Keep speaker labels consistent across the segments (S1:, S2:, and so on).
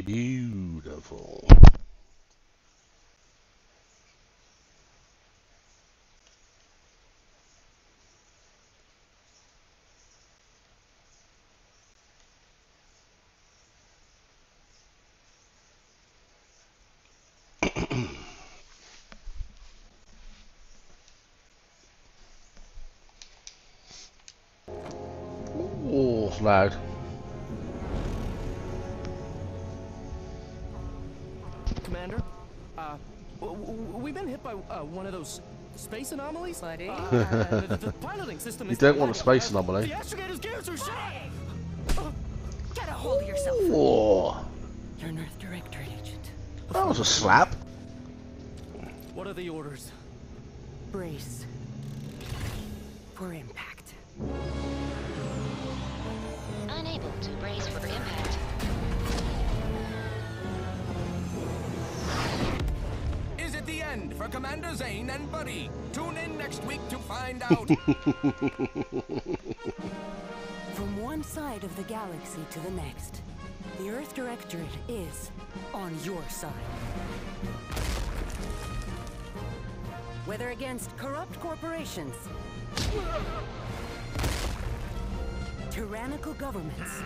S1: Beautiful. Oh, it's loud.
S2: Commander, we've been hit by one of those space anomalies.
S3: Buddy.
S2: The piloting system
S1: You
S2: is
S1: don't want a space anomaly.
S2: The astrogator's gears are shot.
S3: Get a hold of yourself.
S1: Oh,
S3: You're an Earth Directorate agent.
S1: that was a slap.
S2: What are the orders?
S3: Brace for impact.
S4: Unable to brace for impact.
S2: Is it the end for Commander Zane and Buddy? Tune in next week to find out.
S3: From one side of the galaxy to the next, the Earth Directorate is on your side. Whether against corrupt corporations, tyrannical governments,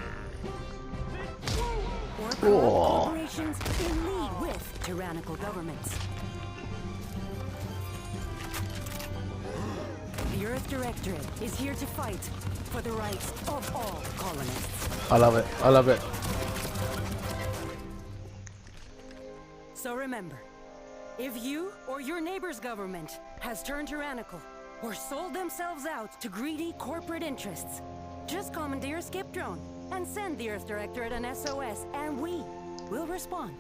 S3: or corrupt corporations in league with tyrannical governments. The Earth Directorate is here to fight for the rights of all colonists.
S1: I love it. I love it.
S3: So remember, if you or your neighbor's government has turned tyrannical or sold themselves out to greedy corporate interests, just commandeer a skip drone and send the Earth Directorate an SOS, and we will respond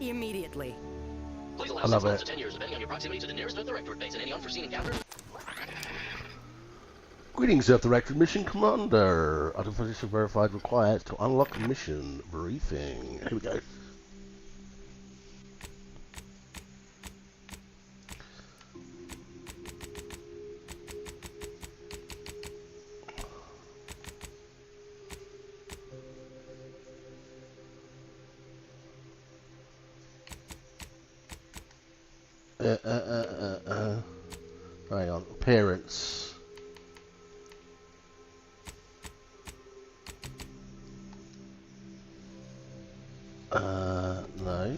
S3: immediately.
S5: Please allow
S1: I love
S5: 6 months
S1: it.
S5: to 10 years depending on your proximity to the nearest Earth Directorate base and any unforeseen encounters.
S1: Greetings, Earth Directorate Mission Commander. Artificial verified required to unlock mission briefing. Here we go. Hang on. Appearance. No.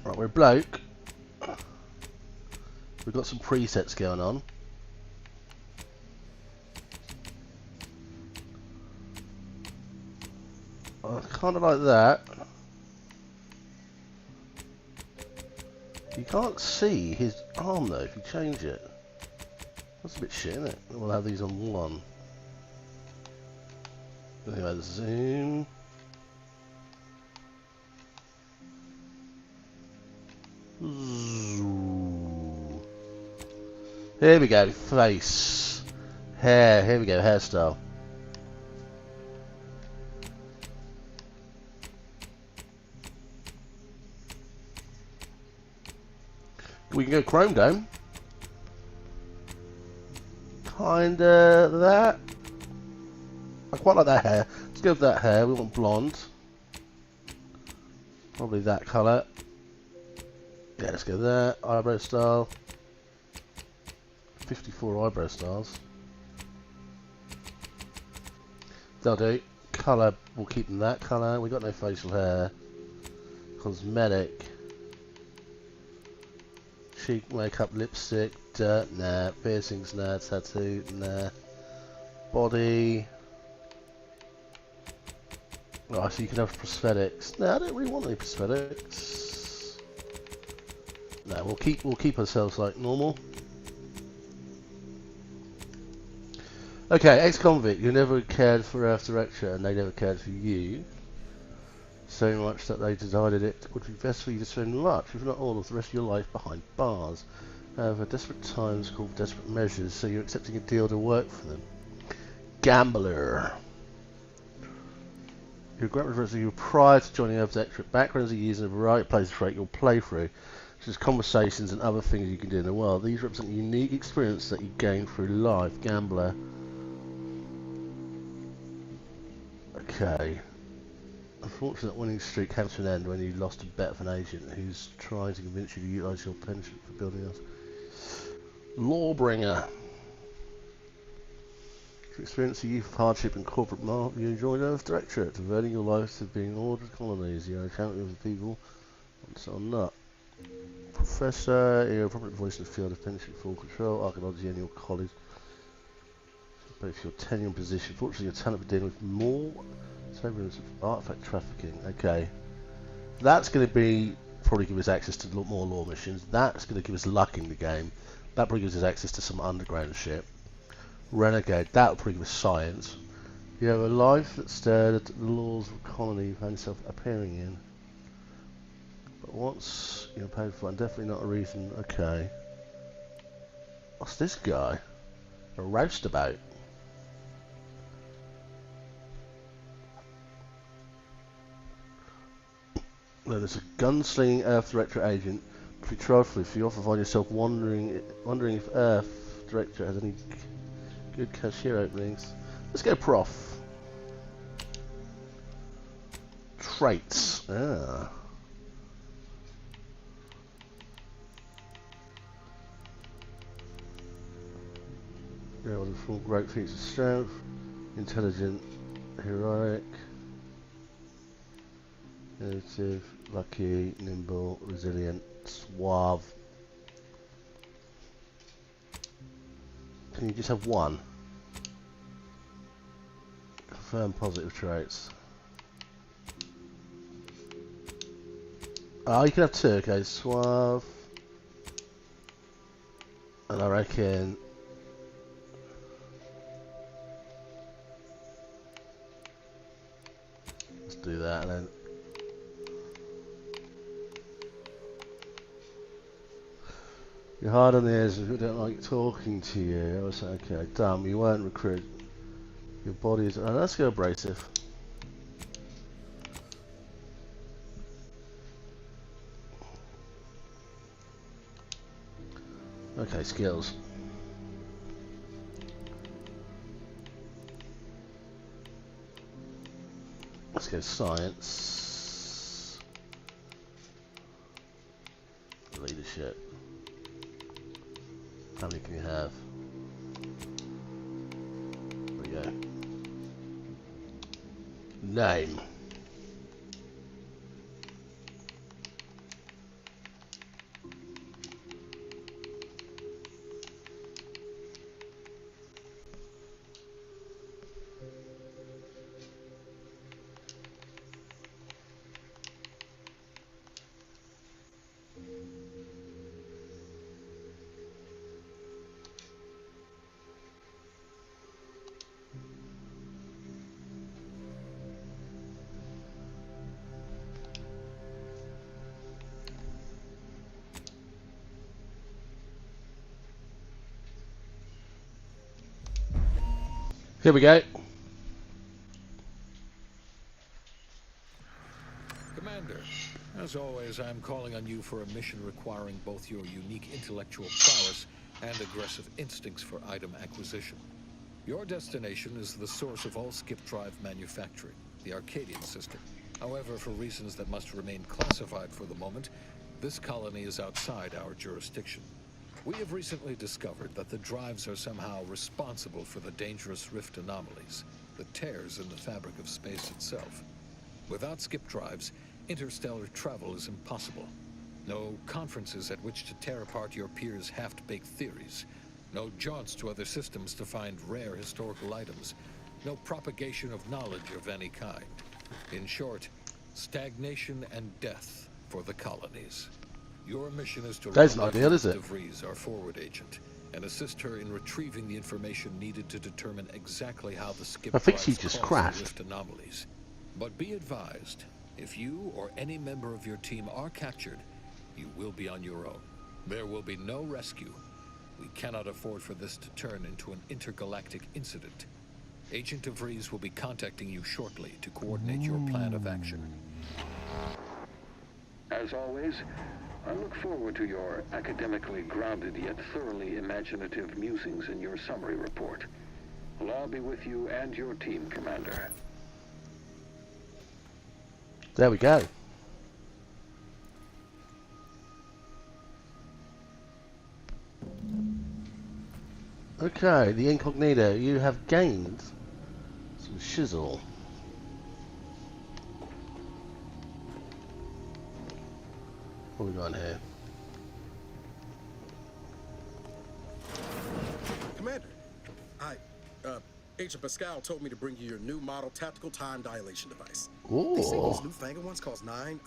S1: Right, we're a bloke. We've got some presets going on. Kind of like that. You can't see his arm though if you change it. That's a bit shit, isn't it? We'll have these on one. Anyway, the zoom. Here we go, face. Hair, here we go, hairstyle. We can go chrome dome. Kinda that. I quite like that hair. Let's go with that hair. We want blonde. Probably that colour. Yeah, let's go there. Eyebrow style. 54 eyebrow styles. They'll do. Colour, we'll keep them that colour. We got no facial hair. Cosmetic. Cheek makeup, lipstick, dirt, nah. Piercings, nah. Tattoo, nah. Body. Oh, so you can have prosthetics. No, I don't really want any prosthetics. No, we'll keep ourselves like normal. Okay, ex-convict. You never cared for Earth Directorate, and they never cared for you. So much that they decided it would be best for you to spend much, if not all, of the rest of your life behind bars. However, desperate times call for desperate measures, so you're accepting a deal to work for them. Gambler. Your grandparents you prior to joining Earth Directorate. Backgrounds are used in a variety of places throughout your playthrough, such as conversations and other things you can do in the world. These represent a unique experience that you gain through life. Gambler. Okay. Unfortunate winning streak came to an end when you lost a bet of an agent who's trying to convince you to utilise your pension for building us. Lawbringer. To experience the youth of hardship and corporate mark, you join Earth Directorate, devoting your life to being ordered colonies. You are a champion of the people, and so on not. Professor, you're a prominent voice in the field of pension full control, archaeology, and your college. Both your tenure and position. Fortunately, your talent for dealing with more evidence of artifact trafficking. Okay. That's going to be probably give us access to more law missions. That's going to give us luck in the game. That probably gives us access to some underground shit. Renegade, that'll probably give us science. You have a life that stared at the laws of a colony you found yourself appearing in. But once you're paid for, and definitely not a reason. Okay. What's this guy? A roustabout. No, there's a gunslinging Earth Directorate agent. Truthfully, if you often find yourself wondering if Earth Directorate has any good cashier openings. Let's go prof. Traits. Ah. Yeah, wonderful, great feats of strength, intelligent, heroic, innovative, lucky, nimble, resilient, suave. Can you just have one? Confirm positive traits. Oh, you can have two. Okay, suave. And I reckon let's do that, and then you're hard on the ears if we don't like talking to you. I was like, okay, dumb, you weren't recruited. Your body is. Oh, let's go abrasive. Okay, skills. Let's go science. Leadership. How many can you have? There we go. Name. Here we go.
S6: Commander, as always, I'm calling on you for a mission requiring both your unique intellectual prowess and aggressive instincts for item acquisition. Your destination is the source of all skip drive manufacturing, the Arcadian system. However, for reasons that must remain classified for the moment, this colony is outside our jurisdiction. We have recently discovered that the drives are somehow responsible for the dangerous rift anomalies, the tears in the fabric of space itself. Without skip drives, interstellar travel is impossible. No conferences at which to tear apart your peers' half-baked theories. No jaunts to other systems to find rare historical items. No propagation of knowledge of any kind. In short, stagnation and death for the colonies. Your mission is to
S1: That's not ideal, is it?
S6: DeVries, our forward agent, and assist her in retrieving the information needed to determine exactly how the skip
S1: I think she
S6: drives
S1: just
S6: cause
S1: crashed.
S6: the rift anomalies. But be advised, if you or any member of your team are captured, you will be on your own. There will be no rescue. We cannot afford for this to turn into an intergalactic incident. Agent DeVries will be contacting you shortly to coordinate your plan of action.
S7: As always, I look forward to your academically grounded yet thoroughly imaginative musings in your summary report. I'll be with you and your team, Commander.
S1: There we go. Okay, the incognito. You have gained some shizzle. What have we got in here?
S8: Commander, Agent Pascal told me to bring you your new model tactical time dilation device. They say those
S1: Ooh.
S8: newfangled ones cost no,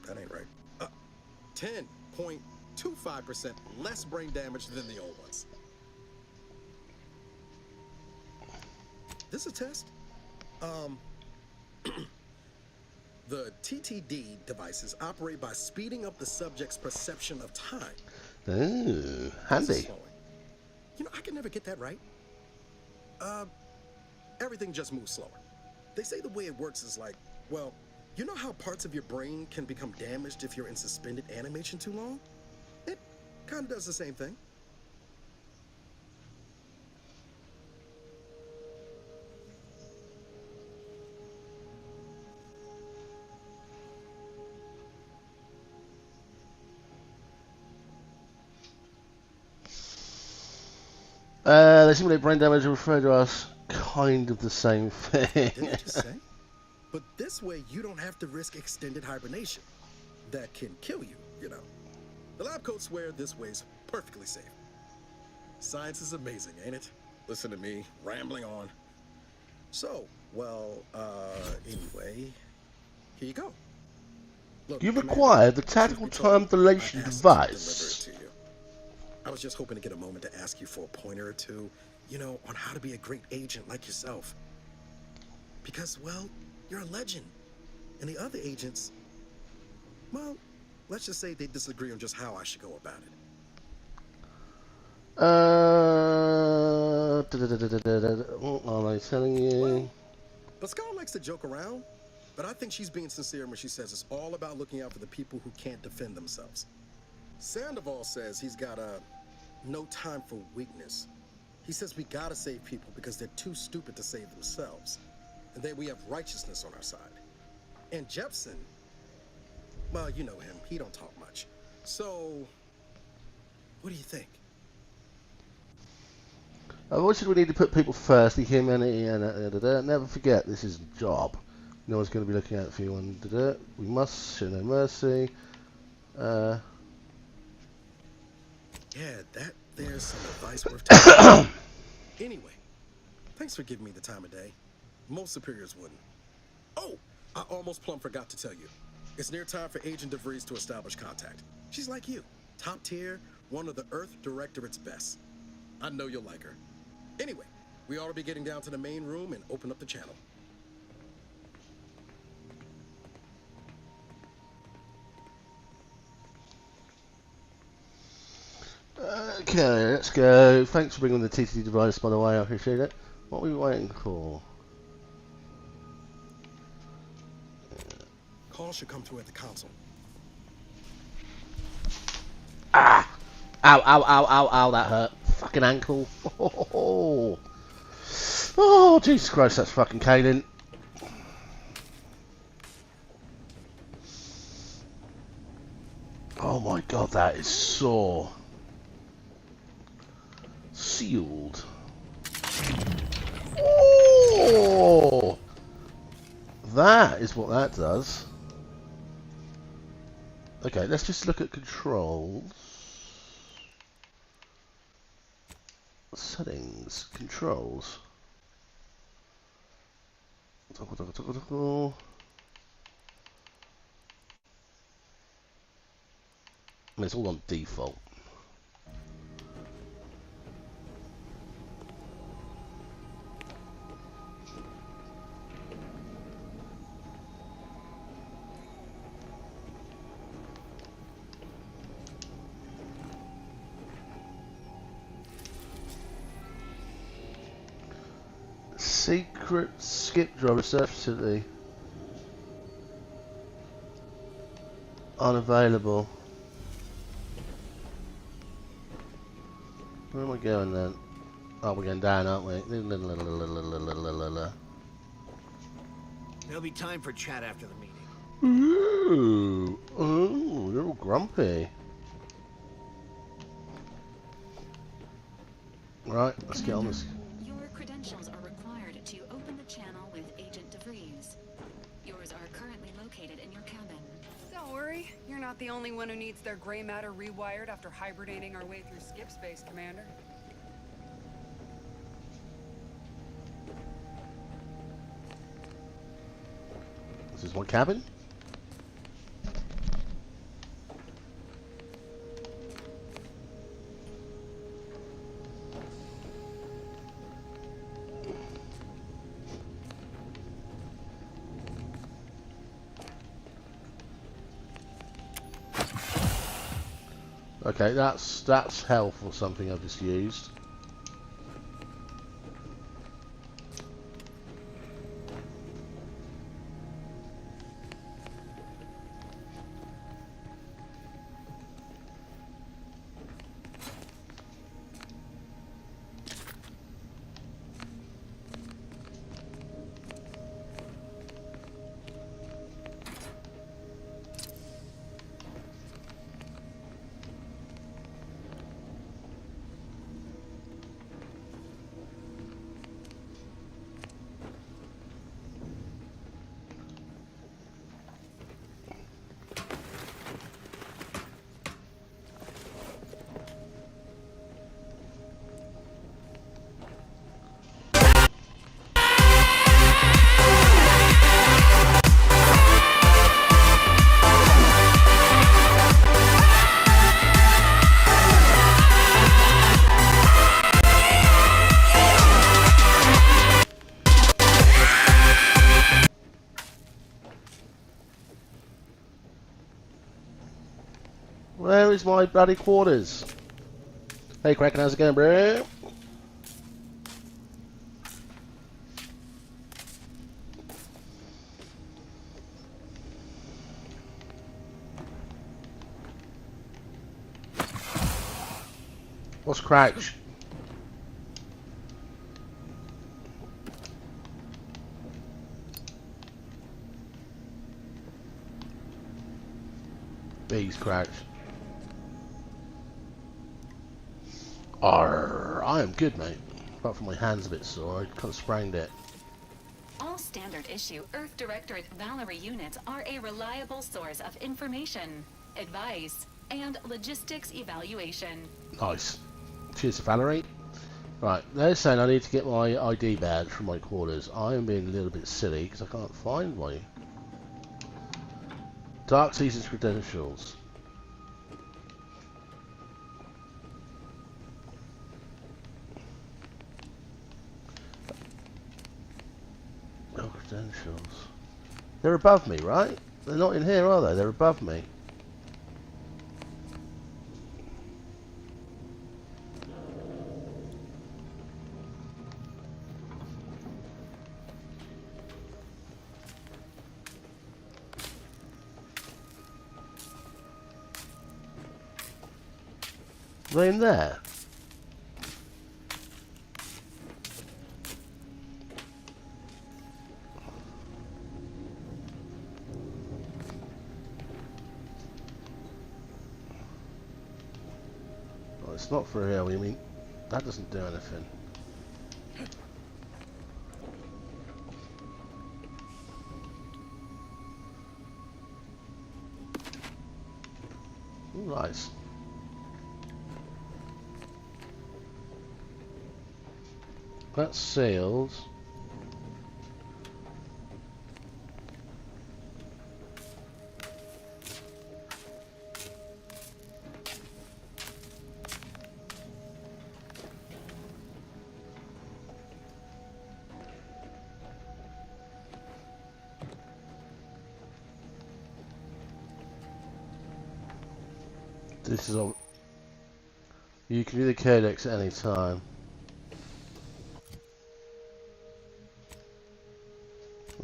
S8: that ain't right. 10.25% less brain damage than the old ones. This a test? The TTD devices operate by speeding up the subject's perception of time.
S1: Ooh, handy.
S8: Slowing. You know, I can never get that right. Everything just moves slower. They say the way it works is like, well, you know how parts of your brain can become damaged if you're in suspended animation too long? It kind of does the same thing.
S1: They simulate brain damage and refer to us kind of the same thing.
S8: Didn't I just say? But this way, you don't have to risk extended hibernation. That can kill you, you know. The lab coats swear this way's perfectly safe. Science is amazing, ain't it? Listen to me, rambling on. So, well, anyway, here you go. Look,
S1: You've
S8: Commander,
S1: acquired the
S8: truth
S1: tactical
S8: be told,
S1: time dilation
S8: I asked
S1: device.
S8: to deliver it to you. I was just hoping to get a moment to ask you for a pointer or two, you know, on how to be a great agent like yourself. Because, well, you're a legend. And the other agents, well, let's just say they disagree on just how I should go about it.
S1: What am I telling you?
S8: Well, Pascal likes to joke around, but I think she's being sincere when she says it's all about looking out for the people who can't defend themselves. Sandoval says he's got no time for weakness. He says we gotta save people because they're too stupid to save themselves. And then we have righteousness on our side. And Jepson, well, you know him, he don't talk much. So, what do you think?
S1: I've always said we need to put people first, the humanity, and never forget this is a job. No one's going to be looking out for you. We must show no mercy.
S8: Yeah, there's some advice worth taking. Anyway, thanks for giving me the time of day. Most superiors wouldn't. Oh, I almost plumb forgot to tell you. It's near time for Agent DeVries to establish contact. She's like you, top tier, one of the Earth Directorate's best. I know you'll like her. Anyway, we ought to be getting down to the main room and open up the channel.
S1: Okay, let's go. Thanks for bringing the TTD device, by the way. I appreciate it. What are we waiting for?
S8: Call should come through at the console.
S1: Ah! Ow, ow, ow, ow, ow, that hurt. Fucking ankle. Oh, Jesus Christ, that's fucking Kaylin. Oh my god, that is sore. Sealed. Oh! That is what that does. Okay, let's just look at controls. Settings, controls. And it's all on default. Secret skip drive research facility. Unavailable. Where am I going then? Oh, we're going down, aren't we?
S9: There'll be time for chat after the meeting.
S1: Ooh, you're all grumpy. Right, let's get on this.
S4: Your credentials are required to open the channel with Agent DeVries. Yours are currently located in your cabin.
S10: Don't worry, you're not the only one who needs their gray matter rewired after hibernating our way through skip space, Commander.
S1: This is my cabin. Okay, that's health or something I've just used. Where is my bloody quarters? Hey Kraken, how's it going, bro? What's crouch? B's crouch. Arr, I am good, mate. Apart from my hand's a bit sore, I kind of sprained it.
S4: All standard issue Earth Directorate Valerie units are a reliable source of information, advice, and logistics evaluation.
S1: Nice. Cheers to Valerie. Right, they're saying I need to get my ID badge from my quarters. I am being a little bit silly because I can't find my Dark Seasons credentials. No credentials. They're above me, right? They're not in here, are they? They're above me. Are they in there? Oh, it's not for here, you mean? That doesn't do anything. Ooh, nice. That's sealed. This is all. You can view the codex at any time.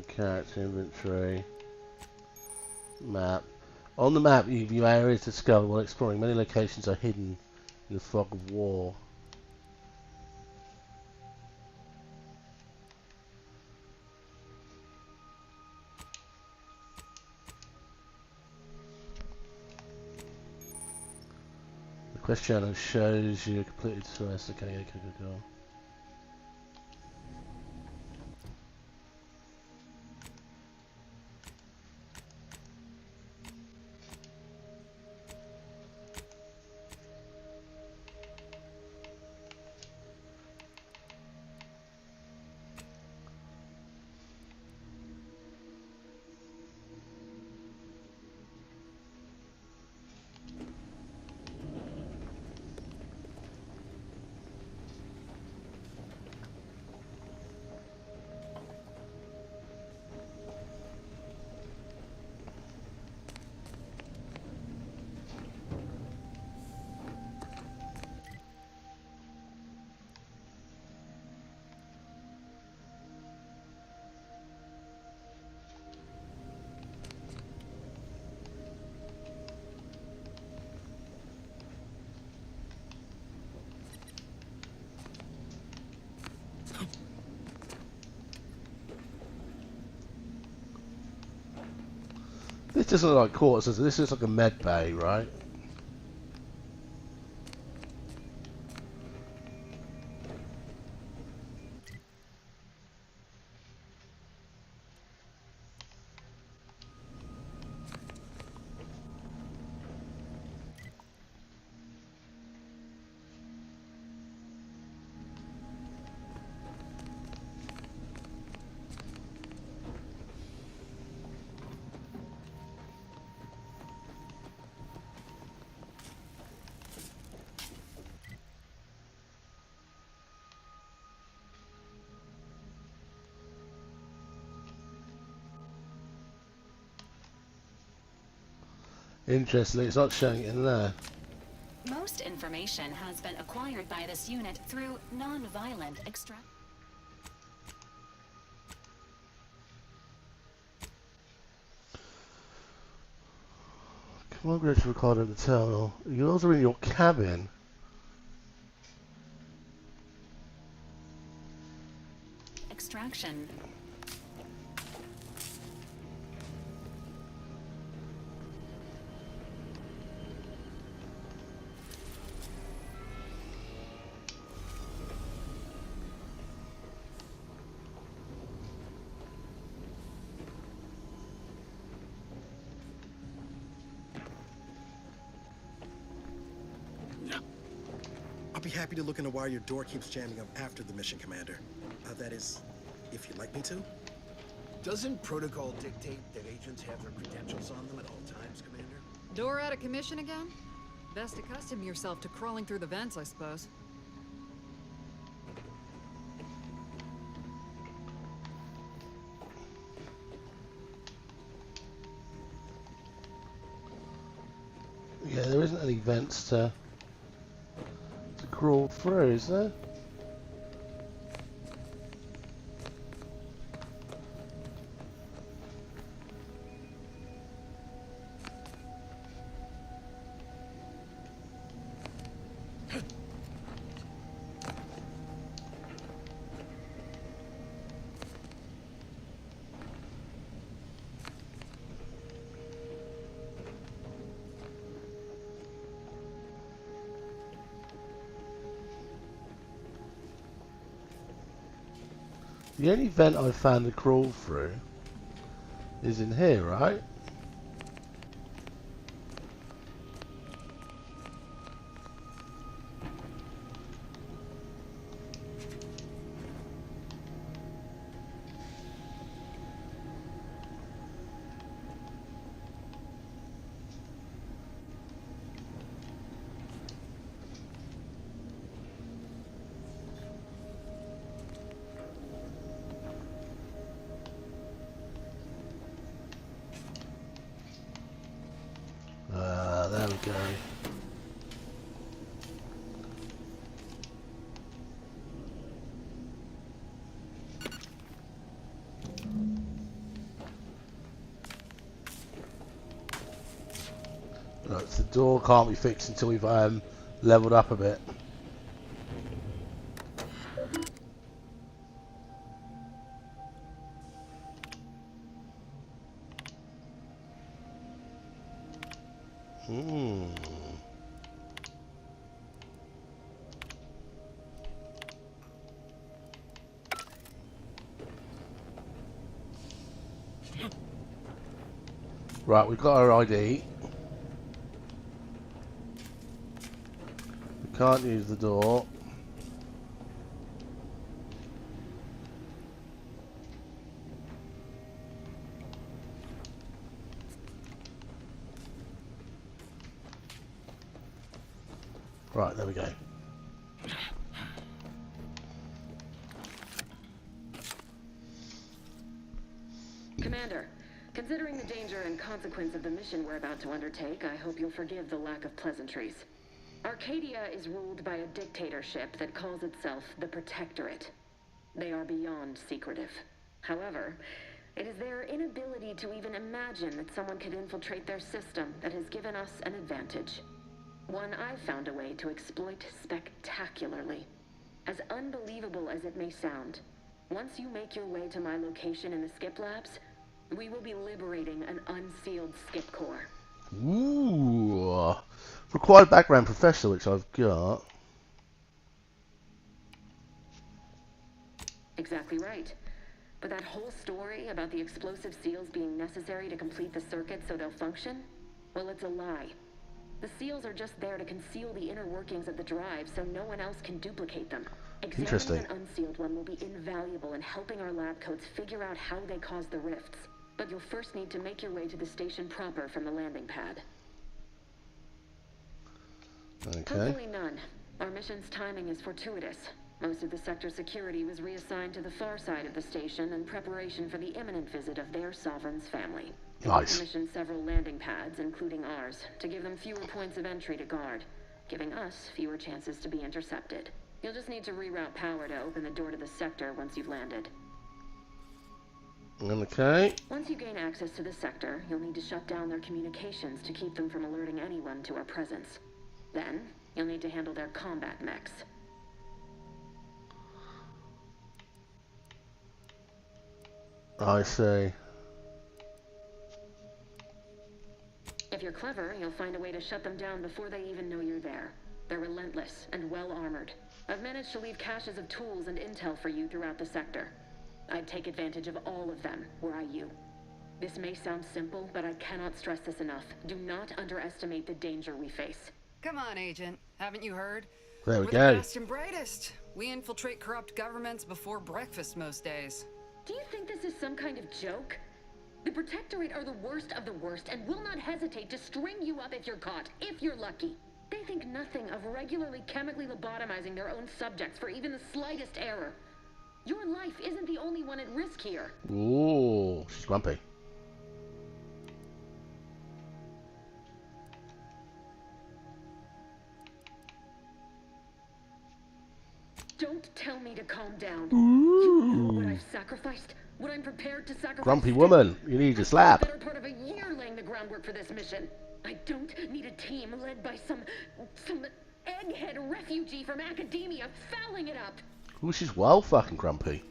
S1: Character inventory. Map. On the map, you view areas discovered while exploring. Many locations are hidden in the fog of war. Quest channel shows you completed quest. Okay, go. This doesn't look like quarters. This is like a med bay, right? Interestingly, it's not showing it in there.
S4: Most information has been acquired by this unit through non-violent extract.
S1: Come on, go to record at the terminal. You're also in your cabin.
S4: Extraction.
S8: I'll be happy to look into why your door keeps jamming up after the mission, Commander. That is, if you'd like me to.
S9: Doesn't protocol dictate that agents have their credentials on them at all times, Commander?
S10: Door out of commission again? Best accustom yourself to crawling through the vents, I suppose.
S1: Yeah, there isn't any vents to crawl through, is there? The only vent I've found to crawl through is in here, right? There we go. Look, the door can't be fixed until we've leveled up a bit. Right, we've got our ID. We can't use the door. Right, there we go.
S11: Commander, considering the danger and consequence of the mission we're about to undertake, I hope you'll forgive the lack of pleasantries. Arcadia is ruled by a dictatorship that calls itself the Protectorate. They are beyond secretive. However, it is their inability to even imagine that someone could infiltrate their system that has given us an advantage. One I've found a way to exploit spectacularly. As unbelievable as it may sound, once you make your way to my location in the Skip Labs, we will be liberating an unsealed Skip Core.
S1: Ooh. Required background professor, which I've got.
S11: Exactly right. But that whole story about the explosive seals being necessary to complete the circuit so they'll function? Well, it's a lie. The seals are just there to conceal the inner workings of the drive so no one else can duplicate them.
S1: Interesting.
S11: Examining an unsealed one will be invaluable in helping our lab coats figure out how they cause the rifts. But you'll first need to make your way to the station proper from the landing pad.
S1: Okay.
S11: Hopefully none. Our mission's timing is fortuitous. Most of the sector security was reassigned to the far side of the station in preparation for the imminent visit of their sovereign's family.
S1: Nice.
S11: We commissioned several landing pads, including ours, to give them fewer points of entry to guard, giving us fewer chances to be intercepted. You'll just need to reroute power to open the door to the sector once you've landed.
S1: Okay.
S11: Once you gain access to the sector, you'll need to shut down their communications to keep them from alerting anyone to our presence. Then, you'll need to handle their combat mechs.
S1: I see.
S11: If you're clever, you'll find a way to shut them down before they even know you're there. They're relentless and well-armored. I've managed to leave caches of tools and intel for you throughout the sector. I'd take advantage of all of them, were I you. This may sound simple, but I cannot stress this enough. Do not underestimate the danger we face.
S10: Come on, Agent. Haven't you heard?
S1: There we
S10: We're
S1: go.
S10: the best and brightest. We infiltrate corrupt governments before breakfast most days.
S11: Do you think this is some kind of joke? The Protectorate are the worst of the worst and will not hesitate to string you up if you're caught, if you're lucky. They think nothing of regularly chemically lobotomizing their own subjects for even the slightest error. Your life isn't the only one at risk here.
S1: Ooh, she's grumpy.
S11: Don't tell me to calm down. You know what I've sacrificed? What I'm prepared to sacrifice?
S1: Grumpy woman, you need to slap.
S11: I've spent the better part of a year laying the groundwork for this mission. I don't need a team led by some egghead refugee from academia fouling it up.
S1: Ooh, she's well fucking grumpy.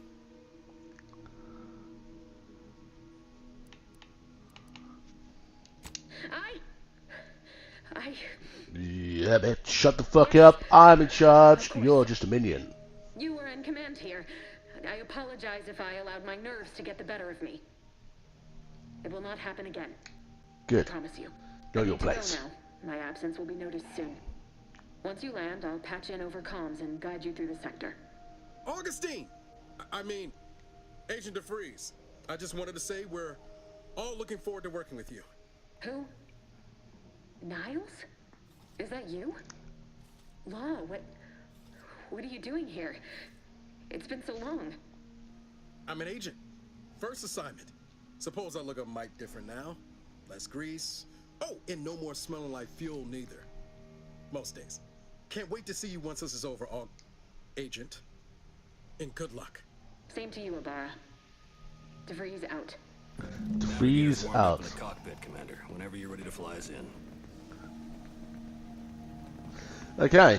S1: Yeah, bitch, shut the fuck up. I'm in charge. You're just a minion.
S11: You were in command here. I apologize if I allowed my nerves to get the better of me. It will not happen again.
S1: Good.
S11: I promise you.
S1: Know
S11: I
S1: your
S11: need to go
S1: place.
S11: now. My absence will be noticed soon. Once you land, I'll patch in over comms and guide you through the sector.
S8: Augustine! I mean, Agent DeFreeze. I just wanted to say we're all looking forward to working with you.
S11: Who? Niles? Is that you? Law, what are you doing here? It's been so long.
S8: I'm an agent. First assignment. Suppose I look a mite different now. Less grease. Oh, and no more smelling like fuel neither. Most days. Can't wait to see you once this is over, Agent. And good luck.
S11: Same to you, Ibarra. DeFreeze out.
S1: Freeze out.
S12: The cockpit, Commander. Whenever you're ready to fly us in.
S1: Okay.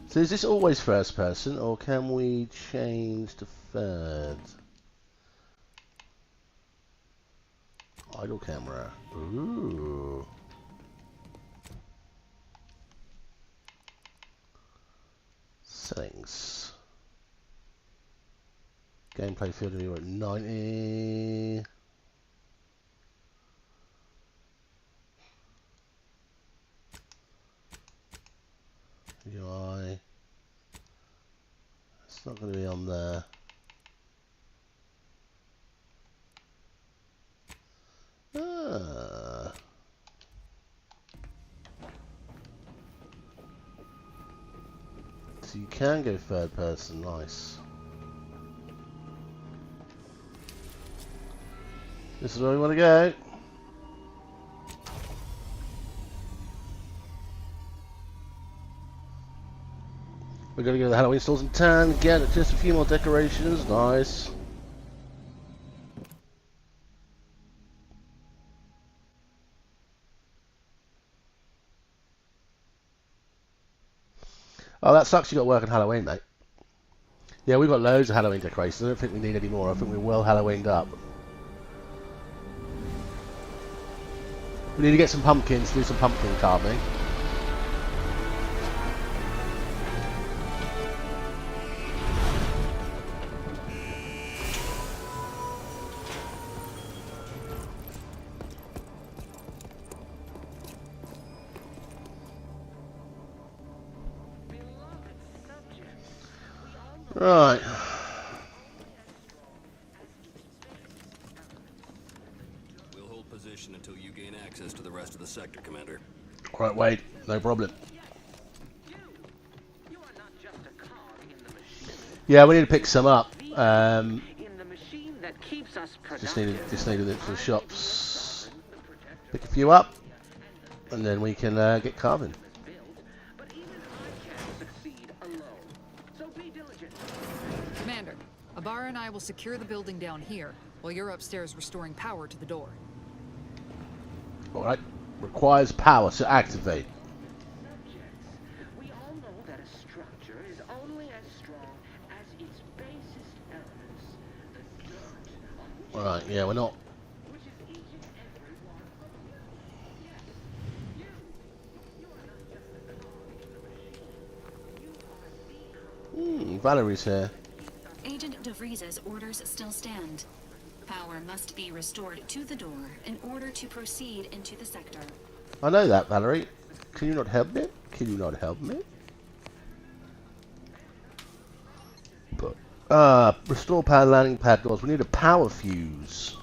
S1: So is this always first person, or can we change to third? Idle camera. Ooh. Settings. Gameplay field of view at 90. UI. It's not going to be on there. Ah. So you can go third person, nice. This is where we want to go. We're going to go to the Halloween stores in town, get just a few more decorations, nice. Oh, that sucks you got to work on Halloween, mate. Yeah, we've got loads of Halloween decorations. I don't think we need any more. I think we're well Halloweened up. We need to get some pumpkins, do some pumpkin carving. Right.
S12: We'll hold position until you gain access to the rest of the sector, Commander.
S1: Right, wait, no problem. Yeah, we need to pick some up. Just needed it for the shops. Pick a few up, and then we can get carving.
S13: Commander, Abara and I will secure the building down here, while you're upstairs restoring power to the door.
S1: Alright. Requires power to activate.
S14: We all know that a structure is only as strong as its basest elements. The dirt on which
S1: Alright, yeah, we're not.
S14: which is each and every one of you. Yes, you are not just a cog in the machine. You are the
S1: Valerie's here.
S4: Agent DeVries's orders still stand. Power must be restored to the door in order to proceed into the sector.
S1: I know that, Valerie. Can you not help me? Can you not help me? But, restore power landing pad doors. We need a power fuse.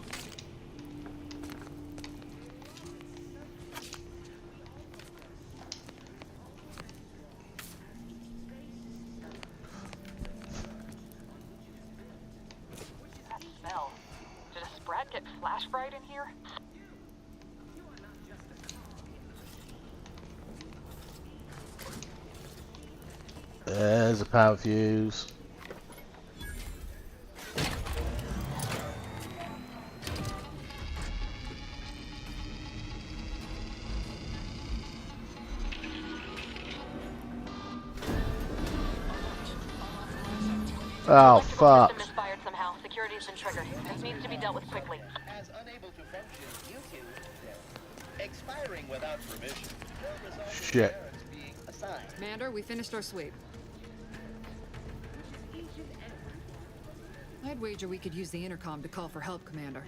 S15: That smell. Did a sprat get flash fried in here?
S1: There's a power fuse. Oh, fuck.
S15: System misfired somehow. Security's been triggered. This needs to be dealt with quickly.
S16: As unable to function due to expiring without permission.
S1: Shit.
S16: Being assigned.
S13: Commander, we finished our sweep. I'd wager we could use the intercom to call for help, Commander.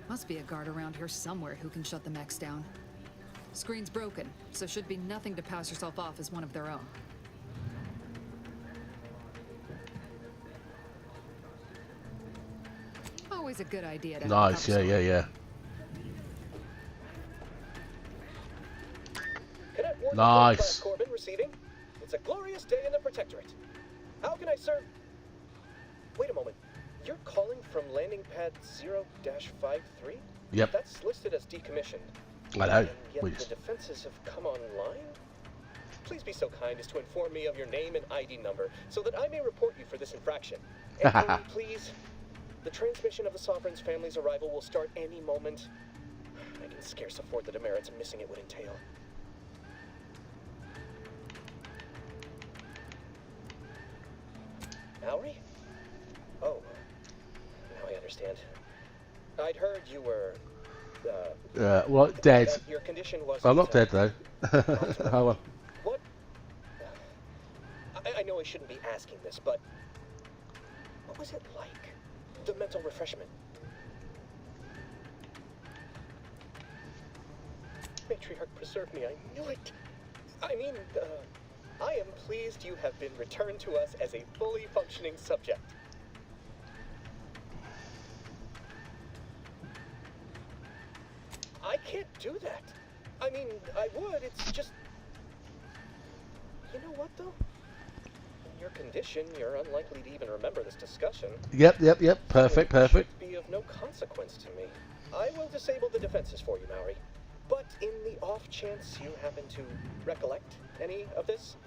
S13: Must be a guard around here somewhere who can shut the mechs down. Screen's broken, so should be nothing to pass yourself off as one of their own. Always a good idea to
S1: Nice, yeah, yeah, yeah. Nice.
S17: Corbin receiving. It's a glorious day in the Protectorate. How can I serve? Wait a moment. You're calling from landing pad 0-53?
S1: Yep.
S17: That's listed as decommissioned.
S1: I know.
S17: And yet the defenses have come online? Please be so kind as to inform me of your name and ID number so that I may report you for this infraction. And hurry, please. The transmission of the Sovereign's family's arrival will start any moment. I can scarce afford the demerits missing it would entail. Mallory? Oh, now I understand. I'd heard you were,
S1: well, dead.
S17: that your condition was.
S1: I'm not dead though. Hold on.
S17: What? I know I shouldn't be asking this, but what was it like? The mental refreshment. Matriarch, preserve me. I knew it. I mean, I am pleased you have been returned to us as a fully functioning subject. I can't do that. I mean, I would, it's just... You know what, though? In your condition, you're unlikely to even remember this discussion.
S1: Yep. Perfect.
S17: It should be of no consequence to me. I will disable the defenses for you, Maori. But in the off chance you happen to recollect any of this,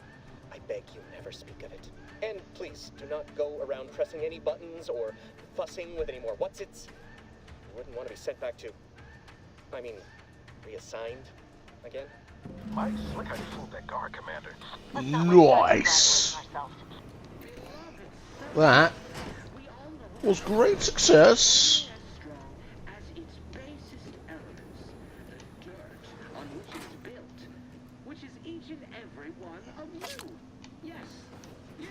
S17: I beg you never speak of it. And please, do not go around pressing any buttons or fussing with any more whatsits. You wouldn't want to be sent back to... I mean, reassigned again?
S9: Might slick how you fooled that guard, Commander.
S1: Nice. That was great success.
S14: As its basest elements, the dirt on which it's built, which is each and every one of you. Yes, you.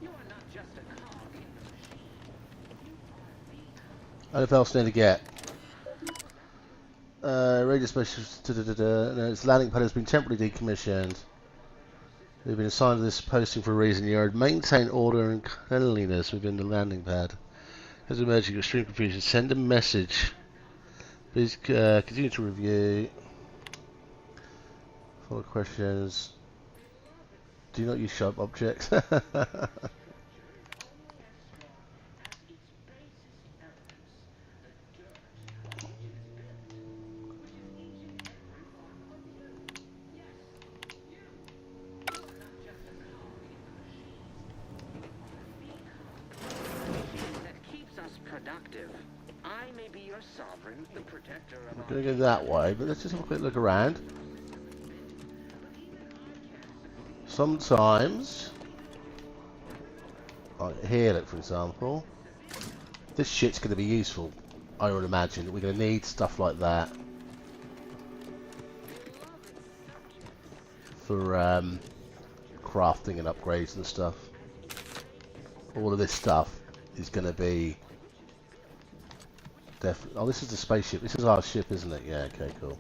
S14: You are not just a cog in the machine.
S1: Anything else I need to get? Radio specialist. No, its landing pad has been temporarily decommissioned. You've been assigned to this posting for a reason. You are to maintain order and cleanliness within the landing pad. As emerging extreme confusion, send a message. Please continue to review. Follow questions. Do not use sharp objects.
S14: Productive. I may be your sovereign, the protector of
S1: I'm going to go that way, but let's just have a quick look around. Sometimes, like here, look, for example, this shit's going to be useful. I would imagine we're going to need stuff like that for crafting and upgrades and stuff. All of this stuff is going to be definitely. Oh, this is the spaceship. This is our ship, isn't it? Yeah. Okay. Cool.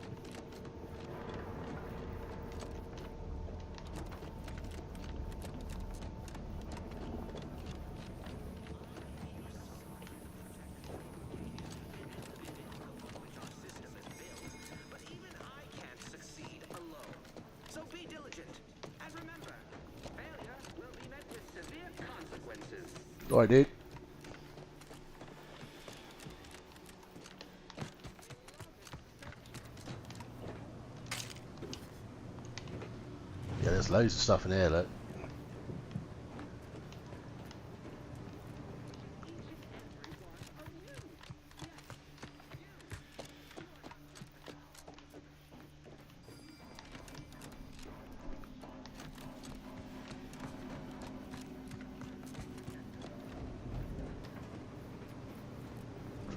S1: Alright, dude. Yeah, there's loads of stuff in here, look.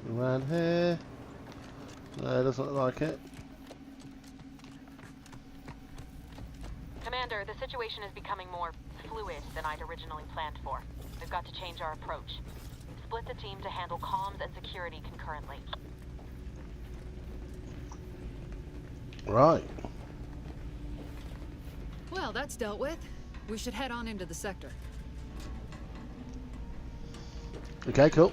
S1: Around here. No, it doesn't look like it.
S15: Commander, the situation is becoming more fluid than I'd originally planned for. We've got to change our approach. Split the team to handle comms and security concurrently.
S1: Right.
S13: Well, that's dealt with. We should head on into the sector.
S1: Okay, cool.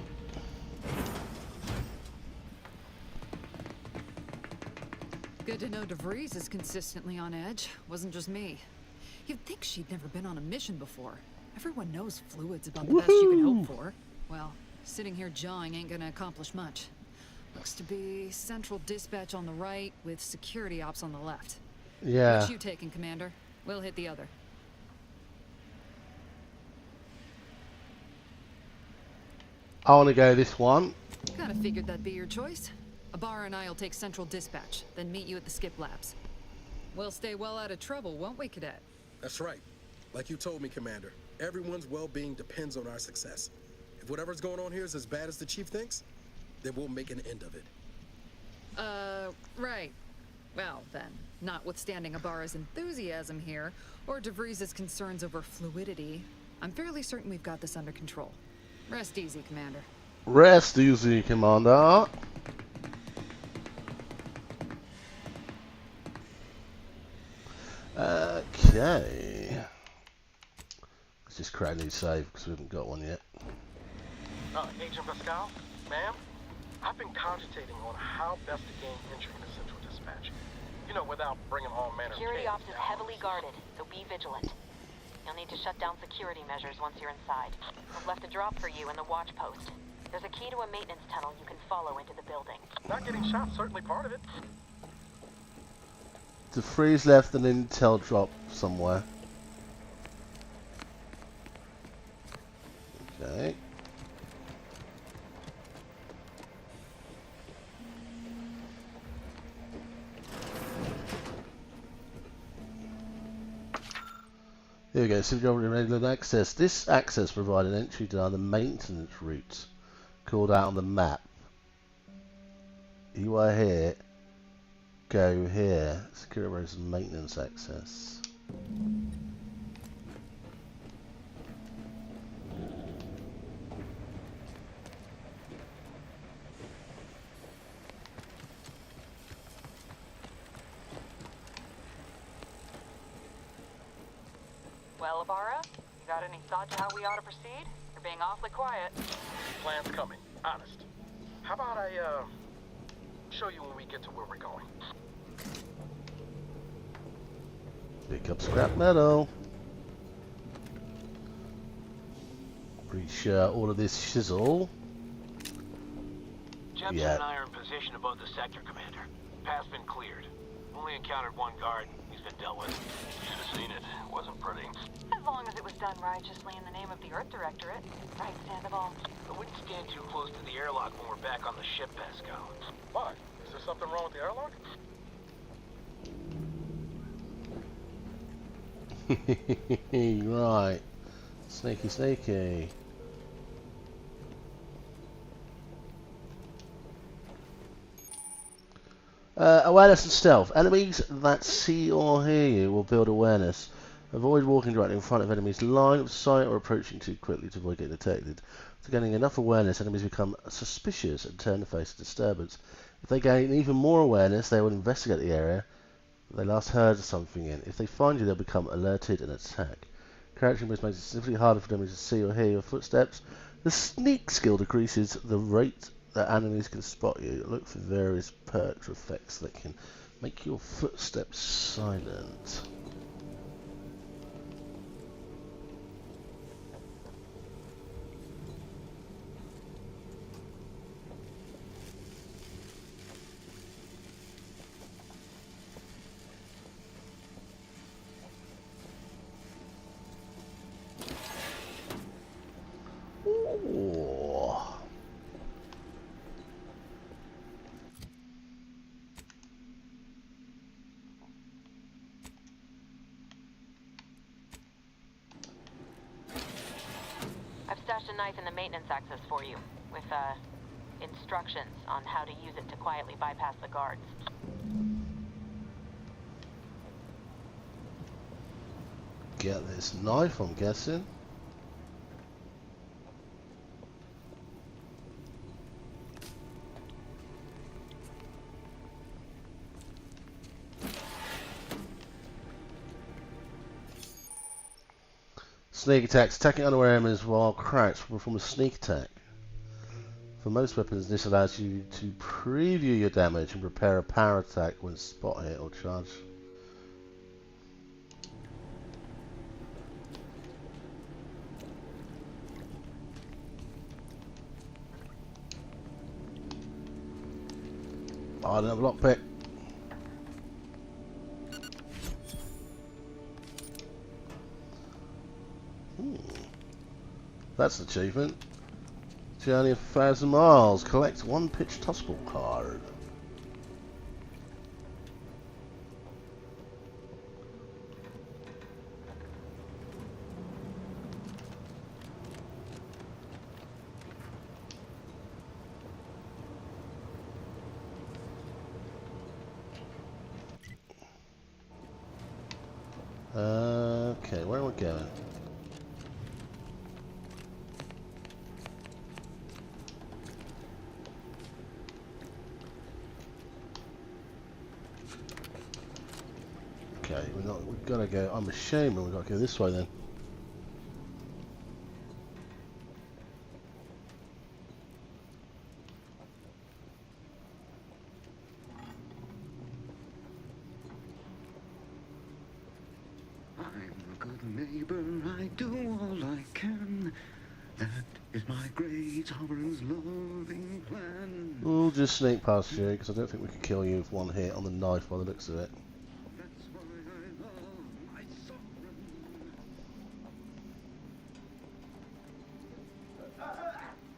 S13: Good to know DeVries is consistently on edge. Wasn't just me. You'd think she'd never been on a mission before. Everyone knows fluid's about the best you can hope for. Well, sitting here jawing ain't gonna accomplish much. Looks to be central dispatch on the right with security ops on the left.
S1: Yeah.
S13: What you taking, Commander? We'll hit the other.
S1: I want to go this one.
S13: Kinda figured that'd be your choice. Abar and I'll take central dispatch, then meet you at the skip labs. We'll stay well out of trouble, won't we, Cadet?
S8: That's right. Like you told me, Commander, everyone's well-being depends on our success. If whatever's going on here is as bad as the Chief thinks, then we'll make an end of it.
S13: Right. Well, then, notwithstanding Abar's enthusiasm here, or DeVries' concerns over fluidity, I'm fairly certain we've got this under control. Rest easy, Commander.
S1: Rest easy, Commander. Okay. Let's just create a new save because we haven't got one yet.
S18: Agent Pascal, ma'am, I've been cogitating on how best to gain entry into Central Dispatch. You know, without bringing all manner of
S15: Security
S18: chaos
S15: ops is
S18: down.
S15: heavily guarded, so be vigilant. You'll need to shut down security measures once you're inside. We've left a drop for you in the watch post. There's a key to a maintenance tunnel you can follow into the building.
S18: Not getting shot, certainly part of it.
S1: The freeze left an intel drop somewhere. Okay. Here we go, civil regular access. This access provided entry to the maintenance route called out on the map. You are here, go here. Security roads and maintenance access.
S15: Well, Ibarra, you got any thought to how we ought to proceed? You're being awfully quiet.
S18: Plan's coming, honest. How about I, show you when we get to where we're going?
S1: Pick up scrap metal. Reach all of this shizzle.
S19: Jepson and I are in position above the sector, Commander. Path's been cleared. Only encountered one guard. He's been dealt with. You should have seen it. Wasn't pretty.
S15: As long as it was done righteously in the name of the Earth Directorate. Right, Sandoval?
S19: I wouldn't stand too close to the airlock when we're back on the ship, Pascal.
S18: Why? Is there something wrong with the airlock?
S1: Right. Sneaky, sneaky. Awareness and stealth. Enemies that see or hear you will build awareness. Avoid walking directly in front of enemies' line of sight or approaching too quickly to avoid getting detected. After gaining enough awareness, enemies become suspicious and turn to face a disturbance. If they gain even more awareness, they will investigate the area they last heard something in. If they find you, they'll become alerted and attack. Crouching moves makes it significantly harder for enemies to see or hear your footsteps. The sneak skill decreases the rate that enemies can spot you. Look for various perks or effects that can make your footsteps silent. Ooh.
S15: I've stashed a knife in the maintenance access for you, with, instructions on how to use it to quietly bypass the guards.
S1: Get this knife, I'm guessing. Sneak attacks. Attacking unaware enemies while crouched will perform a sneak attack. For most weapons, this allows you to preview your damage and prepare a power attack when spot hit or charge. Oh, another lockpick. That's an achievement. Journey of 1,000 miles. Collect one pitch tossball card. Okay, where am I going? Okay, we've got to go. I'm assuming we've got to go this way then. just sneak past you, because I don't think we could kill you with one hit on the knife by the looks of it.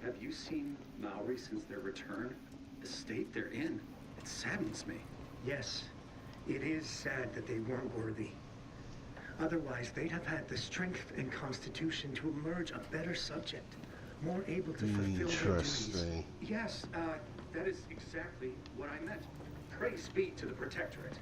S20: Have you seen Maori since their return? The state they're in, it saddens me.
S21: Yes, it is sad that they weren't worthy. Otherwise, they'd have had the strength and constitution to emerge a better subject, more able to fulfill their duties.
S1: Interesting.
S20: Yes, that is exactly what I meant. Praise be to the Protectorate.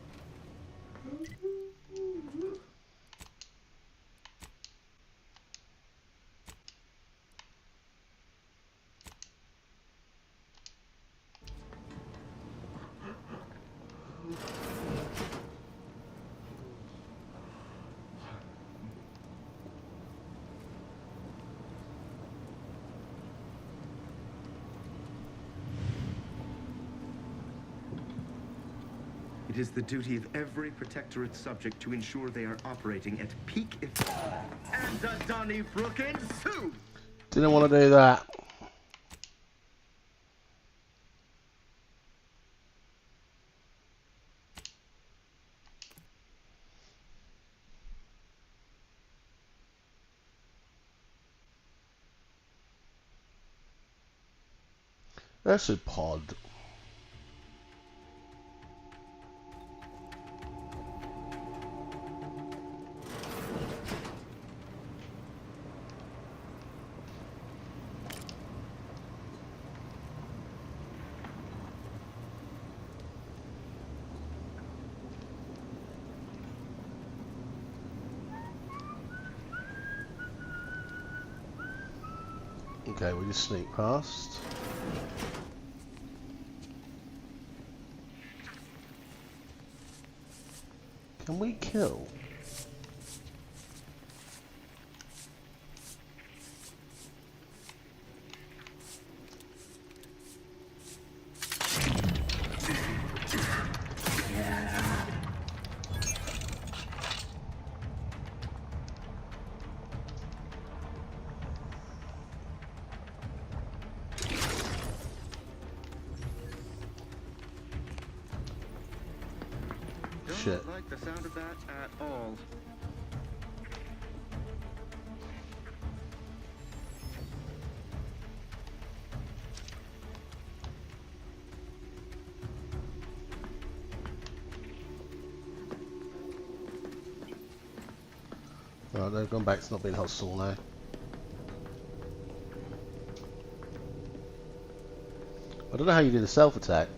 S22: It is the duty of every Protectorate subject to ensure they are operating at peak efficiency. And the Donnybrook and Sue!
S1: Didn't want to do that. That's a pod. Okay, we'll just sneak past. Can we kill? Shit.
S22: Don't like the sound of that at all.
S1: Right, they've gone back to not being hostile now. I don't know how you do the self-attack.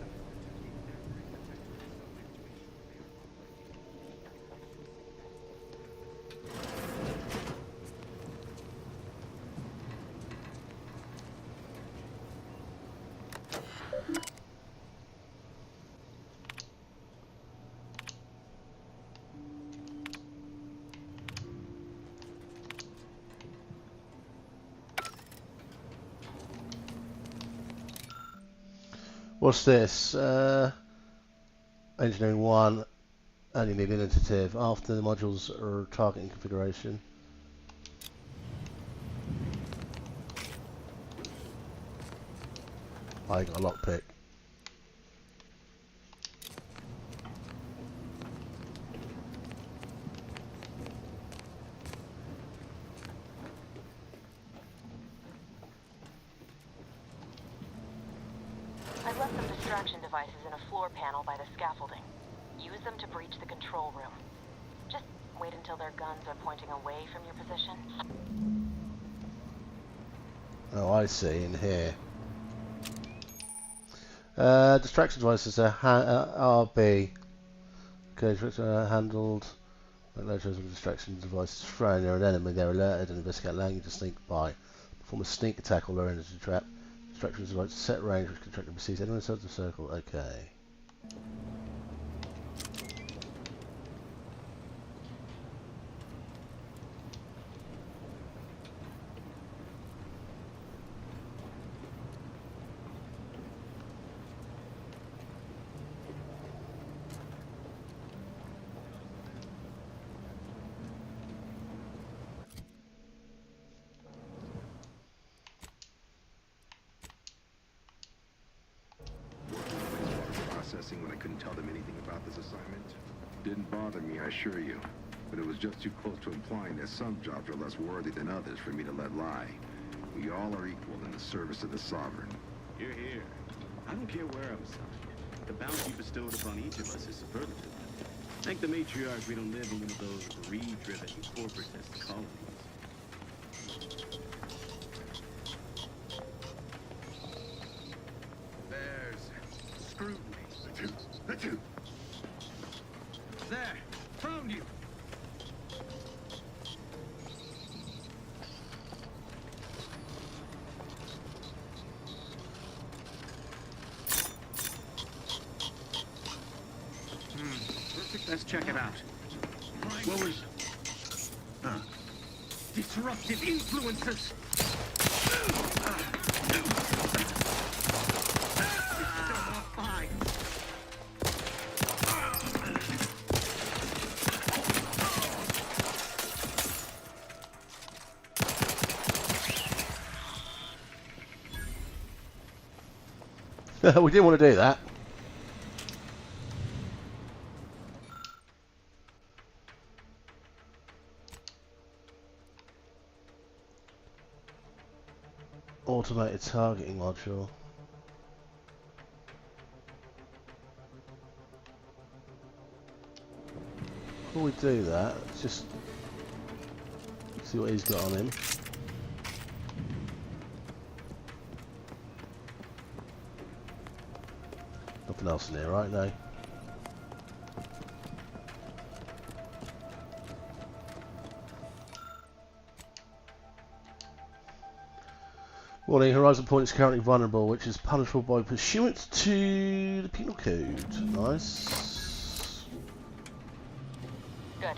S1: What's this? Engineering 1, and you need initiative. After the modules are targeting configuration. I got a lockpick.
S15: I've left some distraction devices in a floor panel by the scaffolding. Use them to breach the control room. Just wait until their guns are pointing away from your position.
S1: Oh, I see, in here. Distraction devices are RB. Okay, handled. Letters of distraction devices thrown near an enemy. They're alerted and investigate, allowing you to sneak by. Perform a sneak attack or lure into the trap. Distraction devices set range which contractor perceives anyone inside the circle. Okay.
S2: stressing when I couldn't tell them anything about this assignment? Didn't bother me, I assure you. But it was just too close to implying that some jobs are less worthy than others for me to let lie. We all are equal in the service of the Sovereign.
S22: You're here. I don't care where I'm assigned. The bounty bestowed upon each of us is superlative. Thank the matriarch we don't live in one of those greed-driven, corporatist colonies.
S2: There's scrutiny. The two.
S22: There! Found you! Perfect. Let's check it out. What was... disruptive influences! Fine.
S1: We didn't want to do that. Automated targeting module. Before we do that, let's just see what he's got on him. Nothing else in here, right? No. Warning, Horizon Point is currently vulnerable, which is punishable by pursuant to the Penal Code. Nice.
S15: Good.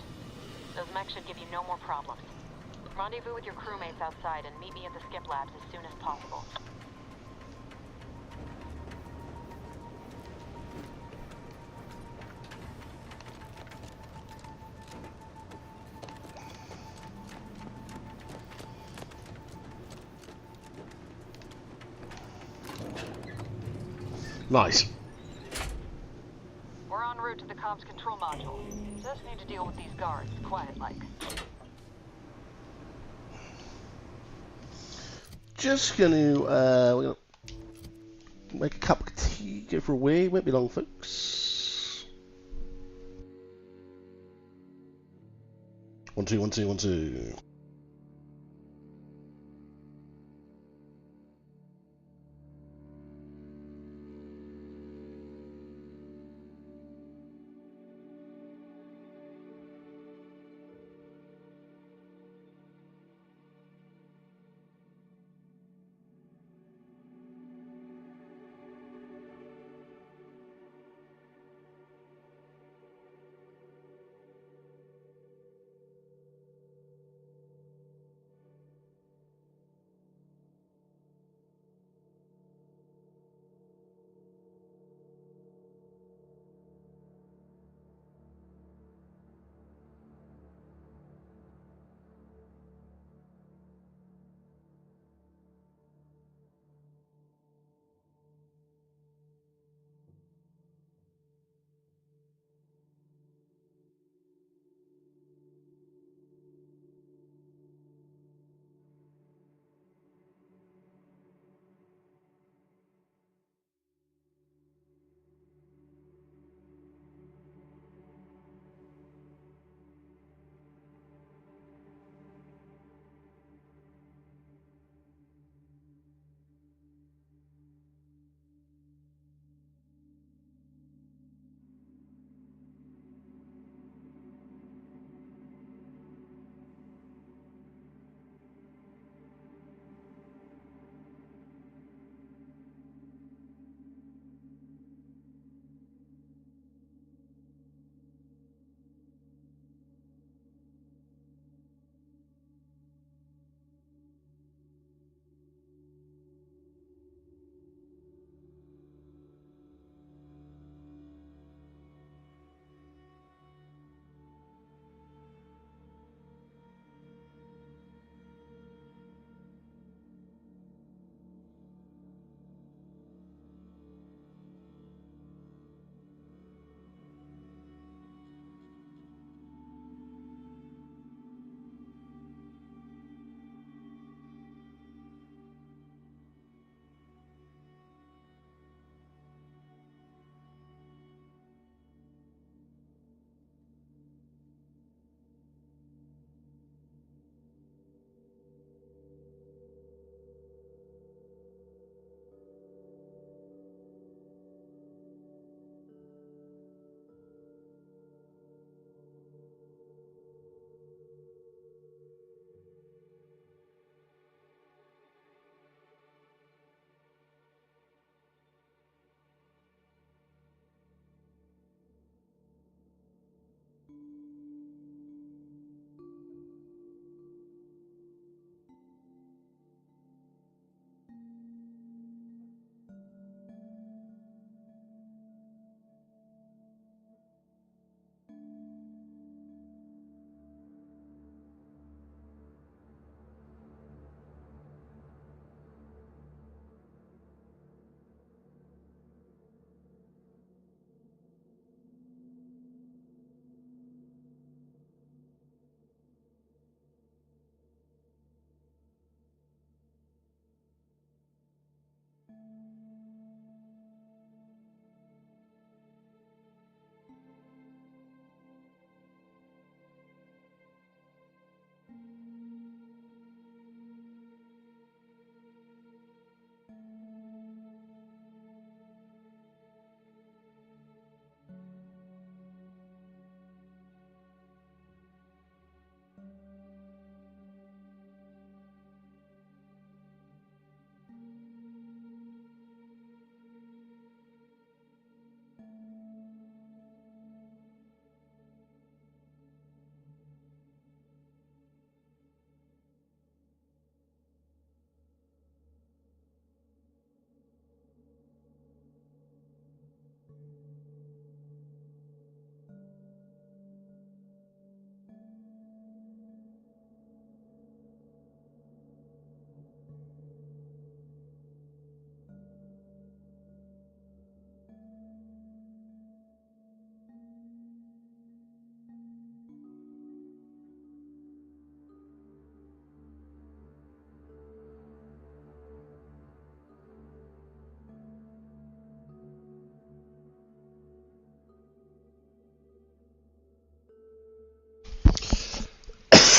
S15: Those mechs should give you no more problems. Rendezvous with your crewmates outside and meet me at the skip labs as soon as possible.
S1: Nice.
S15: We're en route to the comms control module. Just need to deal with these guards, quiet-like.
S1: Just gonna, we're gonna make a cup of tea, go for a wee. Won't be long, folks. 1 2 1 2 1 2.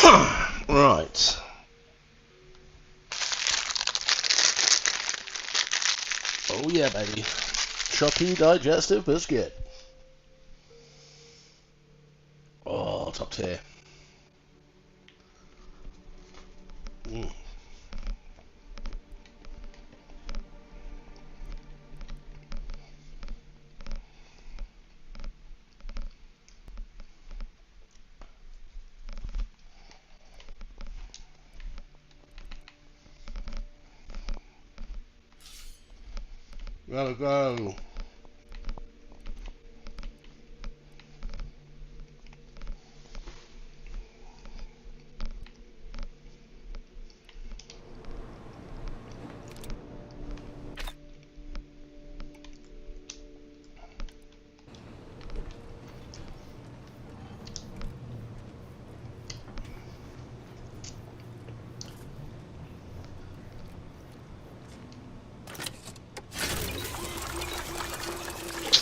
S1: Right. Oh yeah, baby. Chucky digestive biscuit. Oh, top tier. Mm. Gotta go.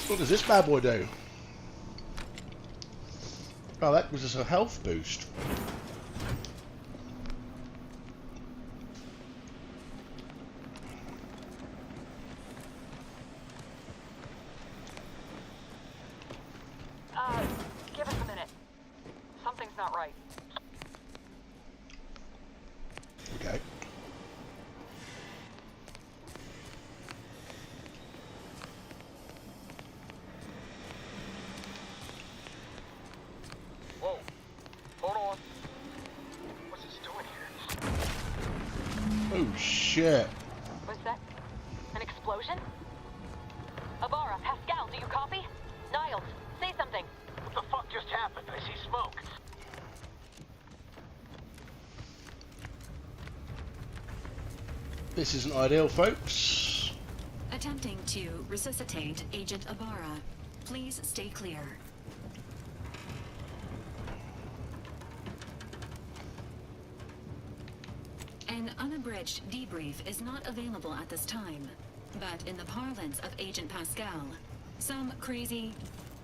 S1: What does this bad boy do? Oh, that was just a health boost.
S15: Give us a minute. Something's not right.
S1: Okay.
S18: Whoa. Hold on. What's this doing here?
S1: Oh shit.
S15: Was that an explosion? Avara, Pascal, do you copy? Niles, say something.
S19: What the fuck just happened? I see smoke.
S1: This isn't ideal, folks.
S4: Attempting to resuscitate Agent Ibarra. Please stay clear. An unabridged debrief is not available at this time, but in the parlance of Agent Pascal, some crazy,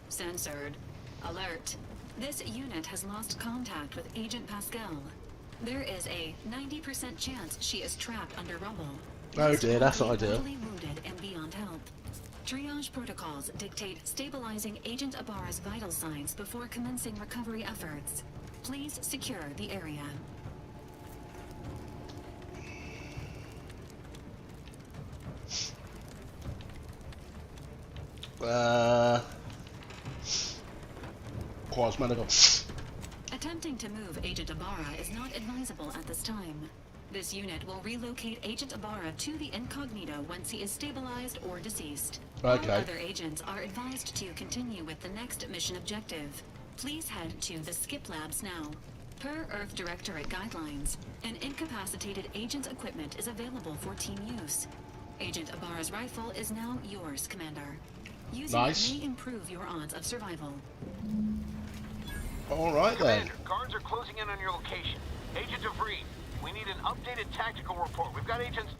S4: censored, alert. This unit has lost contact with Agent Pascal. There is a 90% chance she is trapped under rubble.
S1: Oh dear, that's not ideal.
S4: Mortally wounded and beyond help. Triage protocols dictate stabilizing Agent Ibarra's vital signs before commencing recovery efforts. Please secure the area.
S1: Quas medical.
S4: Attempting to move Agent Ibarra is not advisable at this time. This unit will relocate Agent Ibarra to the incognito once he is stabilized or deceased.
S1: Okay.
S4: All other agents are advised to continue with the next mission objective. Please head to the Skip Labs now. Per Earth Directorate guidelines, an incapacitated agent's equipment is available for team use. Agent Ibarra's rifle is now yours, Commander. Using
S1: Nice.
S4: it may improve your odds of survival.
S1: Alright then.
S19: Commander, guards are closing in on your location. Agent DeVries, we need an updated tactical report. We've got agents...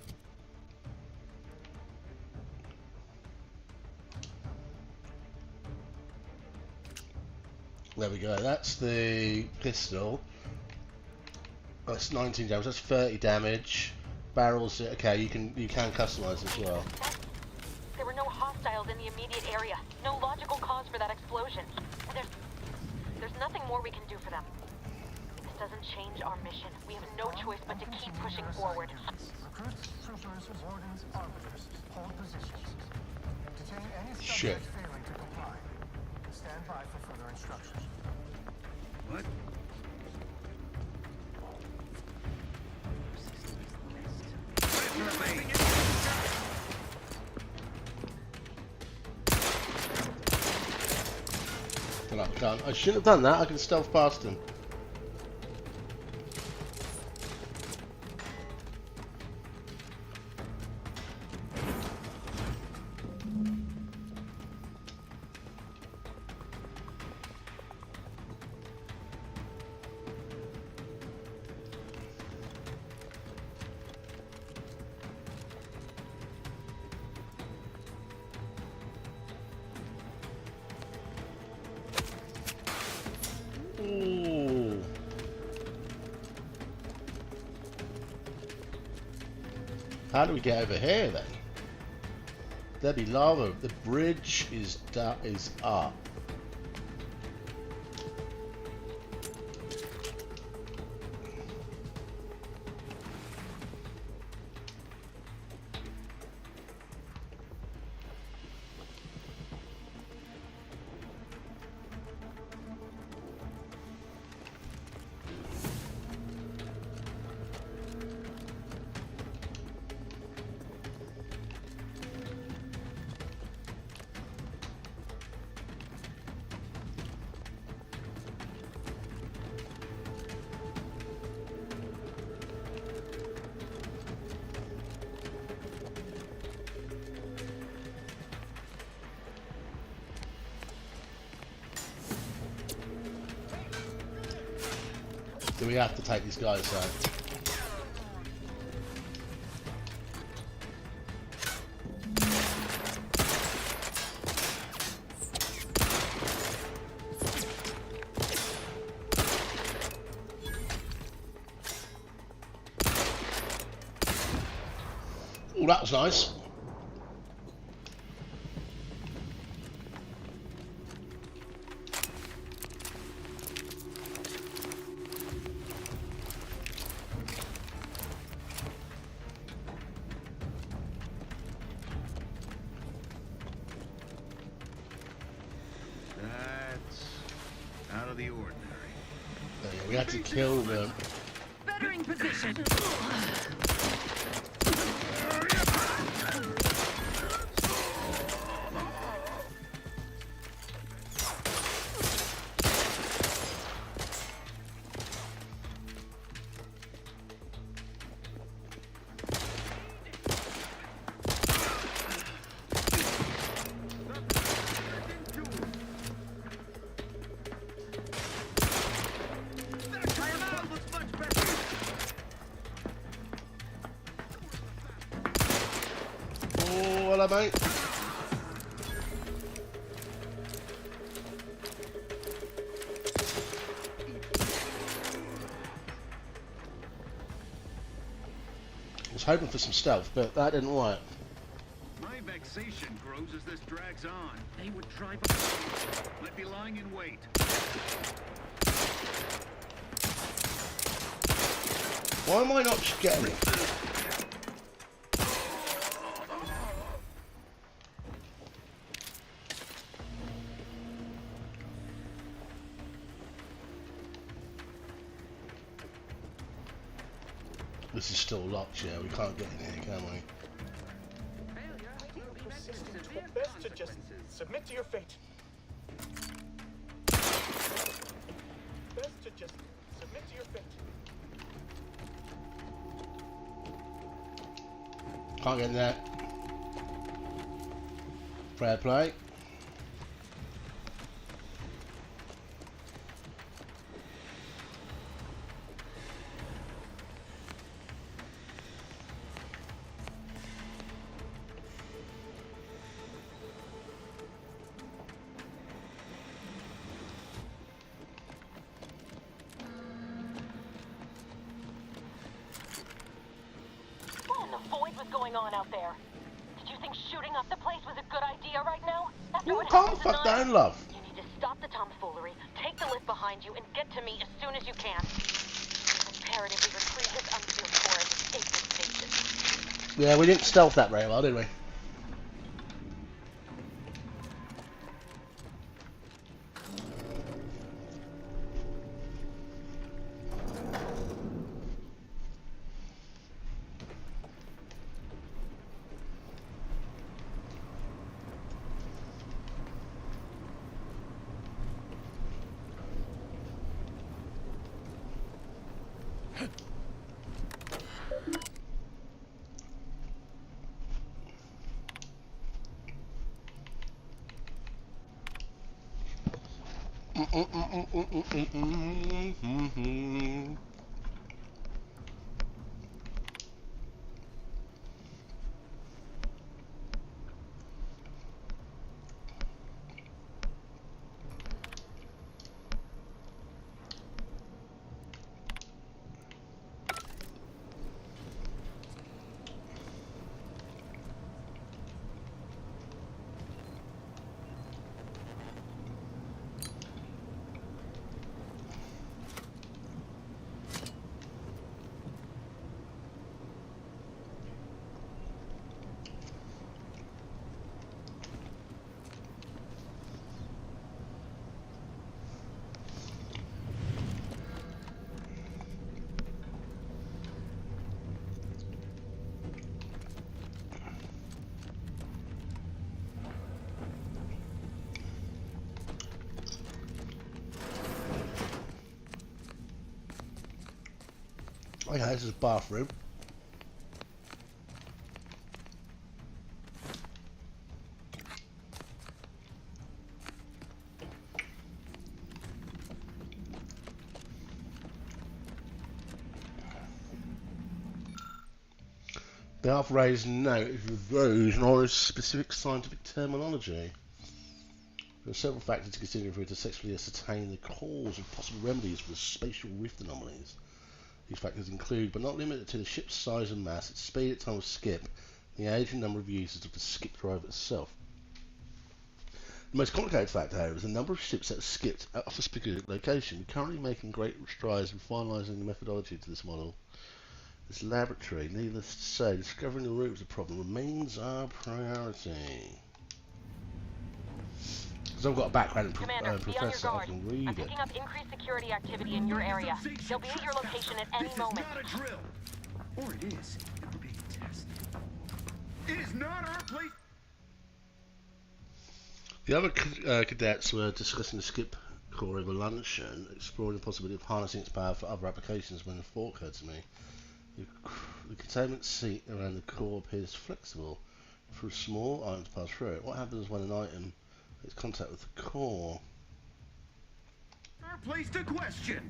S1: There we go. That's the pistol. That's 19 damage. That's 30 damage. Barrels. Okay, you can customize as well.
S15: There were no hostiles in the immediate area. No logical cause for that explosion. And there's nothing more we can do for them. This doesn't change our mission. We have no choice but to keep pushing forward.
S3: Recruits, troopers, wardens, arbiters, hold positions. Detain any
S1: Shit.
S3: subject failing to comply. Stand by for further instructions.
S22: What?
S1: And I can't. I shouldn't have done that. I can stealth past him. Ooh, How do we get over here then? There'd be lava. The bridge is up. Do we have to take these guys out? Oh, that was nice.
S2: Out of the ordinary.
S1: We had to kill them.
S10: Bettering position.
S1: Hello, mate. I was hoping for some stealth, but that didn't work.
S2: My vexation grows as this drags on. They would drive up. Might be lying in wait.
S1: Why am I not just getting it? This is still locked, yeah. We can't get in here, can we?
S17: Best to just submit to your fate. Best to just submit to your fate.
S1: Can't get in there. Fair play.
S15: Going on out there? Did you think shooting up the place was a good idea right now? After what
S1: Calm
S15: happened
S1: the fuck
S15: tonight?
S1: down, love.
S15: You need to stop the tomfoolery, take the lift behind you, and get to me as soon as you can. Imperative we retrieve this unsealed core and escape this station.
S1: Yeah, we didn't stealth that very well, did we? Okay, this is a bathroom. Bath raised note is those knowledge specific scientific terminology. There are several factors to consider if we are to successfully ascertain the cause and possible remedies for the spatial rift anomalies. These factors include, but not limited to, the ship's size and mass, its speed at time of skip, and the age and number of users of the skip drive itself. The most complicated factor, however, is the number of ships that are skipped off a specific location. We're currently making great strides in finalising the methodology to this model. This laboratory, needless to say, discovering the root of the problem remains our priority. Because I've got a background in
S15: Commander, be on your
S1: Professor, I
S15: guard.
S1: can read
S15: I'm
S1: it.
S15: picking up increased security activity in your area. They'll be at your location at any moment.
S2: This is not a drill. Or it is. We're being tested. It is not our place.
S1: The other cadets were discussing the skip core over luncheon, exploring the possibility of harnessing its power for other applications when the thought occurred to me. The containment seat around the core appears flexible for a small item to pass through it. What happens when an item makes contact with the core?
S2: Our place to question.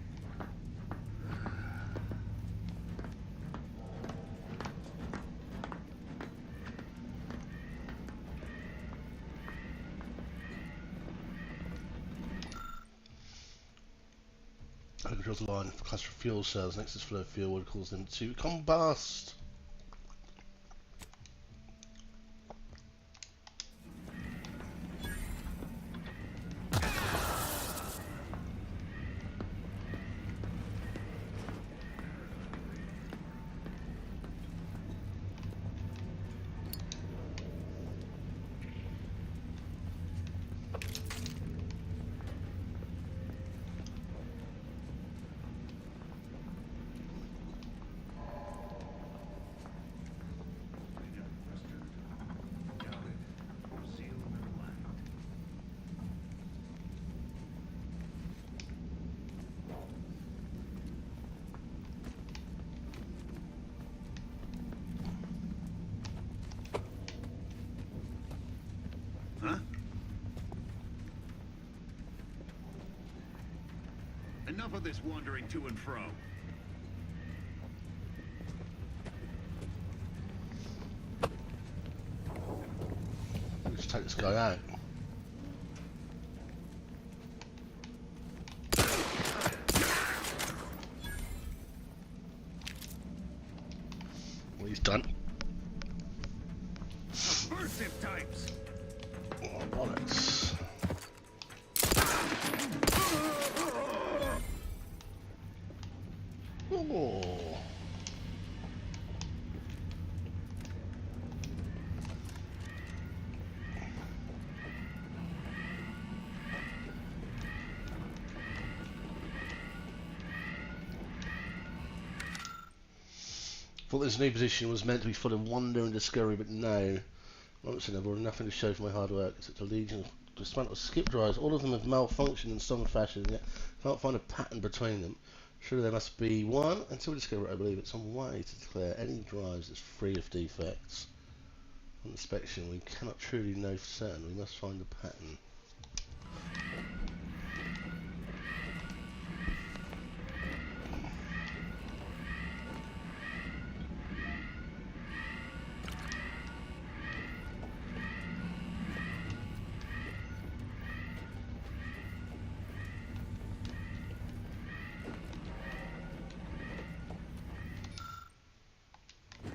S1: Controls the line for cluster of fuel cells next to this flow of fuel would cause them to combust.
S2: Huh? Enough of this wandering to and fro.
S1: Let's take this guy out. Well, he's done.
S2: Aversive types.
S1: Oh, bollocks. Oh. Thought this new position was meant to be full of wonder and discovery, but no. Once and I've already nothing to show for my hard work. It's such a legion of dismantled skip drives. All of them have malfunctioned in some fashion, yet can't find a pattern between them. Surely there must be one. Until we discover it, I believe it's some way to declare any drives as free of defects. On inspection, we cannot truly know for certain. We must find a pattern.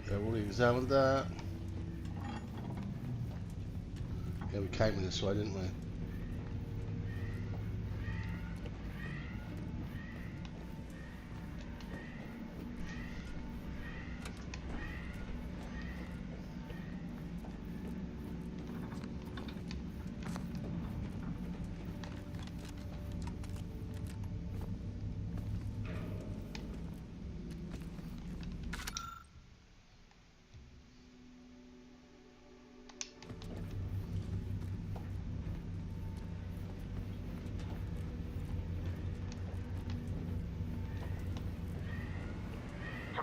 S1: Yeah, I've already examined that. Yeah, we came in this way, didn't we?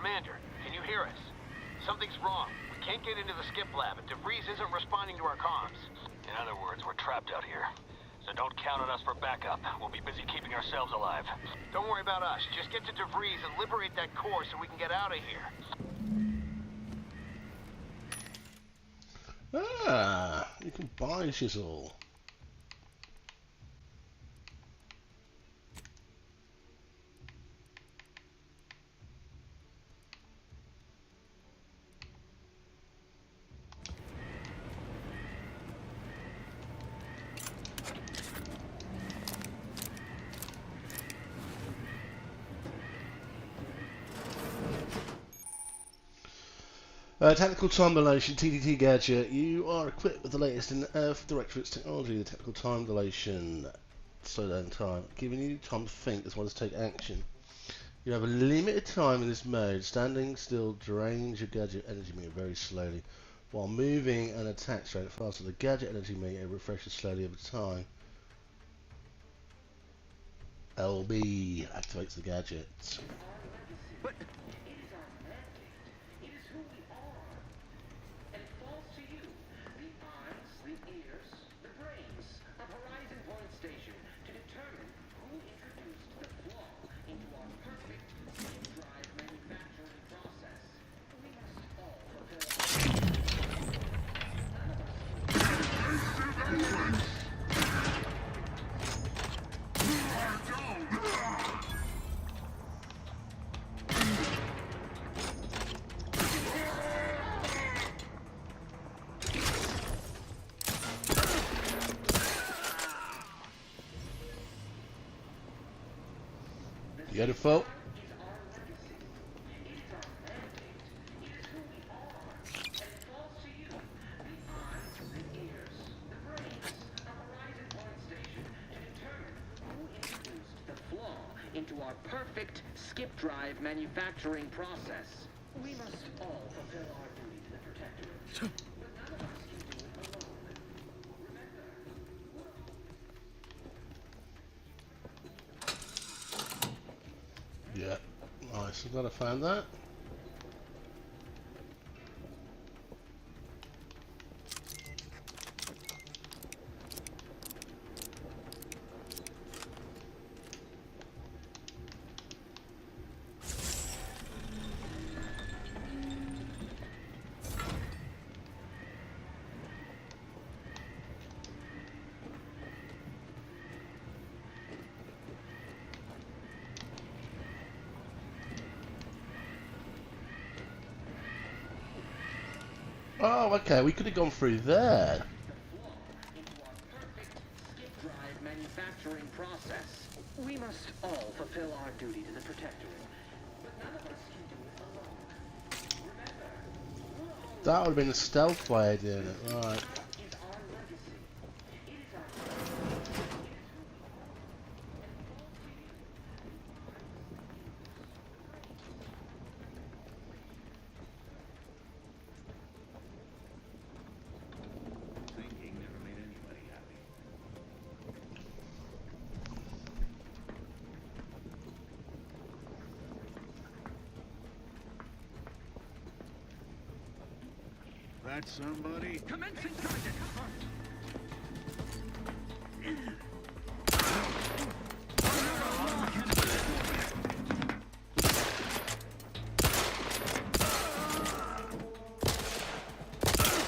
S19: Commander, can you hear us? Something's wrong. We can't get into the skip lab, and DeVries isn't responding to our comms. In other words, we're trapped out here. So don't count on us for backup. We'll be busy keeping ourselves alive. Don't worry about us. Just get to DeVries and liberate that core so we can get out of here.
S1: Ah, you can buy shizzle. Technical time dilation, TDT gadget. You are equipped with the latest in Earth Directorate's technology, the technical time dilation. Slow down time, giving you time to think as well as take action. You have a limited time in this mode. Standing still drains your gadget energy meter very slowly, while moving and attack straight faster. The gadget energy meter refreshes slowly over time. LB activates the gadget. Beautiful.
S16: Into our perfect skip drive manufacturing process. We must all fulfill our duty to the Protectorate. But none of us can do it alone.
S1: Yeah, nice. I'm glad I found that. Oh, okay, we could have gone through there.
S16: Skip drive manufacturing process. We must all fulfill our duty to the Protectorate. But none of us can do it alone. Remember,
S1: That would have been a stealth way of doing it, right.
S22: That somebody?
S14: Commencing target.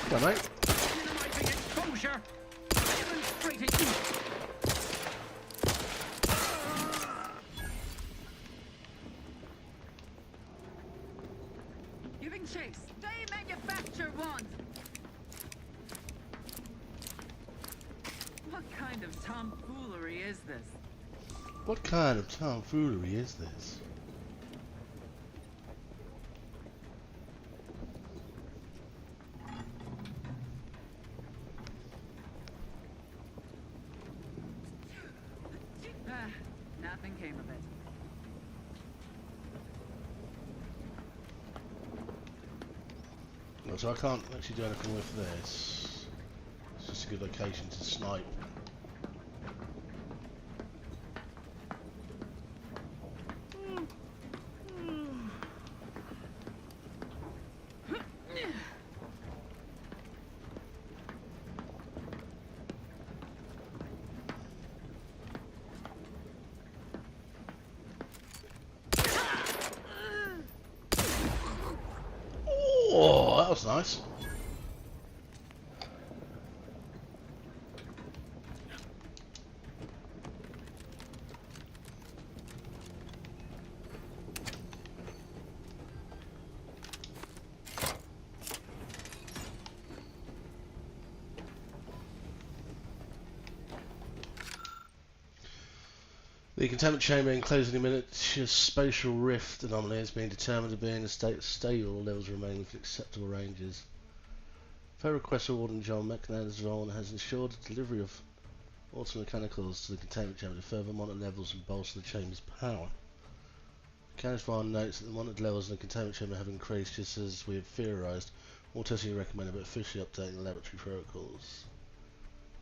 S1: Come on, mate.
S14: Minimizing exposure. Demonstrating. Giving chase. Stay manufacture one. What kind of tomfoolery is this?
S1: What kind of tomfoolery is this?
S14: Nothing came of it.
S1: No, so I can't actually do anything with this. It's just a good location to snipe. that was nice. The containment chamber enclosing a miniature spatial rift anomaly has been determined to be in a state of stable levels remaining within acceptable ranges. Per request of Warden John, McNair's has ensured the delivery of automechanicals to the containment chamber to further monitor levels and bolster the chamber's power. Mechanics Vaughan notes that the monitored levels in the containment chamber have increased just as we have theorised. More testing is recommended, but officially updating the laboratory protocols.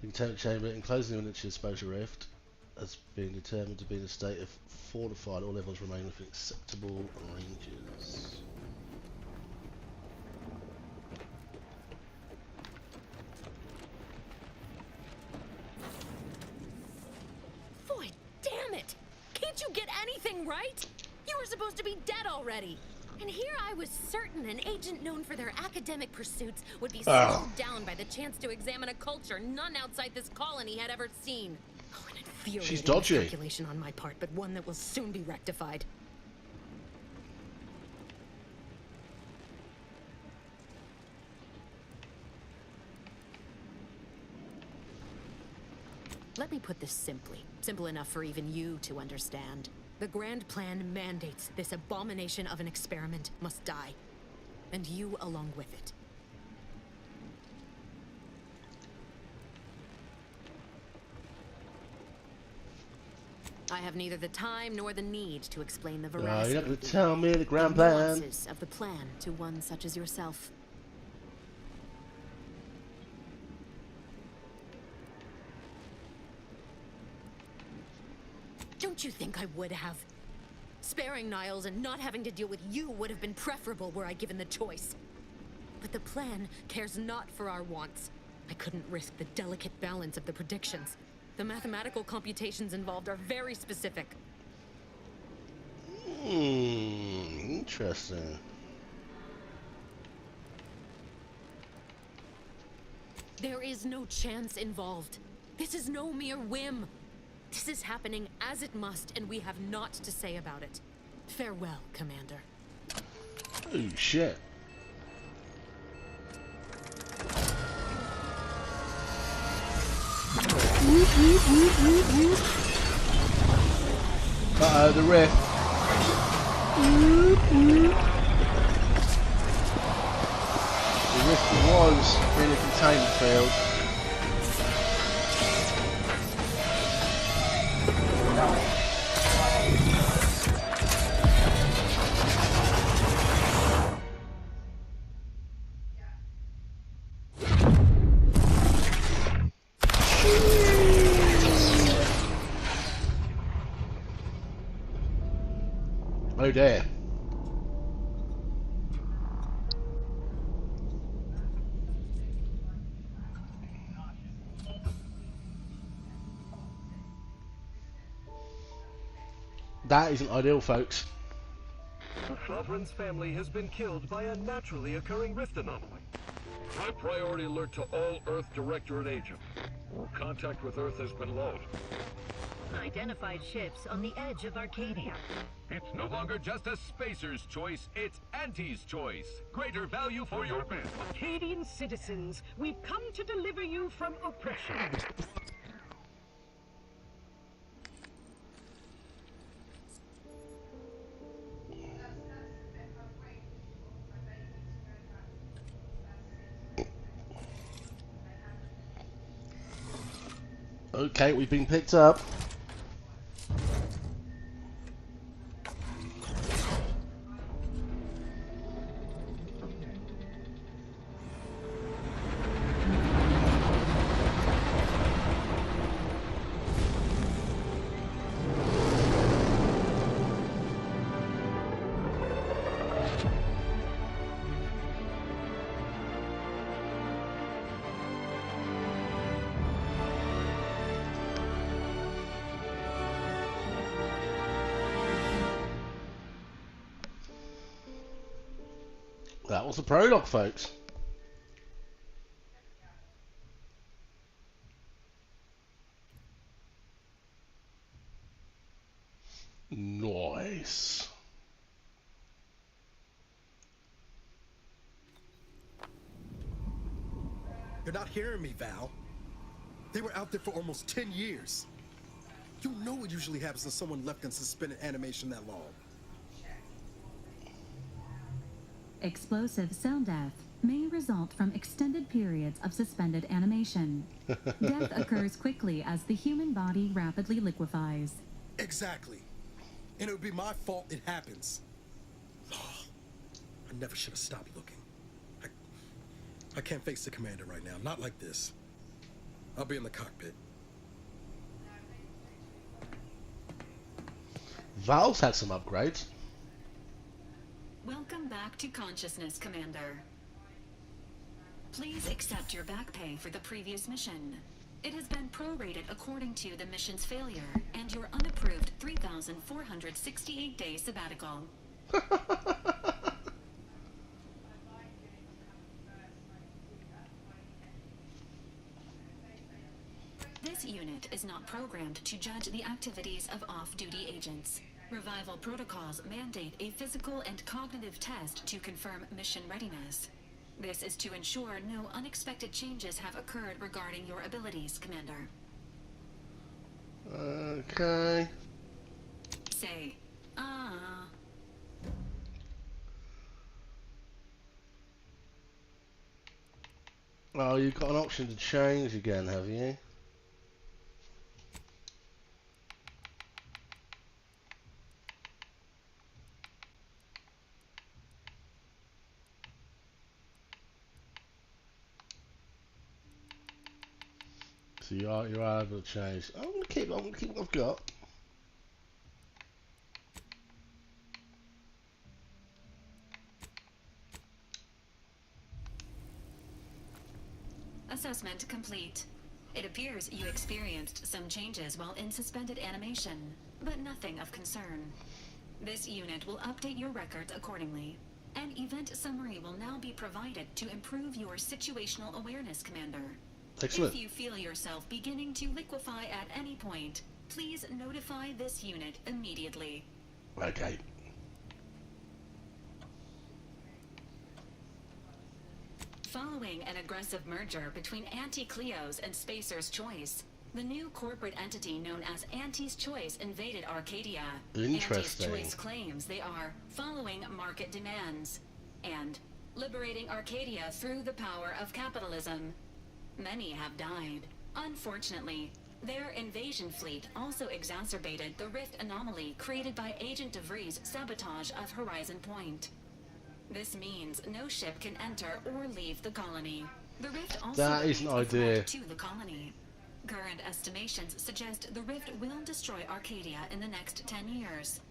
S1: The containment chamber enclosing the miniature spatial rift has been determined to be in a state of fortified. All levels remain within acceptable ranges.
S5: Boy, damn it! Can't you get anything right? You were supposed to be dead already. And here I was certain an agent known for their academic pursuits would be slowed down by the chance to examine a culture none outside this colony had ever seen. Oh, an infuriating
S1: She's dodgy.
S5: miscalculation on my part, but one that will soon be rectified. Let me put this simply. Simple enough for even you to understand. The grand plan mandates this abomination of an experiment must die. And you along with it. I have neither the time nor the need to explain the veracity
S1: you're not going to tell me the grand plan.
S5: Of the plan to one such as yourself. Don't you think I would have? Sparing Niles and not having to deal with you would have been preferable were I given the choice. But the plan cares not for our wants. I couldn't risk the delicate balance of the predictions. The mathematical computations involved are very specific.
S1: Interesting.
S5: There is no chance involved. This is no mere whim. This is happening as it must, and we have naught to say about it. Farewell, Commander.
S1: Oh, shit. Uh-oh, the rift. The rift was in a containment field. Oh dear. That isn't ideal, folks.
S6: The Sovereign's family has been killed by a naturally occurring rift anomaly. High priority alert to all Earth Directorate agents. Contact with Earth has been lost.
S23: Identified ships on the edge of Arcadia.
S6: It's no longer just a spacer's choice, it's Auntie's choice. Greater value for your men.
S23: Arcadian citizens, we've come to deliver you from oppression.
S1: Okay, we've been picked up. That was the prologue, folks.
S8: You're not hearing me, Val. They were out there for almost 10 years. You know what usually happens when someone left in suspended animation that long.
S4: Explosive cell death may result from extended periods of suspended animation. Death occurs quickly as the human body rapidly liquefies.
S8: Exactly. And it would be my fault it happens. I never should have stopped looking. I can't face the commander right now. Not like this. I'll be in the cockpit.
S1: Val's had some upgrades.
S4: Welcome back to consciousness, Commander. Please accept your back pay for the previous mission. It has been prorated according to the mission's failure and your unapproved 3,468-day sabbatical. This unit is not programmed to judge the activities of off-duty agents. Revival protocols mandate a physical and cognitive test to confirm mission readiness. This is to ensure no unexpected changes have occurred regarding your abilities, Commander.
S1: Okay.
S4: Say,
S1: Oh, you've got an option to change again, have you? So you are able to change. I'm gonna keep what I've got.
S4: Assessment complete. It appears you experienced some changes while in suspended animation, but nothing of concern. This unit will update your records accordingly. An event summary will now be provided to improve your situational awareness, Commander.
S1: Excellent.
S4: If you feel yourself beginning to liquefy at any point, please notify this unit immediately.
S1: Okay.
S4: Following an aggressive merger between Anti-Cleo's and Spacer's Choice, the new corporate entity known as Anti's Choice invaded Arcadia.
S1: Interesting.
S4: Anti's Choice claims they are following market demands and liberating Arcadia through the power of capitalism. Many have died. Unfortunately, their invasion fleet also exacerbated the rift anomaly created by Agent DeVries' sabotage of Horizon Point. This means no ship can enter or leave the colony. The rift also
S1: That is an
S4: remains a
S1: idea.
S4: threat to the colony. Current estimations suggest the rift will destroy Arcadia in the next 10 years.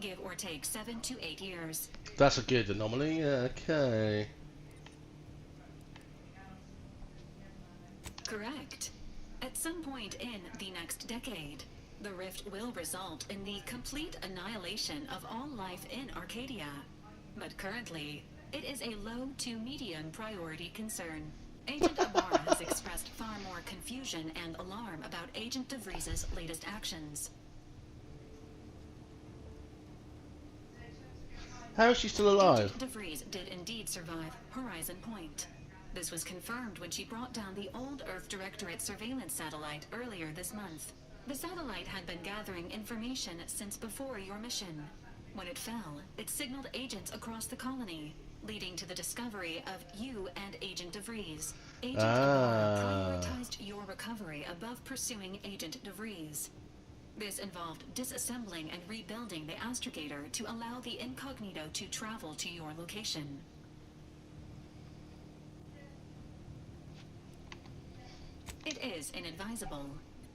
S4: Give or take 7 to 8 years.
S1: That's a good anomaly. Okay.
S4: Correct. At some point in the next decade, the rift will result in the complete annihilation of all life in Arcadia. But currently, it is a low to medium priority concern. Agent Ibarra has expressed far more confusion and alarm about Agent DeVries' latest actions.
S1: How is she still alive?
S4: Agent DeVries did indeed survive Horizon Point. This was confirmed when she brought down the old Earth Directorate surveillance satellite earlier this month. The satellite had been gathering information since before your mission. When it fell, it signaled agents across the colony, leading to the discovery of you and Agent DeVries. Agent Ibarra prioritized your recovery above pursuing Agent DeVries. This involved disassembling and rebuilding the astrogator to allow the incognito to travel to your location. It is inadvisable.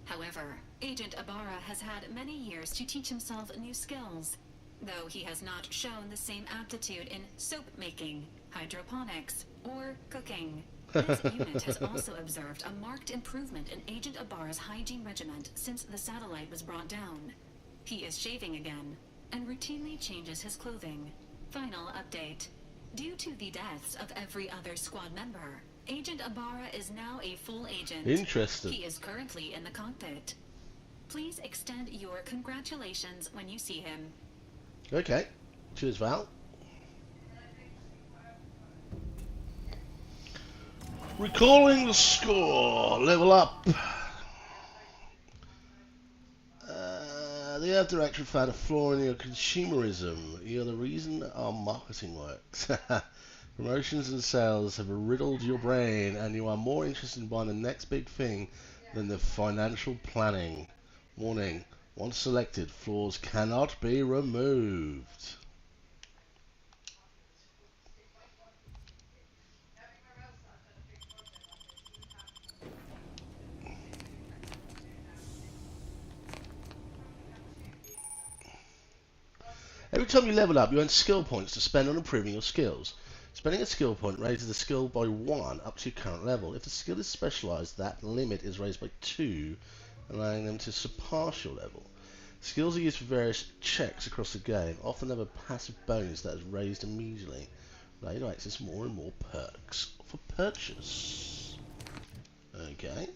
S4: However, Agent Ibarra has had many years to teach himself new skills, though he has not shown the same aptitude in soap making, hydroponics, or cooking. This unit has also observed a marked improvement in Agent Ibarra's hygiene regimen since the satellite was brought down. He is shaving again, and routinely changes his clothing. Final update. Due to the deaths of every other squad member, Agent Ibarra is now a full agent.
S1: Interesting.
S4: He is currently in the cockpit. Please extend your congratulations when you see him.
S1: Okay. Cheers, Val. Recalling the score. Level up. The art director found a flaw in your consumerism. You're the reason our marketing works. Promotions and sales have riddled your brain, and you are more interested in buying the next big thing than the financial planning. Warning, once selected, flaws cannot be removed. Every time you level up, you earn skill points to spend on improving your skills. Spending a skill point raises the skill by 1 up to your current level. If the skill is specialized, that limit is raised by 2, allowing them to surpass your level. Skills are used for various checks across the game, often have a passive bonus that is raised immediately. Allow you to access more and more perks for purchase. Okay.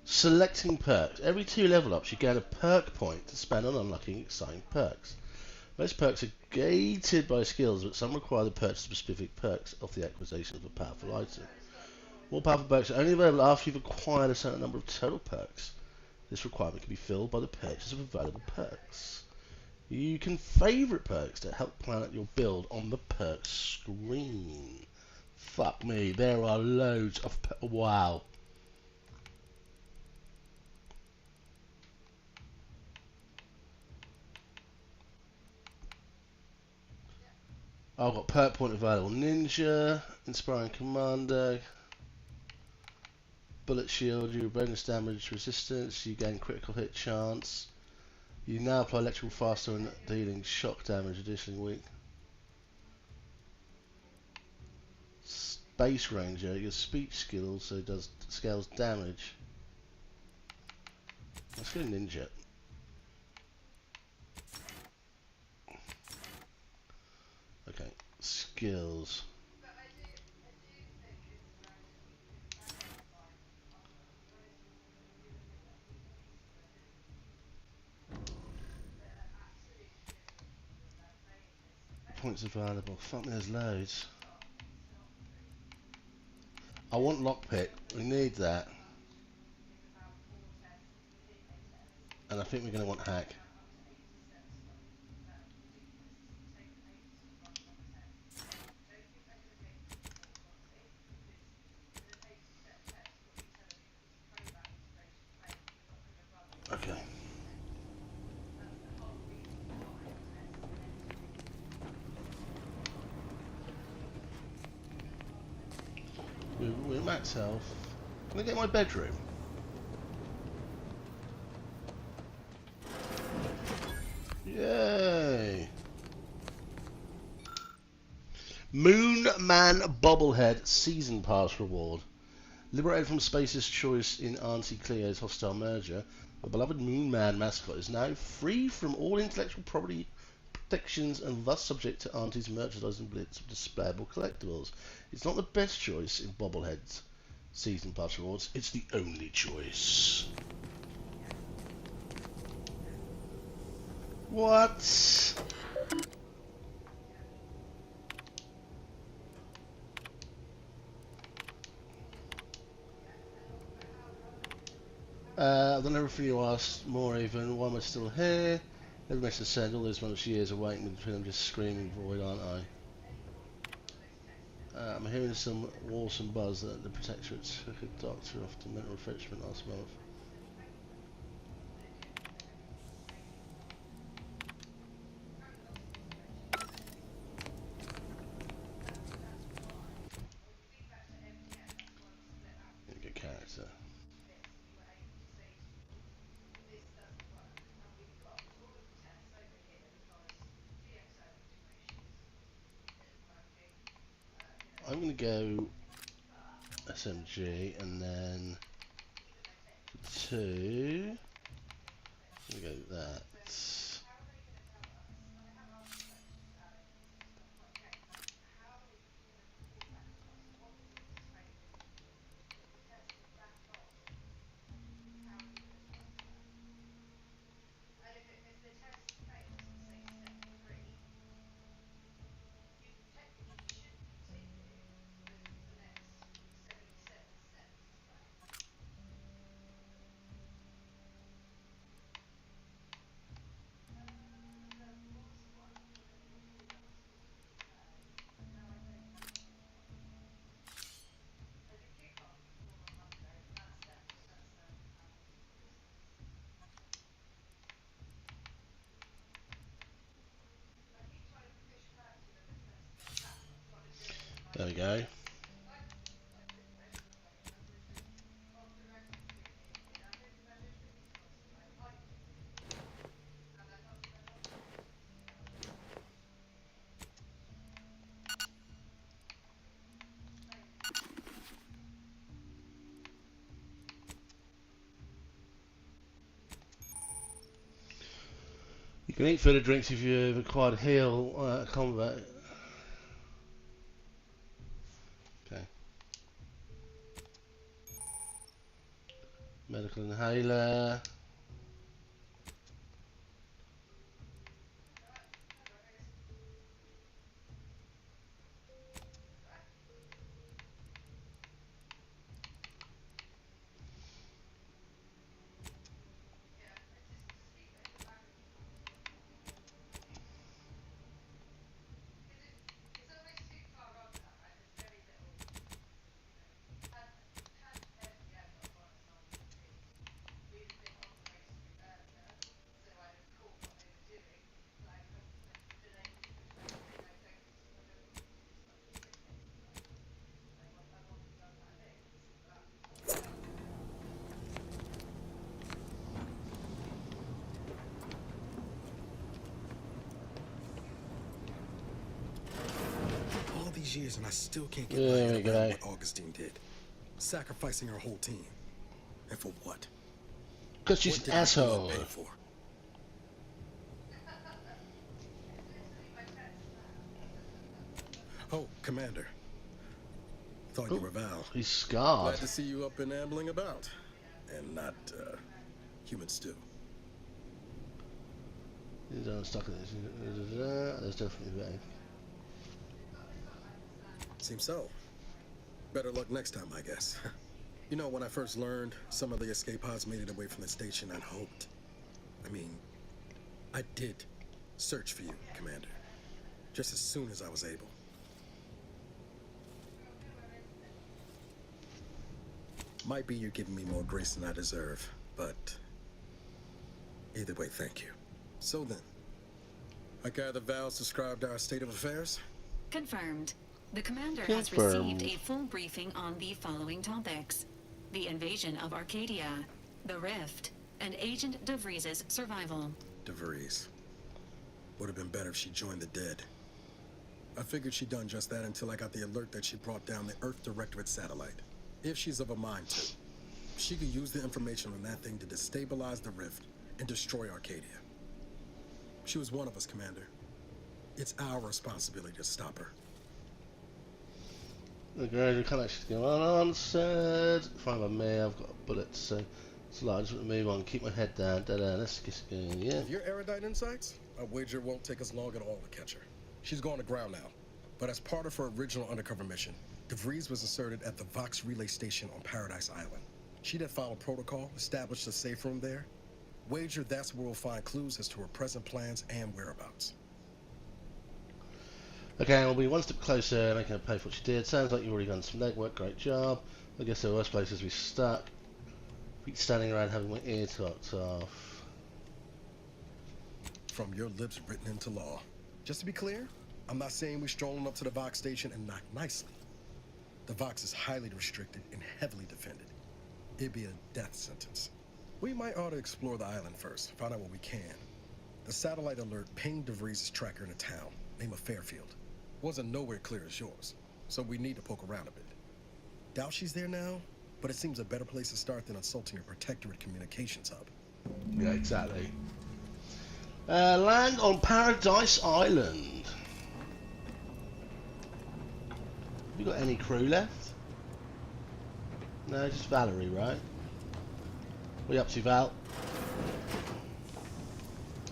S1: Selecting perks. Every 2 level ups you gain a perk point to spend on unlocking exciting perks. Most perks are gated by skills, but some require the purchase of specific perks off the acquisition of a powerful item. More powerful perks are only available after you've acquired a certain number of total perks. This requirement can be filled by the purchase of available perks. You can favourite perks that help plan out your build on the perks screen. Fuck me, there are loads of wow. I've got perk point available. Ninja, Inspiring Commander, Bullet Shield, you bonus damage resistance, you gain critical hit chance. You now apply electrical faster and dealing shock damage additionally weak. Space Ranger, your speech skill also does scales damage. Let's go Ninja. Okay, skills. Points available. Fuck me, there's loads. I want lockpick. We need that. And I think we're going to want hack. Okay. We're max health. Can I get my bedroom? Yay! Moon Man Bobblehead Season Pass Reward. Liberated from Space's choice in Auntie Cleo's hostile merger, the beloved Moon Man mascot is now free from all intellectual property protections and thus subject to Auntie's merchandising blitz of displayable collectibles. It's not the best choice in Bobblehead's Season Pass Rewards, it's the only choice. What? I've done everything you asked, more even. Why am I still here? Never mentioned to send all those months years awaiting between them just screaming void, aren't I? I'm hearing some awesome buzz that the Protectorate took a doctor off to mental refreshment last month. Good character. I'm going to go SMG and then 2. I'm going to go that. go. You can eat food or drinks if you've acquired heal combat. Okay. Medical inhaler.
S8: All these years and I still can't get
S1: There
S8: my
S1: we
S8: head
S1: go.
S8: around what Augustine did. Sacrificing her whole team. And for what?
S1: Because she's
S8: What
S1: an
S8: did I
S1: asshole.
S8: pay for? Oh, Commander. Thought you were Val.
S1: He's scarred.
S8: Glad to see you up and ambling about. And not, human stew.
S1: He's stuck in this. There's definitely better.
S8: Seems so. Better luck next time, I guess. You know, when I first learned some of the escape pods made it away from the station, I'd hoped. I did search for you, Commander. Just as soon as I was able. Might be you're giving me more grace than I deserve, but either way, thank you. So then, I gather Val subscribed to our state of affairs?
S4: Confirmed. The commander has received a full briefing on the following topics: the invasion of Arcadia, the Rift, and Agent DeVries's survival.
S8: DeVries. Would have been better if she joined the dead. I figured she'd done just that until I got the alert that she brought down the Earth Directorate satellite. If she's of a mind to, she could use the information on that thing to destabilize the Rift and destroy Arcadia. She was one of us, Commander. It's our responsibility to stop her.
S1: The graduate collection go unanswered. Fine by me, I've got bullets, so it's like I just want to move on, keep my head down. Let's just go, yeah.
S8: With your erudite insights, I wager it won't take us long at all to catch her. She's going to ground now, but as part of her original undercover mission, DeVries was inserted at the Vox relay station on Paradise Island. She'd have followed protocol, established a safe room there. Wager that's where we'll find clues as to her present plans and whereabouts.
S1: Okay, we'll be one step closer, making her pay for what she did. Sounds like you've already done some legwork, great job. I guess the worst place is we stuck. Keep standing around having my ear chopped off.
S8: From your lips written into law. Just to be clear, I'm not saying we're strolling up to the Vox station and knock nicely. The Vox is highly restricted and heavily defended. It'd be a death sentence. We might ought to explore the island first, find out what we can. The satellite alert pinged DeVries' tracker in a town, name of Fairfield. Wasn't nowhere clear as yours, so we need to poke around a bit. Doubt she's there now, but it seems a better place to start than assaulting a protectorate communications hub.
S1: Yeah, exactly. Land on Paradise Island. Have you got any crew left? No, just Valerie, right? What are you up to, Val?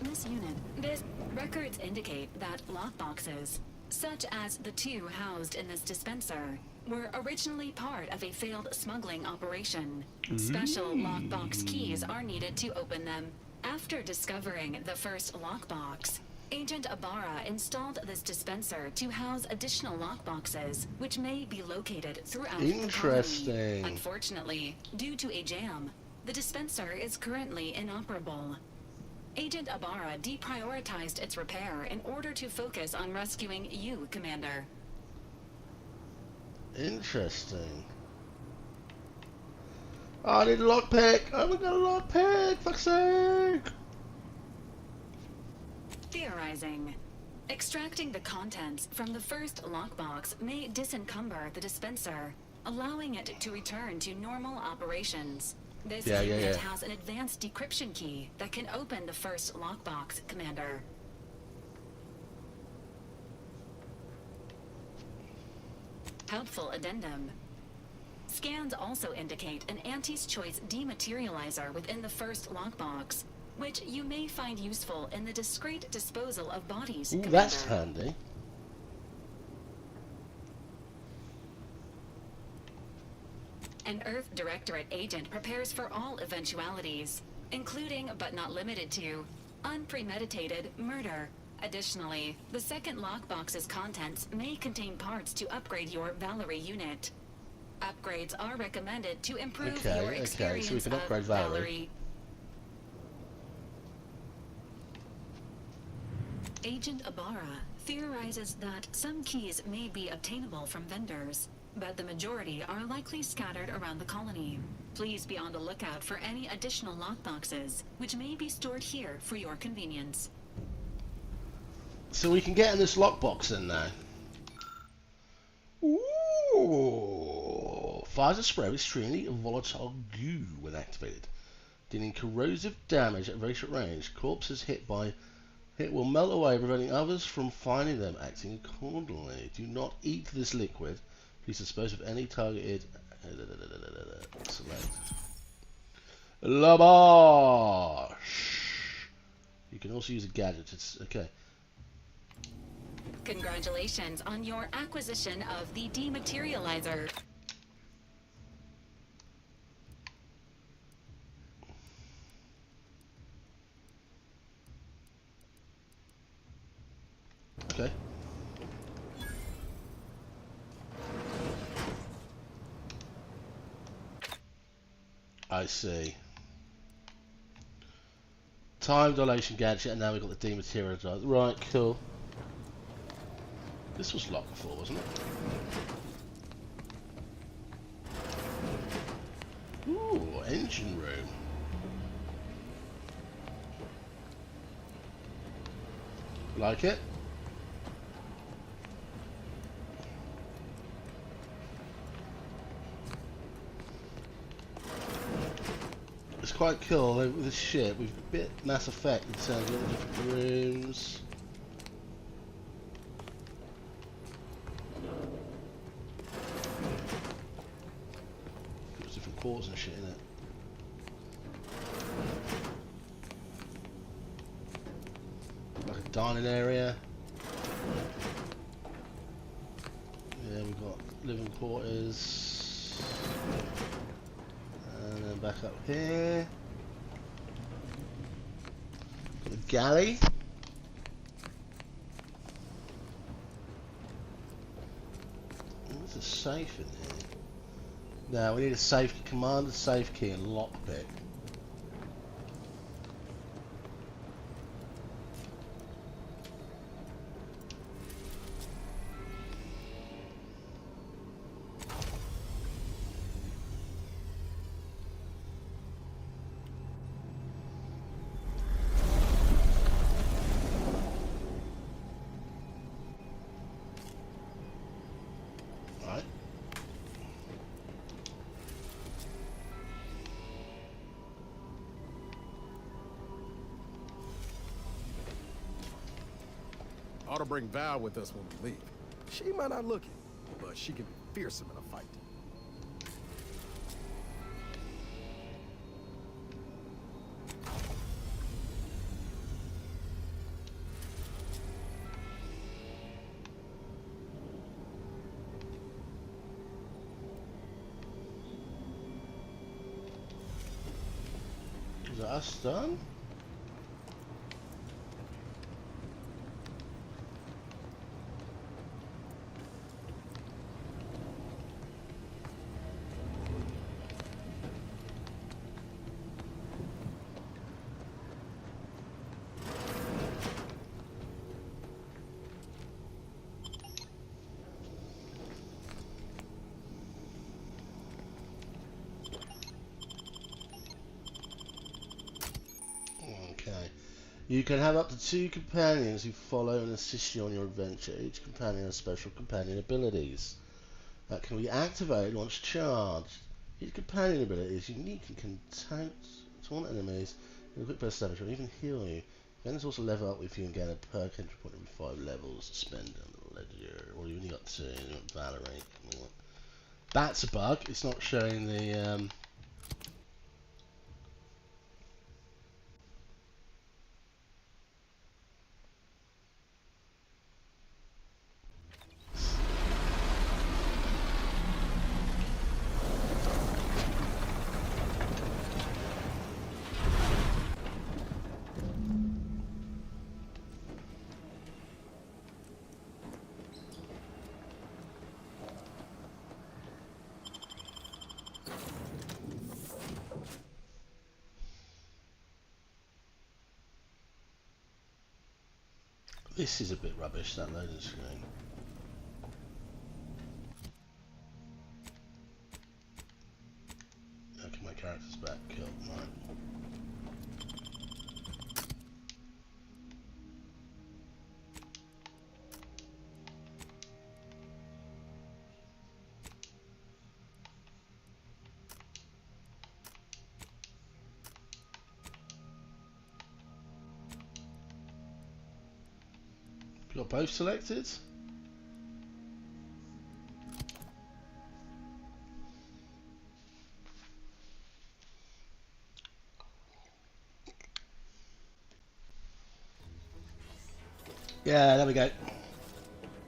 S4: This unit, this records indicate that lockboxes, such as the two housed in this dispenser, were originally part of a failed smuggling operation. Special lockbox keys are needed to open them. After discovering the first lockbox, Agent Ibarra installed this dispenser to house additional lockboxes, which may be located throughout the colony.
S1: Interesting.
S4: Unfortunately, due to a jam, the dispenser is currently inoperable. Agent Ibarra deprioritized its repair in order to focus on rescuing you, Commander.
S1: Interesting. Oh, I need a lockpick. Oh, we got a lockpick. Fuck's sake.
S4: Theorizing. Extracting the contents from the first lockbox may disencumber the dispenser, allowing it to return to normal operations. This unit has an advanced decryption key that can open the first lockbox, Commander. Helpful addendum. Scans also indicate an Auntie's Choice dematerializer within the first lockbox, which you may find useful in the discreet disposal of bodies,
S1: Ooh,
S4: Commander.
S1: that's handy.
S4: An Earth Directorate agent prepares for all eventualities, including but not limited to unpremeditated murder. Additionally, the second lockbox's contents may contain parts to upgrade your Valerie unit. Upgrades are recommended to improve your experience
S1: so we can upgrade
S4: of
S1: Valerie.
S4: Agent Ibarra theorizes that some keys may be obtainable from vendors, but the majority are likely scattered around the colony. Please be on the lookout for any additional lockboxes, which may be stored here for your convenience.
S1: So we can get in this lockbox then now. Ooh! Fires a spray with extremely volatile goo when activated, dealing corrosive damage at very short range. Corpses hit will melt away, preventing others from finding them, acting accordingly. Do not eat this liquid. Please dispose of any targeted. Select. Labosh! You can also use a gadget. It's okay.
S4: Congratulations on your acquisition of the dematerializer.
S1: Okay. I see. Time dilation gadget, and now we've got the dematerializer. Right, cool. This was locked before, wasn't it? Ooh, engine room. Like it? It's quite cool with this ship. We've a bit Mass Effect in terms of the different rooms. There's different ports and shit in it. Like a dining area. Yeah, we've got living quarters. And then back up here. Got the galley. There's a safe in here. Now we need a safe command, a safe key, and lockpick.
S8: Ought to bring Val with us when we leave. She might not look it, but she can be fearsome in a fight.
S1: Is that us done? You can have up to 2 companions who follow and assist you on your adventure. Each companion has special companion abilities that can be activated once charged. Each companion ability is unique and can taunt enemies in a quick burst damage or even heal you. Companions also level up with you and gain a perk entry point every 5 levels to spend on the ledger. Or you only got 2, you got Valerie. That's a bug. It's not showing the This is a bit rubbish, that loading screen. Okay, my character's back. Cool, right. You got both selected? Yeah, there we go.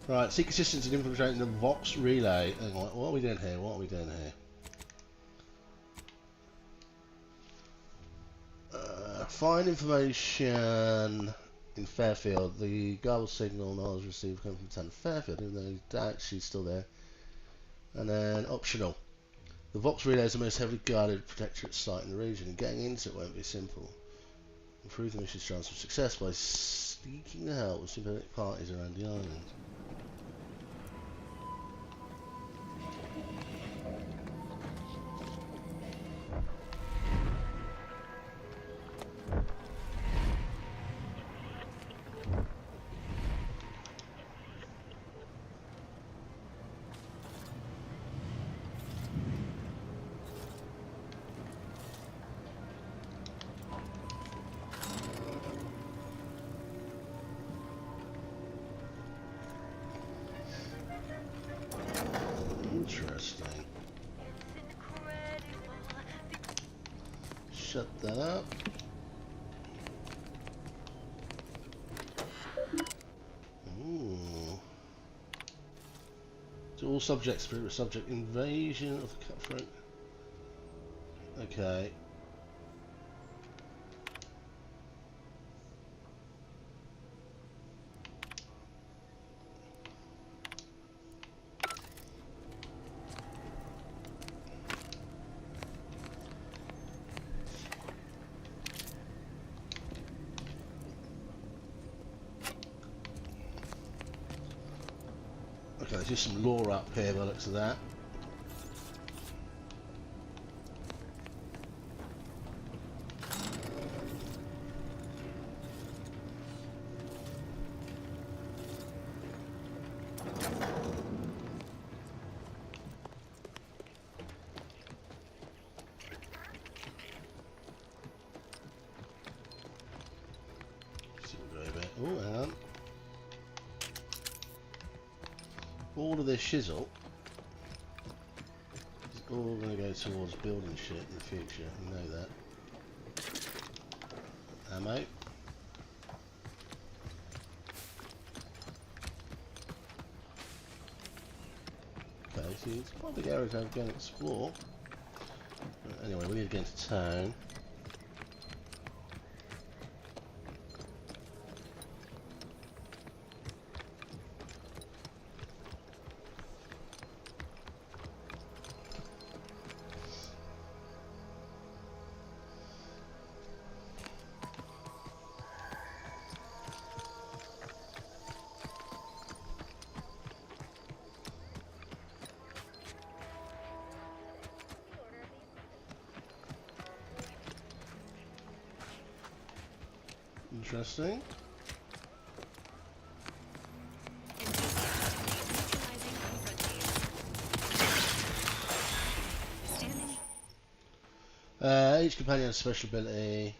S1: Right, seek assistance in infiltrating the Vox relay. Hang on, what are we doing here? What are we doing here? Find information in Fairfield. The garble signal knowledge received coming from town Fairfield, even though that she's still there. And then optional. The Vox relay is the most heavily guarded protectorate site in the region, and getting into it won't be simple. Improve the mission's chance of success by seeking the help of sympathetic parties around the island. Interesting. Shut that up. Ooh. To all subjects, subject invasion of the cutthroat. Okay. Okay, there's just some lore up here by the looks of that. Oh, hang on. All of this shizzle is all going to go towards building shit in the future. You know that. Ammo. Okay, so it's quite a big area to go and explore. Anyway, we need to get into town. Interesting. Each companion has a special ability.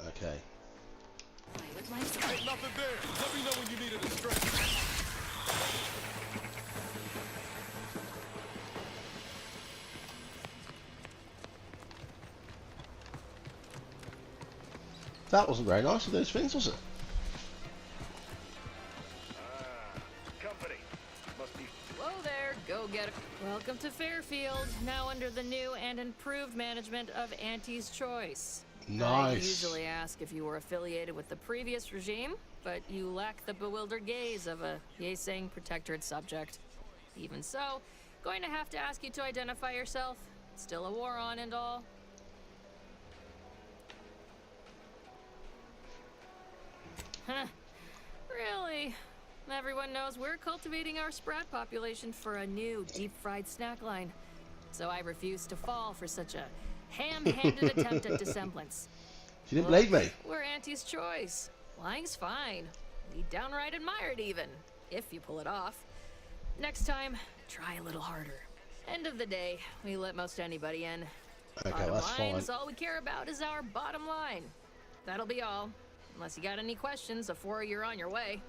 S1: Okay.
S6: Ain't nothing there. Let me know when you need a distraction.
S1: That wasn't very nice of those things, was it?
S6: Company. Must be.
S5: Whoa there, go get it. Welcome to Fairfield, now under the new and improved management of Auntie's Choice. I
S1: Nice.
S5: usually ask if you were affiliated with the previous regime, but you lack the bewildered gaze of a yay-saying protectorate subject. Even so, going to have to ask you to identify yourself. Still a war on and all. Huh. Really? Everyone knows we're cultivating our sprat population for a new deep-fried snack line. So I refuse to fall for such a ham-handed attempt at dissemblance.
S1: She didn't blame me.
S5: We're Auntie's Choice. Lying's fine. We downright admire it even, if you pull it off. Next time, try a little harder. End of the day, we let most anybody in.
S1: Okay,
S5: Bottom
S1: that's
S5: line
S1: fine.
S5: is all we care about is our bottom line. That'll be all. Unless you got any questions before you're on your way.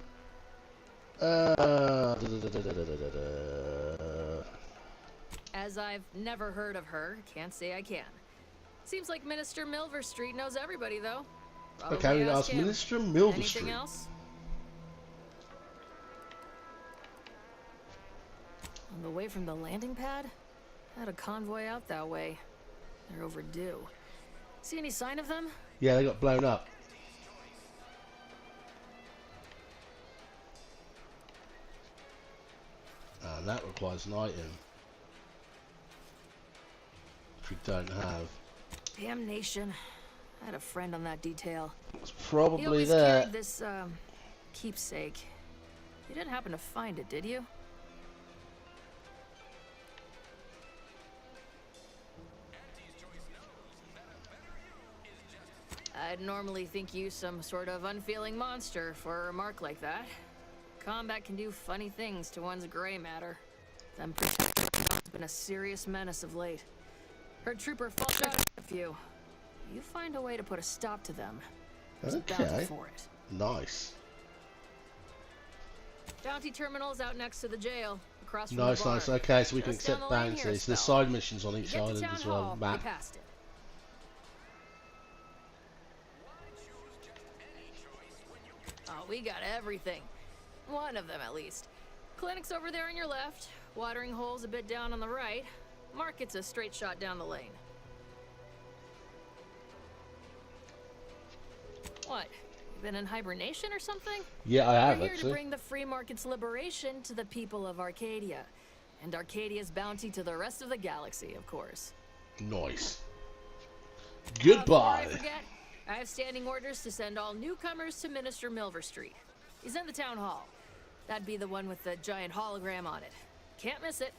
S5: As I've never heard of her, can't say I can. Seems like Minister Milverstreet knows everybody, though. Probably
S1: Okay, we
S5: ask
S1: ask
S5: him.
S1: Minister
S5: Anything
S1: Milverstreet.
S5: else? On the way from the landing pad? Had a convoy out that way. They're overdue. See any sign of them?
S1: Yeah, they got blown up. And that requires an item, which we don't have.
S5: Damnation. I had a friend on that detail.
S1: It's
S5: He
S1: probably
S5: always
S1: there.
S5: carried this, keepsake. You didn't happen to find it, did you? I'd normally think you some sort of unfeeling monster for a remark like that. Combat can do funny things to one's gray matter. Them has been a serious menace of late. Her trooper fought shot a few. You find a way to put a stop to them. There's a bounty
S1: Okay.
S5: for it.
S1: Nice.
S5: Bounty terminal's out next to the jail, across from
S1: Nice,
S5: the bar.
S1: nice. Okay, so we can
S5: Just down
S1: accept
S5: the lane here,
S1: bounties. There's
S5: Spell.
S1: side missions on
S5: You
S1: each
S5: get to
S1: island
S5: town
S1: as well.
S5: hall,
S1: Map.
S5: we passed it. Oh, we got everything. One of them, at least. Clinic's over there on your left. Watering hole's a bit down on the right. Market's a straight shot down the lane. What? You been in hibernation or something?
S1: Yeah, I have
S5: We're here
S1: actually.
S5: to bring the free market's liberation to the people of Arcadia. And Arcadia's bounty to the rest of the galaxy, of course.
S1: Nice.
S5: Before I
S1: Goodbye.
S5: forget, I have standing orders to send all newcomers to Minister Milverstreet. He's in the town hall. That'd be the one with the giant hologram on it. Can't miss it.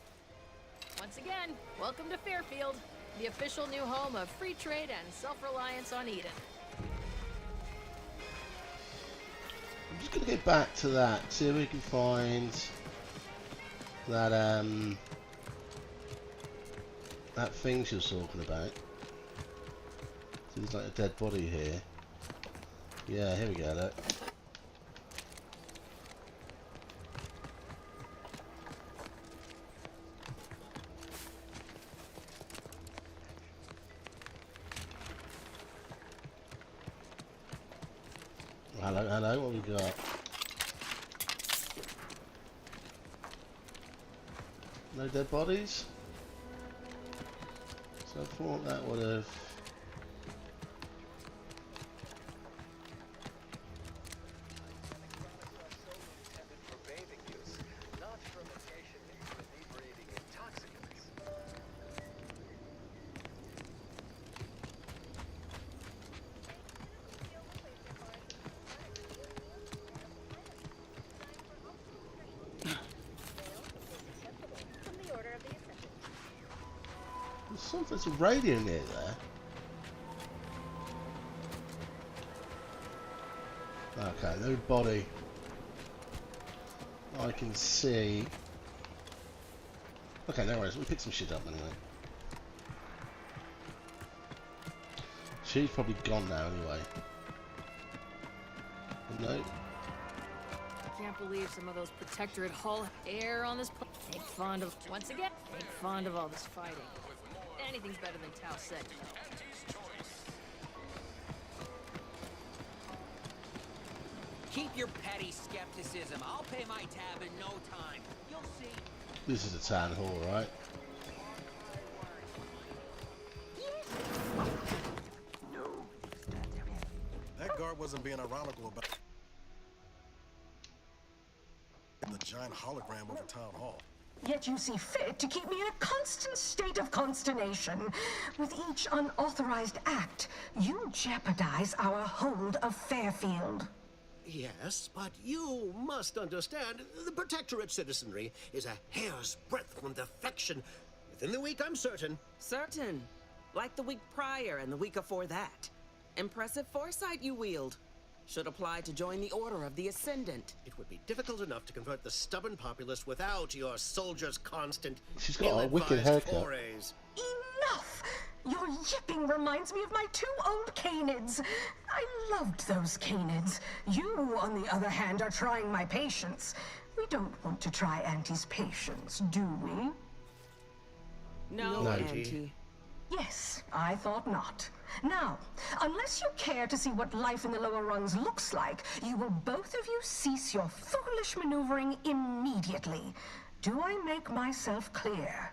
S5: Once again, welcome to Fairfield, the official new home of free trade and self-reliance on Eden.
S1: I'm just gonna get back to that. See if we can find that that thing she was talking about. So there's like a dead body here. Yeah, here we go. Look. Hello, hello, what we got? No dead bodies? So I thought that would have... There's a radio near there. Okay, no body. I can see. Okay, no worries. We'll pick some shit up anyway. She's probably gone now anyway. No.
S5: Can't believe some of those Protectorate Hull air on this place. Ain't fond of, once again, ain't fond of all this fighting. Anything's better than Tau said.
S7: Keep your petty skepticism. I'll pay my tab in no time. You'll see.
S1: This is a town hall, right?
S8: That guard wasn't being ironical about the giant hologram over town hall.
S23: Yet you see fit to keep me in a constant state of consternation. With each unauthorized act, you jeopardize our hold of Fairfield.
S9: Yes, but you must understand, the Protectorate citizenry is a hair's breadth from defection. Within the week, I'm certain.
S11: Certain? Like the week prior and the week before that. Impressive foresight you wield. Should apply to join the Order of the Ascendant.
S9: It would be difficult enough to convert the stubborn populace without your soldiers' constant
S1: She's got a wicked haircut.
S9: forays.
S23: Enough! Your yipping reminds me of my 2 old canids. I loved those canids. You, on the other hand, are trying my patience. We don't want to try Auntie's patience, do we?
S11: No, Auntie.
S23: Yes, I thought not. Now, unless you care to see what life in the lower rungs looks like, you will both of you cease your foolish maneuvering immediately. Do I make myself clear?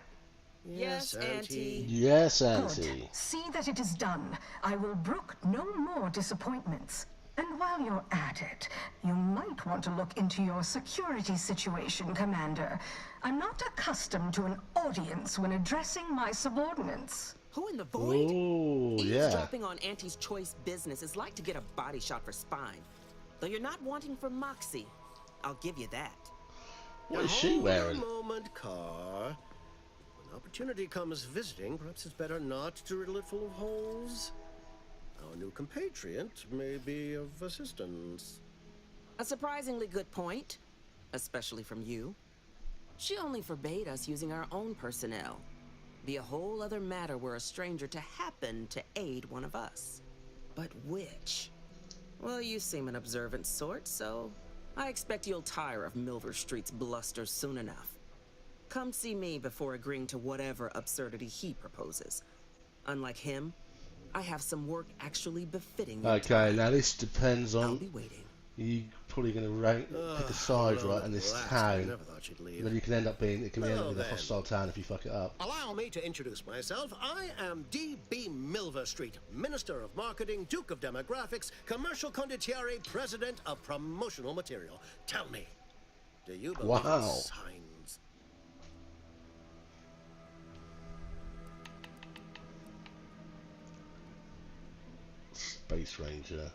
S11: Yes, Auntie.
S1: Yes, Auntie.
S23: Good. See that it is done. I will brook no more disappointments. And while you're at it, you might want to look into your security situation, Commander. I'm not accustomed to an audience when addressing my subordinates.
S11: Who in the void?
S1: Ooh,
S11: Eavesdropping on Auntie's choice business is like to get a body shot for spine. Though you're not wanting for Moxie. I'll give you that.
S1: What is she wearing?
S9: Hold a moment, Car. When opportunity comes visiting, perhaps it's better not to riddle it full of holes. Our new compatriot may be of assistance.
S11: A surprisingly good point. Especially from you. She only forbade us using our own personnel. Be a whole other matter were a stranger to happen to aid one of us. But which? Well, you seem an observant sort, so I expect you'll tire of Milver Street's bluster soon enough. Come see me before agreeing to whatever absurdity he proposes. Unlike him, I have some work actually befitting your
S1: Okay,
S11: time.
S1: now this depends
S11: I'll
S1: on.
S11: be waiting.
S1: You're probably going to pick a side, right, in this town.
S9: never thought she'd leave.
S1: Then you can end up being. It can end up
S9: Well,
S1: being a
S9: then.
S1: hostile town if you fuck it up.
S9: Allow me to introduce myself. I am D.B. Milver Street, Minister of Marketing, Duke of Demographics, Commercial Condottieri, President of Promotional Material. Tell me, do you believe
S1: Wow.
S9: in signs?
S1: Space Ranger.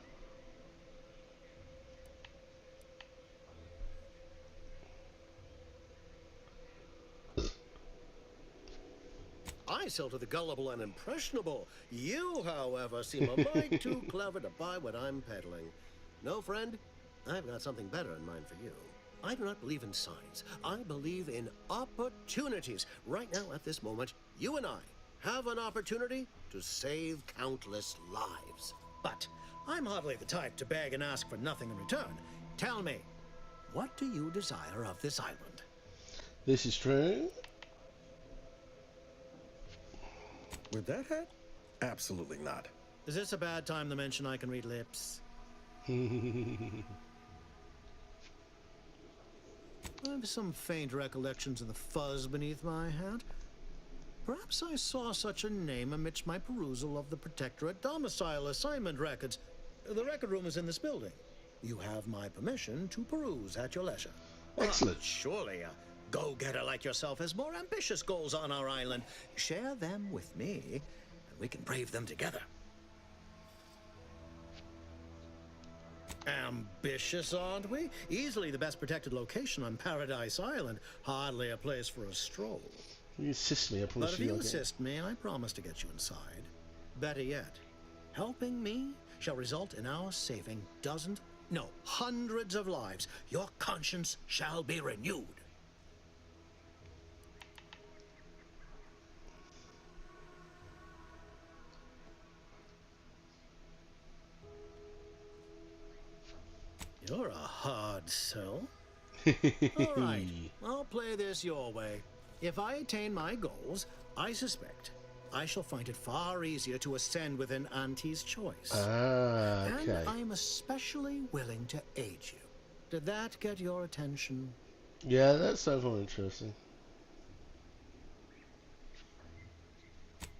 S9: I sell to the gullible and impressionable. You, however, seem a mite too clever to buy what I'm peddling. No, friend, I've got something better in mind for you. I do not believe in signs. I believe in opportunities. Right now, at this moment, you and I have an opportunity to save countless lives. But I'm hardly the type to beg and ask for nothing in return. Tell me, what do you desire of this island?
S1: This is true.
S8: With that hat? Absolutely not.
S9: Is this a bad time to mention I can read lips? I have some faint recollections of the fuzz beneath my hat. Perhaps I saw such a name amidst my perusal of the Protectorate domicile assignment records. The record room is in this building. You have my permission to peruse at your leisure.
S1: Excellent.
S9: Surely a go-getter like yourself has more ambitious goals on our island. Share them with me, and we can brave them together. Ambitious, aren't we? Easily the best protected location on Paradise Island. Hardly a place for a stroll.
S1: You assist me, I
S9: But
S1: promise
S9: if
S1: you.
S9: you
S1: I'll get-
S9: assist me, I promise to get you inside. Better yet, helping me shall result in our saving dozens No, hundreds of lives. Your conscience shall be renewed. You're a hard sell. All right, I'll play this your way. If I attain my goals, I suspect I shall find it far easier to ascend within Auntie's choice.
S1: Ah, okay.
S9: And I'm especially willing to aid you. Did that get your attention?
S1: Yeah, that sounds more interesting.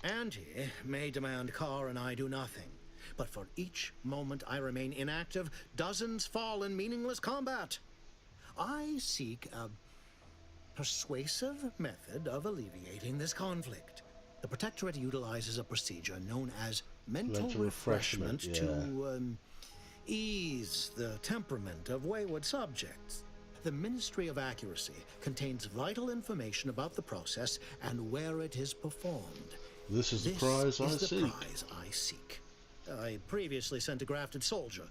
S9: Auntie may demand Carr and I do nothing, but for each moment I remain inactive, dozens fall in meaningless combat. I seek a persuasive method of alleviating this conflict. The Protectorate utilizes a procedure known as mental refreshment to ease the temperament of wayward subjects. The Ministry of Accuracy contains vital information about the process and where it is performed.
S1: This is the prize I seek.
S9: The prize I seek. I previously sent a grafted soldier,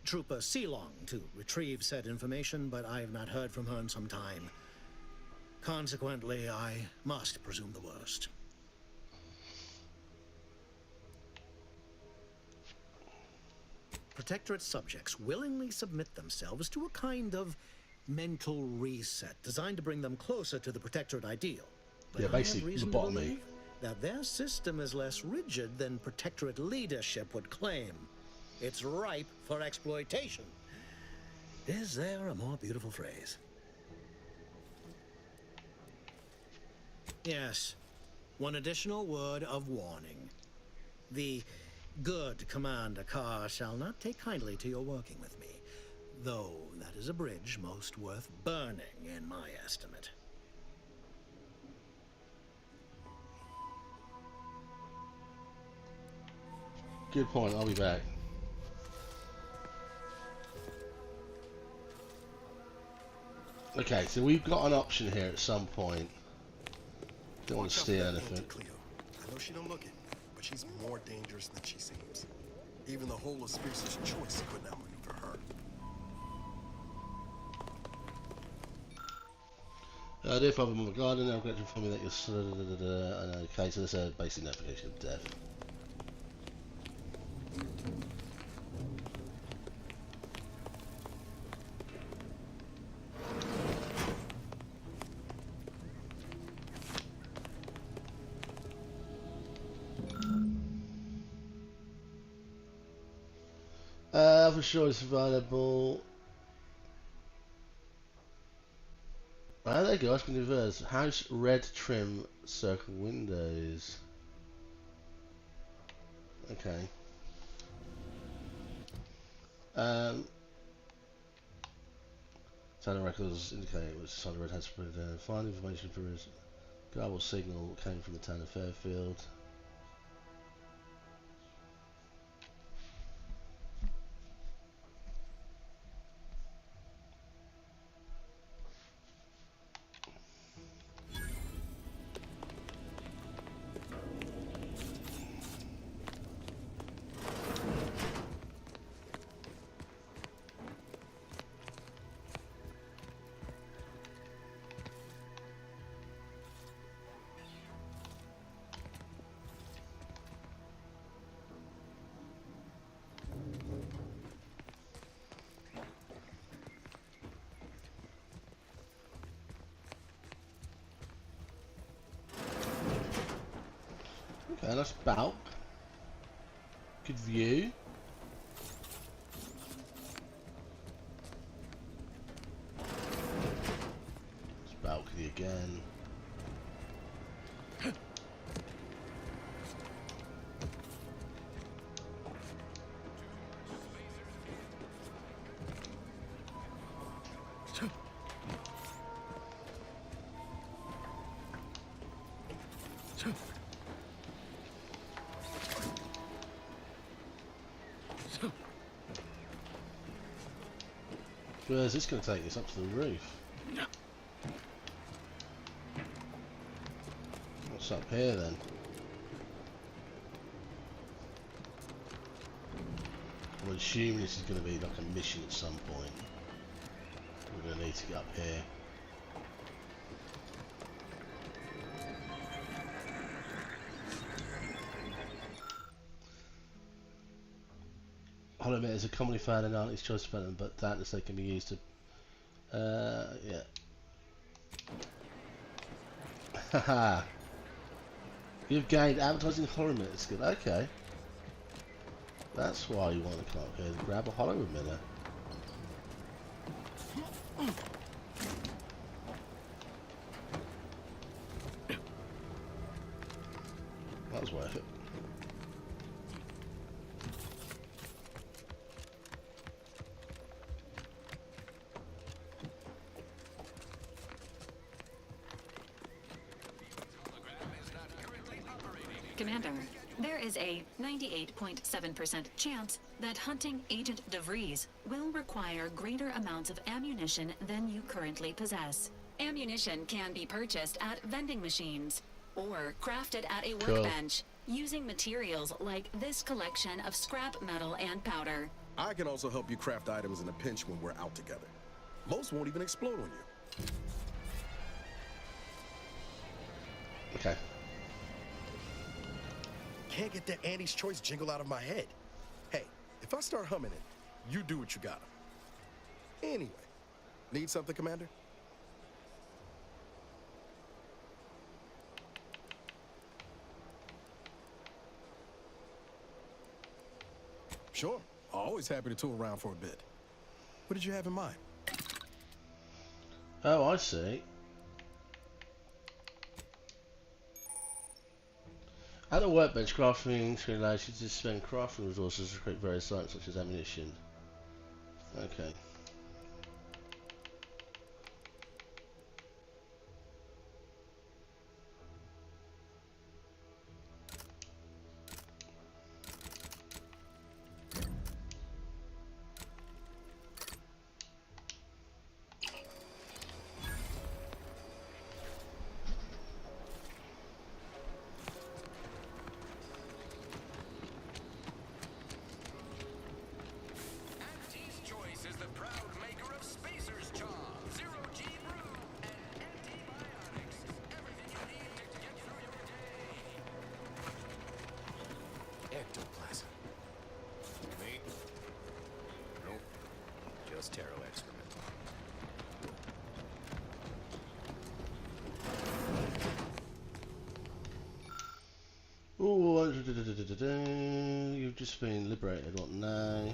S9: Trooper Sealong, to retrieve said information, but I have not heard from her in some time. Consequently, I must presume the worst. Protectorate subjects willingly submit themselves to a kind of mental reset designed to bring them closer to the Protectorate ideal. But
S1: yeah, basically lobotomy.
S9: That their system is less rigid than Protectorate leadership would claim. It's ripe for exploitation. Is there a more beautiful phrase? Yes. One additional word of warning. The good Commander Carr shall not take kindly to your working with me, though that is a bridge most worth burning in my estimate.
S1: Good point, I'll be back. Okay, so we've got an option here at some point. Don't want to steal anything.
S8: I know she don't look it, but she's more dangerous than she seems. Even the whole of Spears' choice could not maneuver her.
S1: Dear problem with regarding, I've got to inform you that you're okay, so there's a basic notification of death. For sure it's available. Ah, there you go, I can reverse. House red trim circle windows. Okay. Tanner records indicate which side of red has to put it down. Find information for his garble signal came from the town of Fairfield. Okay, that's Balk. Good view. It's balcony again. Where's this going to take us? Up to the roof. What's up here then? I'm assuming this is going to be like a mission at some point. We're going to need to get up here. Hollow emitters are commonly found in Arctic's choice development, but doubtless they can be used to. Yeah. Haha. You've gained advertising hollow emitter skill. Okay. That's why you want to come up here to grab a hollow emitter. That was worth it.
S4: Commander, there is a 98.7% chance that hunting Agent DeVries will require greater amounts of ammunition than you currently possess. Ammunition can be purchased at vending machines or crafted at a workbench using materials like this collection of scrap metal and powder.
S8: I can also help you craft items in a pinch when we're out together. Most won't even explode on you.
S1: Okay.
S8: Can't get that Andy's Choice jingle out of my head. Hey, if I start humming it, you do what you gotta. Anyway, need something, Commander? Sure, always happy to tool around for a bit. What did you have in mind?
S1: Oh, I see. At the workbench, crafting allows you to spend crafting resources to create various items such as ammunition. Okay.
S17: Ectoplasm. Me? Nope. Just taro excrement.
S1: Ooh, you've just been liberated. What now?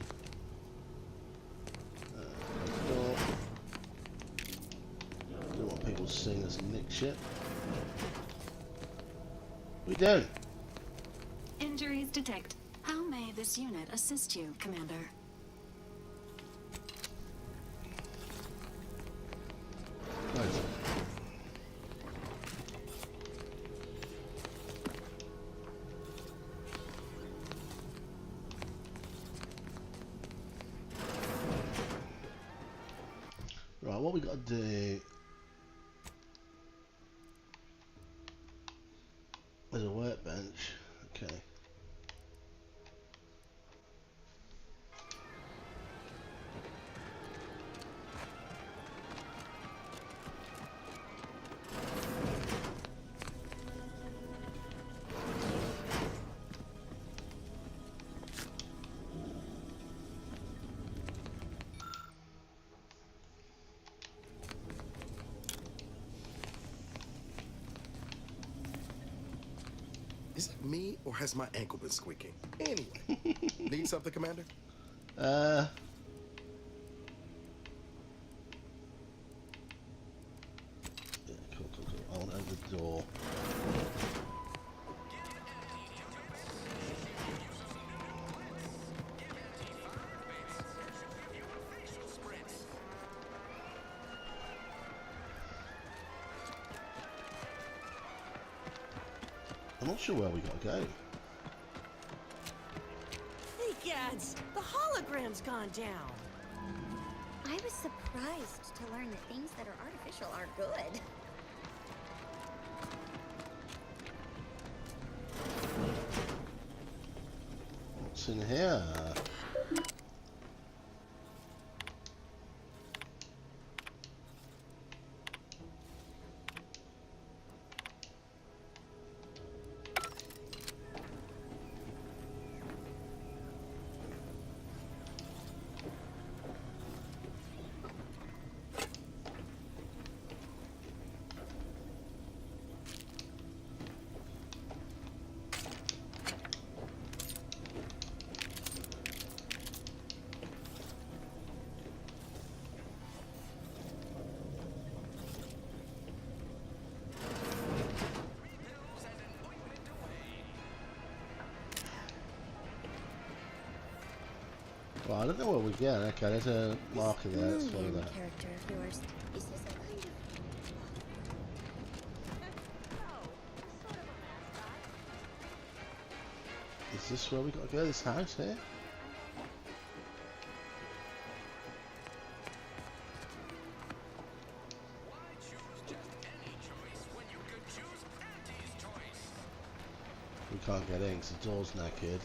S1: Don't want people seeing us nick shit. We don't.
S4: Injuries detect. How may this unit assist you, Commander?
S1: Right. Right, what we got to do? There's a workbench. Okay.
S8: Is it me, or has my ankle been squeaking? Anyway, need something, Commander?
S1: Yeah, cool. I want to open the door. I'm not sure where we got to go.
S12: Hey, Gads, the hologram's gone down.
S13: I was surprised to learn that things that are artificial are good.
S1: What's in here? Well, I don't know where we're going. Okay, there's a marker there. Let's follow
S13: Moonian
S1: that.
S13: character of yours. Is this a kind of...
S1: Is this where we got to go? This house here? We can't get in because the door's knackered.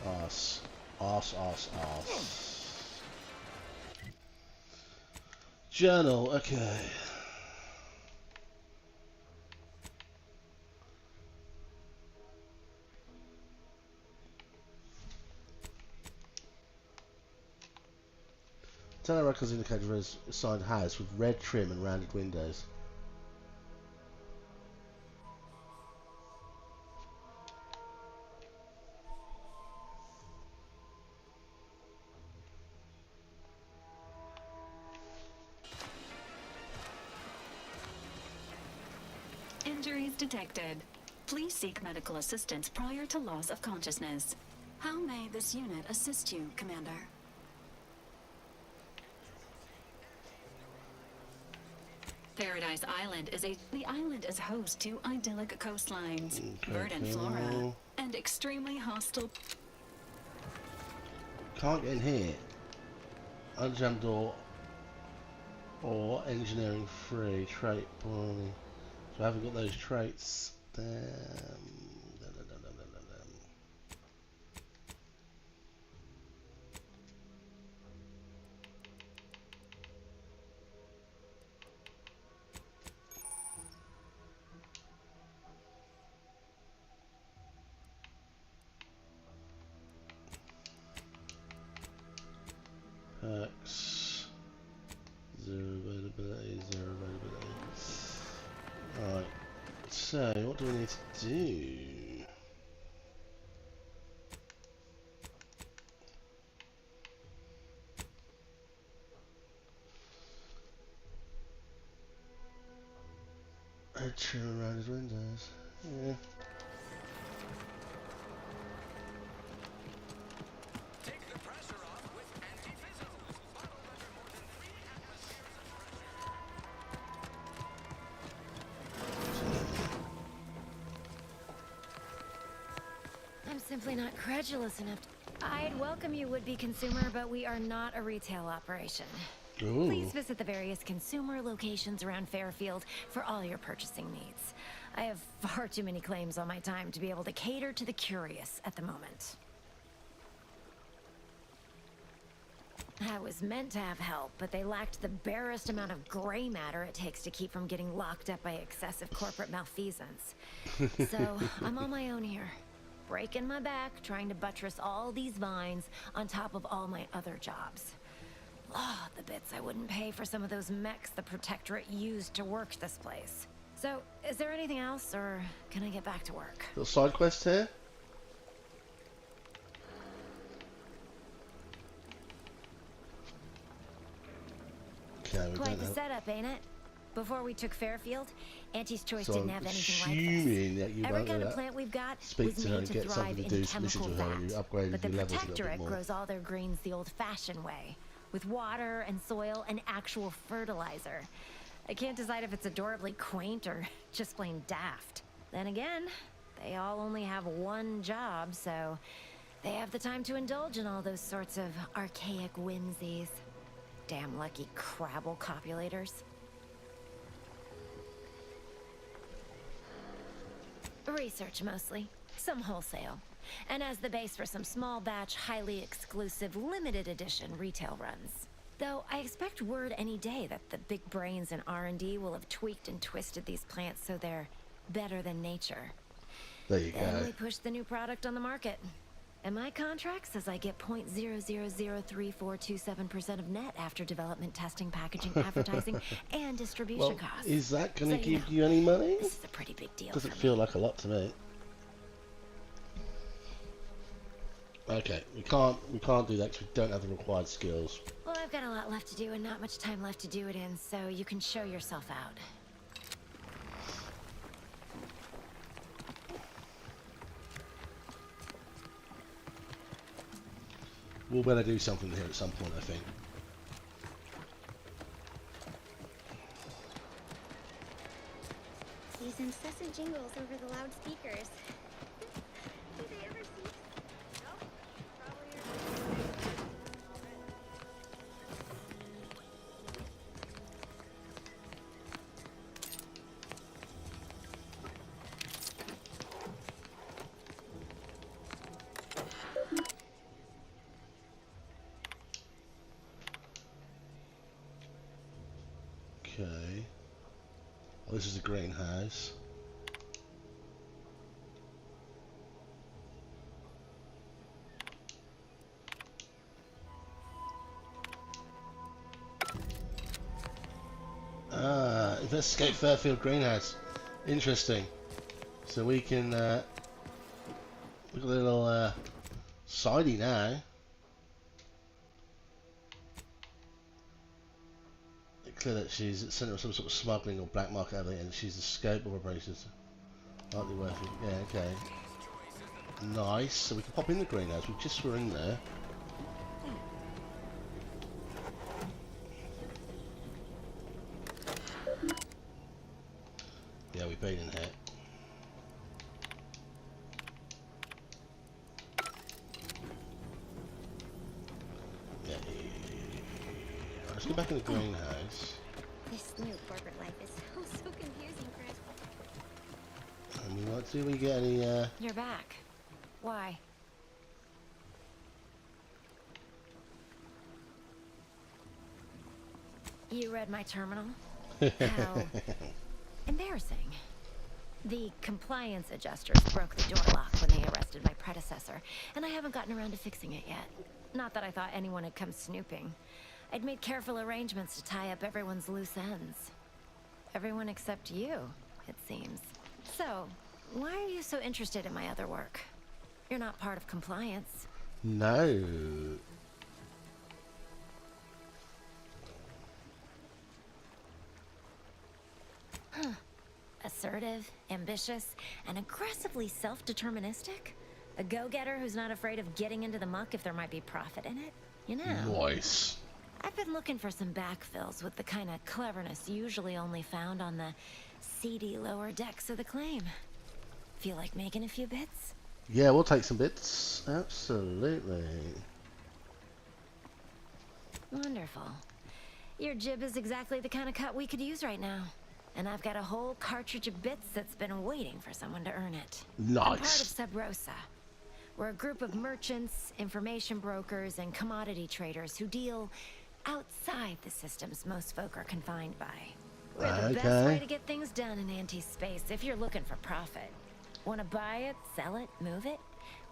S1: Arse. Arse, arse, arse. Journal, okay. Tenor records indicate a assigned house with red trim and rounded windows.
S4: Injuries detected. Please seek medical assistance prior to loss of consciousness. How may this unit assist you, Commander? Paradise Island the island is host to idyllic coastlines, verdant flora, and extremely hostile.
S1: Can't get in here. Unjammed door or engineering free trait boy. So I haven't got those traits. Damn. Perks. Zero availability, zero availability. Alright. So, what do we need to do? Red trim around his windows. Yeah.
S5: I'm simply not credulous enough. I'd welcome you, would-be consumer, but we are not a retail operation.
S1: Ooh.
S5: Please visit the various consumer locations around Fairfield for all your purchasing needs. I have far too many claims on my time to be able to cater to the curious at the moment. I was meant to have help, but they lacked the barest amount of gray matter it takes to keep from getting locked up by excessive corporate malfeasance. So, I'm on my own here. Breaking my back, trying to buttress all these vines on top of all my other jobs. Oh, the bits I wouldn't pay for some of those mechs the Protectorate used to work this place. So, is there anything else, or can I get back to work?
S1: Little side quest here. Okay, we
S5: Quite
S1: don't
S5: the
S1: have...
S5: setup, ain't it? Before we took Fairfield, Auntie's Choice
S1: So
S5: didn't
S1: I'm
S5: have anything like
S1: assuming
S5: this.
S1: that you
S5: Every
S1: won't
S5: kind
S1: know
S5: of
S1: that.
S5: plant we've got
S1: Speak
S5: was
S1: to her
S5: made
S1: and
S5: to
S1: get something
S5: thrive
S1: to
S5: in
S1: do some missions
S5: chemical
S1: with her and you
S5: vat.
S1: upgrade
S5: But the
S1: your levels a little bit
S5: Protectorate
S1: more.
S5: grows all their greens the old-fashioned way, with water and soil and actual fertilizer. I can't decide if it's adorably quaint or just plain daft. Then again, they all only have one job, so they have the time to indulge in all those sorts of archaic whimsies. Damn lucky Crabble copulators. Research mostly, some wholesale, and as the base for some small batch, highly exclusive, limited edition retail runs. Though I expect word any day that the big brains in R&D will have tweaked and twisted these plants so they're better than nature.
S1: There you
S5: Then
S1: go.
S5: we push the new product on the market. And my contract says I get 0.00034227% of net after development, testing, packaging, advertising, and distribution
S1: Well,
S5: costs.
S1: is that going to
S5: So,
S1: give you any money?
S5: This is a pretty big deal.
S1: Doesn't
S5: for me.
S1: feel like a lot to me. Okay, we can't do that because we don't have the required skills.
S5: Well, I've got a lot left to do and not much time left to do it in, so you can show yourself out.
S1: We'll better do something here at some point, I think.
S13: These incessant jingles over the loudspeakers. Do they ever cease? Nope.
S1: Okay. Oh, this is the greenhouse. Ah, investigate Fairfield greenhouse. Interesting. So we can look at a little sidey now. It's clear that she's at the centre of some sort of smuggling or black market activity, and she's the scope of operations. Likely worth it. Yeah, okay. Nice. So we can pop in the greenhouse. We just were in there. Yeah, we've been in here. Yeah. Let's go back in the greenhouse.
S13: This new corporate life is so confusing, Chris.
S1: And what do we get any
S5: You're back. Why? You read my terminal? How embarrassing. The compliance adjusters broke the door lock when they arrested my predecessor, and I haven't gotten around to fixing it yet. Not that I thought anyone had come snooping. I'd made careful arrangements to tie up everyone's loose ends. Everyone except you, it seems. So, why are you so interested in my other work? You're not part of compliance.
S1: No.
S5: Huh. Assertive, ambitious, and aggressively self-deterministic? A go-getter who's not afraid of getting into the muck if there might be profit in it? You know.
S1: Nice.
S5: I've been looking for some backfills with the kind of cleverness usually only found on the seedy lower decks of the claim. Feel like making a few bits?
S1: Yeah, we'll take some bits. Absolutely.
S5: Wonderful. Your jib is exactly the kind of cut we could use right now. And I've got a whole cartridge of bits that's been waiting for someone to earn it.
S1: Nice.
S5: I'm part of Sub Rosa. We're a group of merchants, information brokers, and commodity traders who deal outside the systems most folk are confined by. We're the best way to get things done in anti-space if you're looking for profit. Want to buy it, sell it, move it?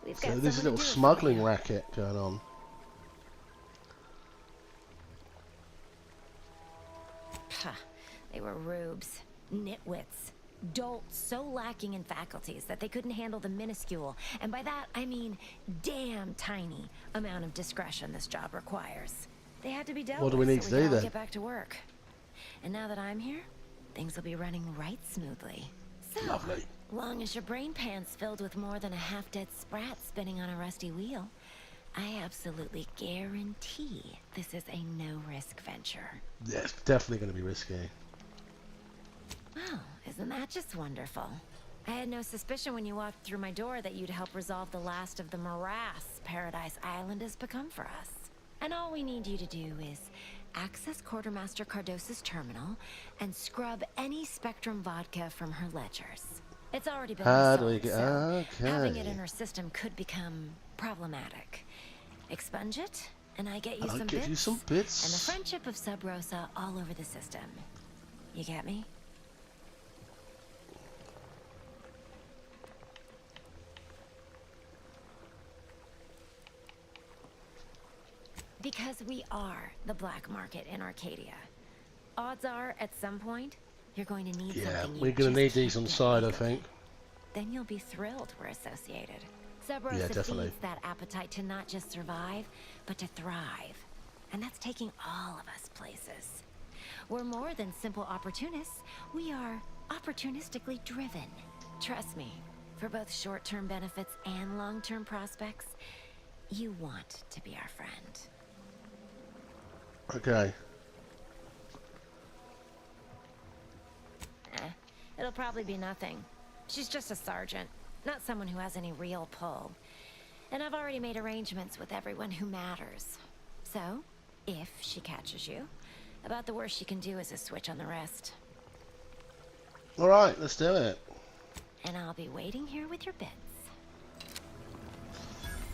S5: We've got
S1: So this is a little
S5: someone to do it for
S1: smuggling
S5: you.
S1: racket going on.
S5: Pah, they were rubes, nitwits, dolts so lacking in faculties that they couldn't handle the minuscule, and by that I mean damn tiny, amount of discretion this job requires. They had to be dealt
S1: What do
S5: with
S1: we need
S5: so
S1: to
S5: we
S1: do
S5: could all
S1: then?
S5: get back to work. And now that I'm here, things will be running right smoothly. So,
S1: Lovely.
S5: long as your brain pan's filled with more than a half-dead sprat spinning on a rusty wheel, I absolutely guarantee this is a no-risk venture.
S1: Yeah, it's definitely going to be risky.
S5: Well, isn't that just wonderful? I had no suspicion when you walked through my door that you'd help resolve the last of the morass Paradise Island has become for us. And all we need you to do is access Quartermaster Cardosa's terminal and scrub any Spectrum vodka from her ledgers. It's already been
S1: How do
S5: resolved,
S1: we get...
S5: so having it
S1: Okay.
S5: in her system could become problematic. Expunge it, and I get you
S1: I'll
S5: some
S1: give
S5: bits.
S1: you some bits.
S5: And the friendship of Sub Rosa all over the system. You get me? Because we are the black market in Arcadia. Odds are, at some point, you're going to need
S1: Yeah,
S5: something you
S1: we're going
S5: just
S1: to need these
S5: can't
S1: on
S5: get
S1: side, I
S5: legally.
S1: think.
S5: Then you'll be thrilled we're associated. Sub Rosa
S1: Yeah, definitely.
S5: feeds that appetite to not just survive, but to thrive. And that's taking all of us places. We're more than simple opportunists. We are opportunistically driven. Trust me, for both short-term benefits and long-term prospects, you want to be our friend.
S1: Okay.
S5: It'll probably be nothing. She's just a sergeant, not someone who has any real pull. And I've already made arrangements with everyone who matters. So, if she catches you, about the worst she can do is a switch on the wrist.
S1: Alright, let's do it.
S5: And I'll be waiting here with your bits.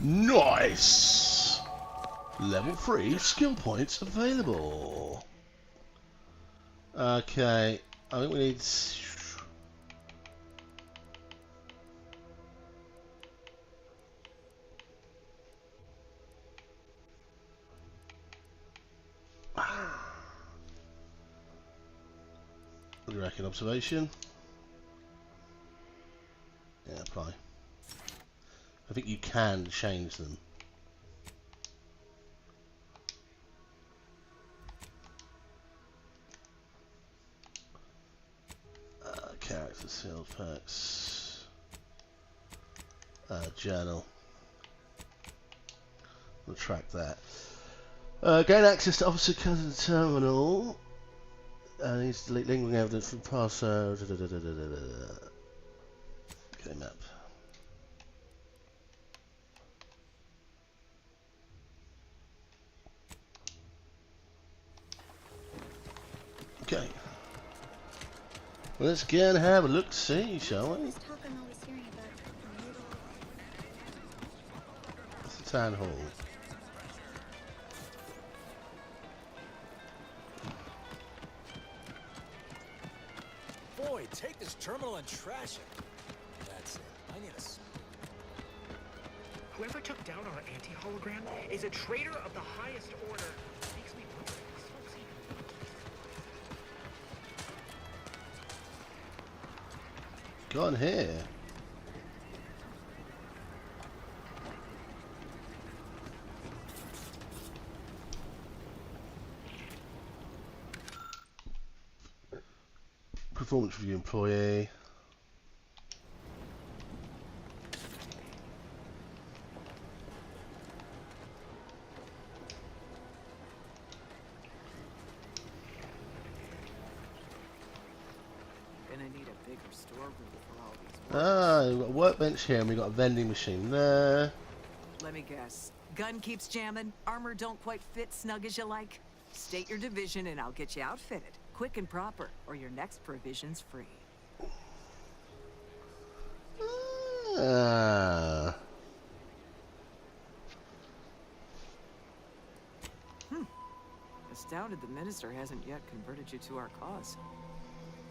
S1: Nice! Level 3 skill points available. Okay, I think we need... What do you reckon? Observation? Yeah, apply. I think you can change them. Character sales packs. Journal. We'll track that. Gain access to Officer Cousin Terminal. Needs to delete lingering evidence from password. Okay, map. Okay. Let's get and have a look see, shall we? It's the town hall.
S18: Boy, take this terminal and trash it. That's it. I need a...
S20: Whoever took down our anti-hologram is a traitor of the highest order. Makes me wonder if these folks even...
S1: Got in here. Performance review employee.
S11: Gonna need a bigger storeroom for all these.
S1: We've got a workbench here and we've got a vending machine there.
S21: Let me guess. Gun keeps jamming, armor don't quite fit snug as you like. State your division and I'll get you outfitted. Quick and proper, or your next provision's free. Astounded the minister hasn't yet converted you to our cause.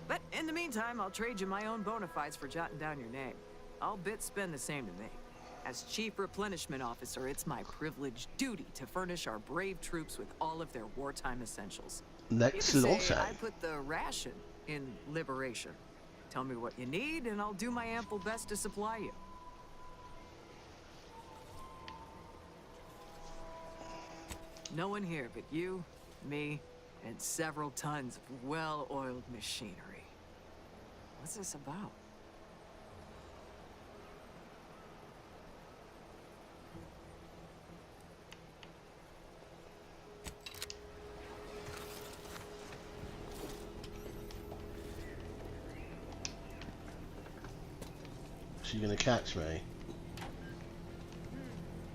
S21: But in the meantime, I'll trade you my own bona fides for jotting down your name. All bits spend the same to me. As Chief Replenishment Officer, it's my privileged duty to furnish our brave troops with all of their wartime essentials.
S1: Next
S21: You could
S1: launch
S21: say
S1: time.
S21: I put the ration in liberation. Tell me what you need, and I'll do my ample best to supply you. No one here but you, me, and several tons of well-oiled machinery. What's this about?
S1: She's gonna catch me.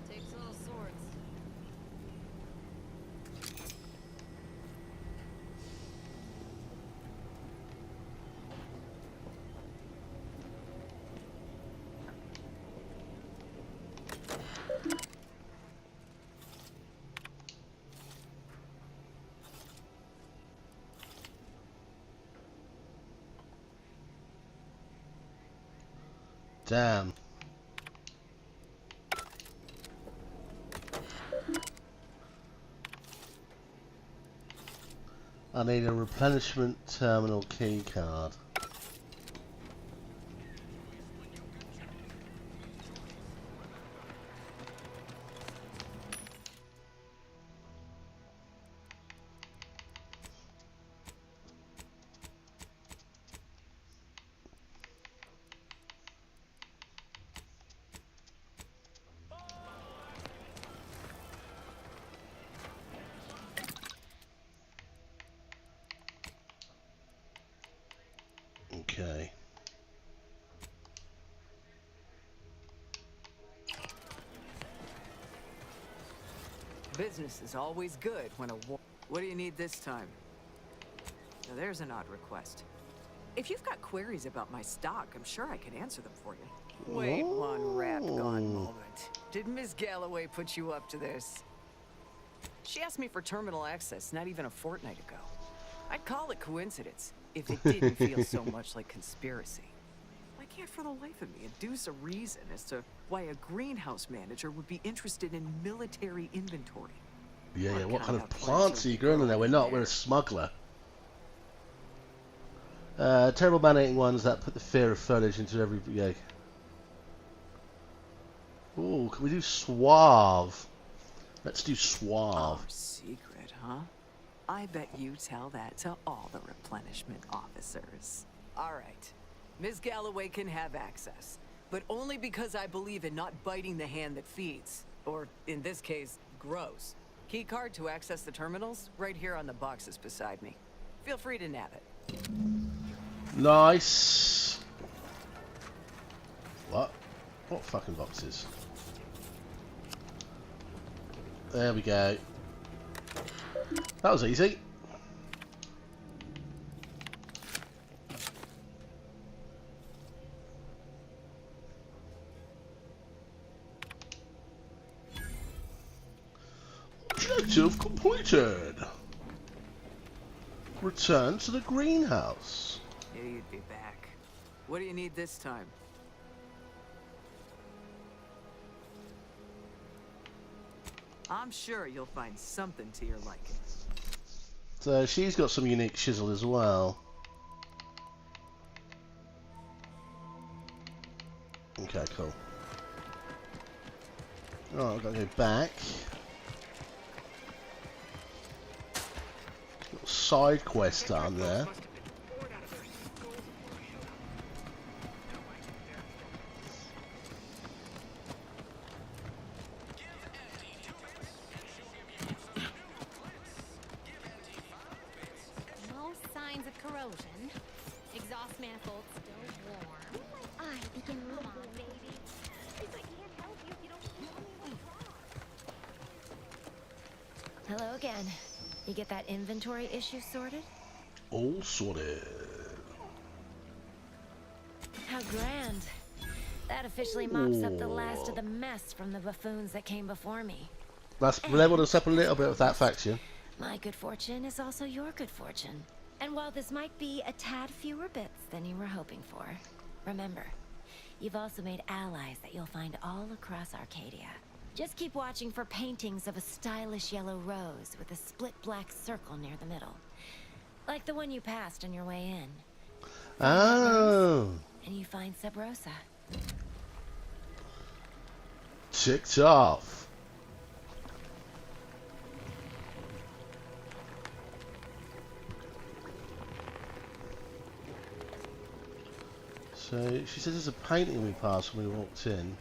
S5: Takes all sorts.
S1: Damn. I need a replenishment terminal key card.
S21: Business is always good when a war... What do you need this time? Now there's an odd request. If you've got queries about my stock, I'm sure I can answer them for you. Wait one rat-gone moment. Did Miss Galloway put you up to this? She asked me for terminal access not even a fortnight ago. I'd call it coincidence if it didn't feel so much like conspiracy. I can't for the life of me deduce a reason as to why a greenhouse manager would be interested in military inventory.
S1: Yeah, what kind of plants are you growing in there? We're not, we're a smuggler. Terrible man-eating ones that put the fear of foliage into every... Yeah. Ooh, can we do suave? Let's do suave.
S21: Our secret, huh? I bet you tell that to all the replenishment officers. All right. Ms. Galloway can have access, but only because I believe in not biting the hand that feeds, or in this case, grows. Key card to access the terminals, right here on the boxes beside me. Feel free to nab it.
S1: Nice. What? What fucking boxes? There we go. That was easy. Objective completed. Return to the greenhouse.
S21: Yeah, you'd be back. What do you need this time? I'm sure you'll find something to your liking.
S1: So she's got some unique chisel as well. Okay, cool. Oh, I've got to go back. Little side quest down there.
S5: No signs of corrosion. Exhaust manifold still warm. I begin moving, baby. If I can't help you, you don't know me. Hello again. You get that inventory issue sorted?
S1: All sorted.
S5: How grand. That officially mops up the last of the mess from the buffoons that came before me.
S1: That's leveled us up a little bit with that faction.
S5: My good fortune is also your good fortune. And while this might be a tad fewer bits than you were hoping for, remember, you've also made allies that you'll find all across Arcadia. Just keep watching for paintings of a stylish yellow rose with a split black circle near the middle. Like the one you passed on your way in.
S1: Oh.
S5: And you find Sub Rosa.
S1: Ticked off. So she says there's a painting we passed when we walked in.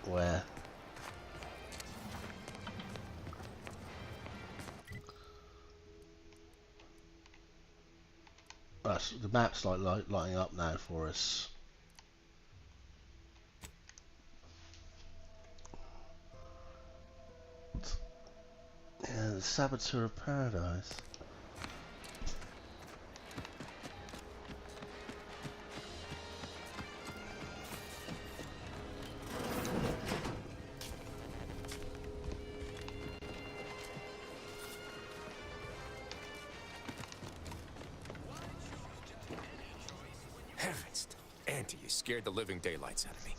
S1: Where? The map's like lighting up now for us. Yeah, the Saboteur of Paradise.
S3: Heavens, Auntie, you scared the living daylights out of me.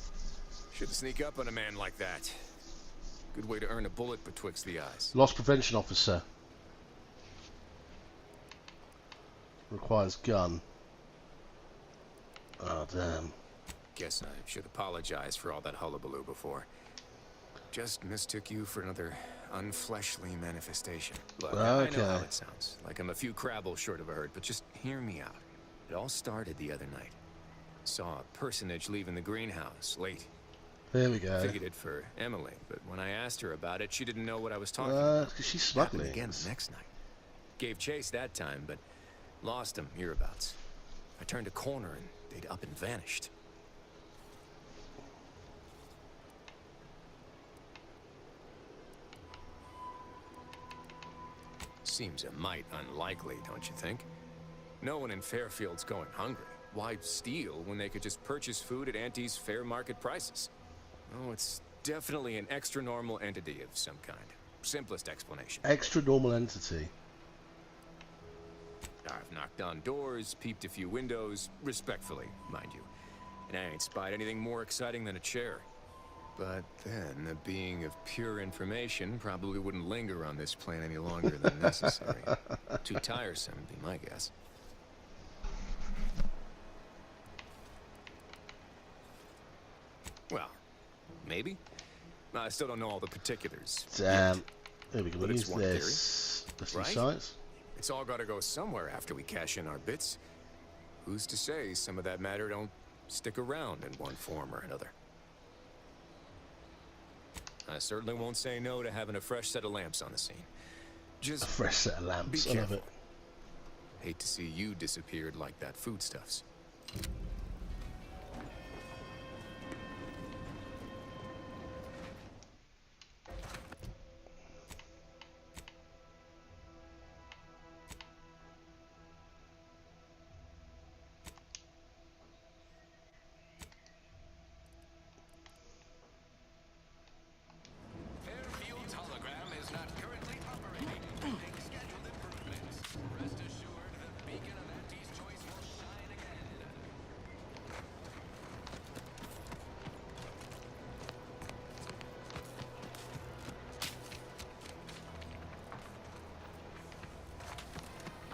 S3: Shouldn't sneak up on a man like that. Good way to earn a bullet betwixt the eyes.
S1: Loss prevention officer. Requires gun. Oh, damn.
S3: Guess I should apologize for all that hullabaloo before. Just mistook you for another unfleshly manifestation. Look, I know how it sounds. Like I'm a few crabbles short of a herd, but just hear me out. It all started the other night. Saw a personage leaving the greenhouse late.
S1: There we go.
S3: Figured it for Emily, but when I asked her about it, she didn't know what I was talking about.
S1: Because she's smuggling.
S3: Happened again the next night. Gave chase that time, but lost him hereabouts. I turned a corner and they'd up and vanished. seems a mite unlikely, don't you think? No one in Fairfield's going hungry. Why steal when they could just purchase food at Auntie's fair market prices? Oh, it's definitely an extra-normal entity of some kind. Simplest explanation.
S1: Extra normal entity.
S3: I've knocked on doors, peeped a few windows, respectfully, mind you. And I ain't spied anything more exciting than a chair. But then, a being of pure information probably wouldn't linger on this plane any longer than necessary. Too tiresome, would be my guess. Well, maybe. I still don't know all the particulars.
S1: Damn. Here we go.
S3: But
S1: Use
S3: it's one
S1: this.
S3: theory, right?
S1: Science.
S3: It's all got to go somewhere after we cash in our bits. Who's to say some of that matter don't stick around in one form or another? I certainly won't say no to having a fresh set of lamps on the scene. Just
S1: a fresh set of lamps. I love it.
S3: Hate to see you disappeared like that foodstuffs.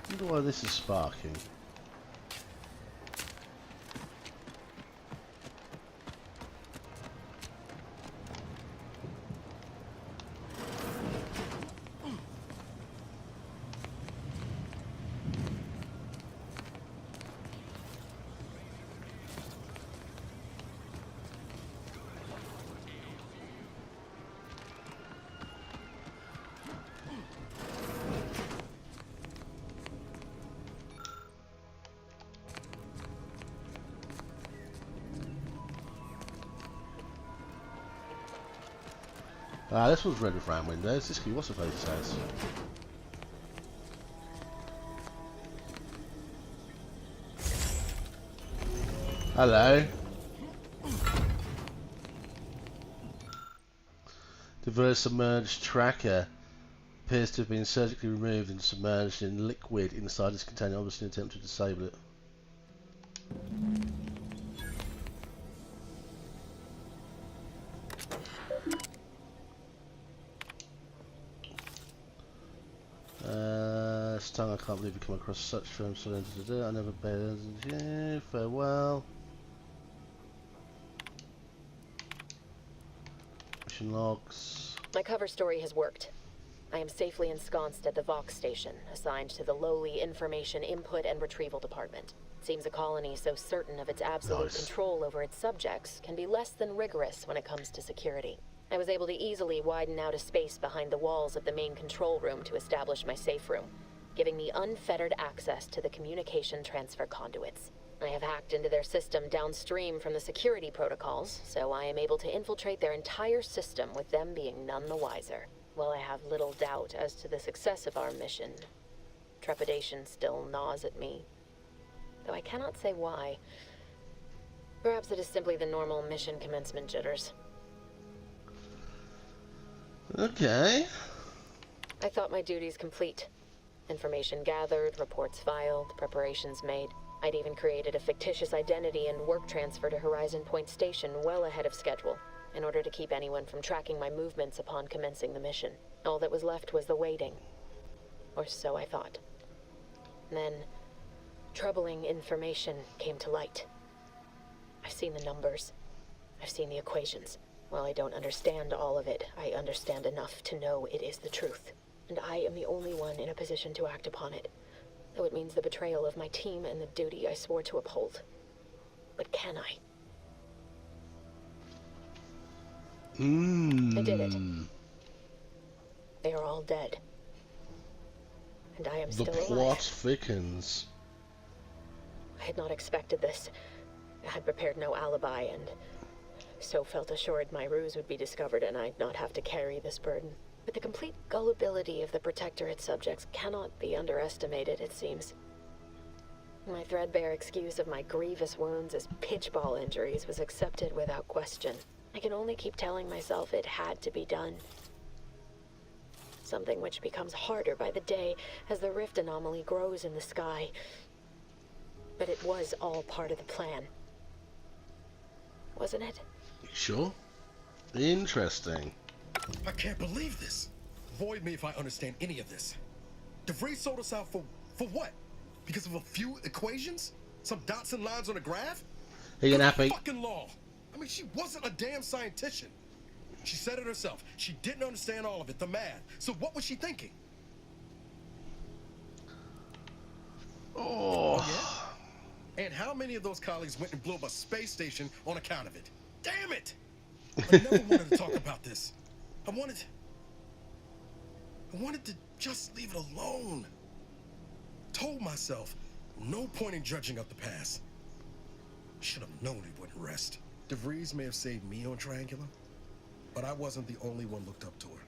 S1: I wonder why this is sparking. This was red with round windows. This could be what's the face says. Hello. Diverse submerged tracker appears to have been surgically removed and submerged in liquid inside this container, obviously an attempt to disable it. I can't believe you come across such films. I never paid. Farewell. Mission logs.
S2: My cover story has worked. I am safely ensconced at the Vox station, assigned to the lowly Information Input and Retrieval Department. It seems a colony so certain of its absolute control over its subjects can be less than rigorous when it comes to security. I was able to easily widen out a space behind the walls of the main control room to establish my safe room, giving me unfettered access to the communication transfer conduits. I have hacked into their system downstream from the security protocols, so I am able to infiltrate their entire system with them being none the wiser. While I have little doubt as to the success of our mission, trepidation still gnaws at me, though I cannot say why. Perhaps it is simply the normal mission commencement jitters.
S1: Okay.
S2: I thought my duties complete. Information gathered, reports filed, preparations made. I'd even created a fictitious identity and work transfer to Horizon Point Station well ahead of schedule, in order to keep anyone from tracking my movements upon commencing the mission. All that was left was the waiting. Or so I thought. Then, troubling information came to light. I've seen the numbers. I've seen the equations. While I don't understand all of it, I understand enough to know it is the truth. And I am the only one in a position to act upon it, though it means the betrayal of my team and the duty I swore to uphold. But can I? I did it. They are all dead. And I am still alive.
S1: The plot thickens.
S2: I had not expected this. I had prepared no alibi, and so felt assured my ruse would be discovered and I'd not have to carry this burden. But the complete gullibility of the Protectorate subjects cannot be underestimated, it seems. My threadbare excuse of my grievous wounds as pitchball injuries was accepted without question. I can only keep telling myself it had to be done. Something which becomes harder by the day as the rift anomaly grows in the sky. But it was all part of the plan. Wasn't it?
S1: Sure. Interesting.
S8: I can't believe this. Void me if I understand any of this. DeVries sold us out for what? Because of a few equations? Some dots and lines on a graph?
S1: He ain't happy.
S8: Fucking law. I mean, she wasn't a damn scientist. She said it herself. She didn't understand all of it, the math. So what was she thinking?
S1: Oh.
S8: Yeah? And how many of those colleagues went and blew up a space station on account of it? Damn it! I never wanted to talk about this. I wanted to just leave it alone. Told myself, no point in judging up the past. Should have known it wouldn't rest. DeVries may have saved me on Triangular, but I wasn't the only one looked up to her.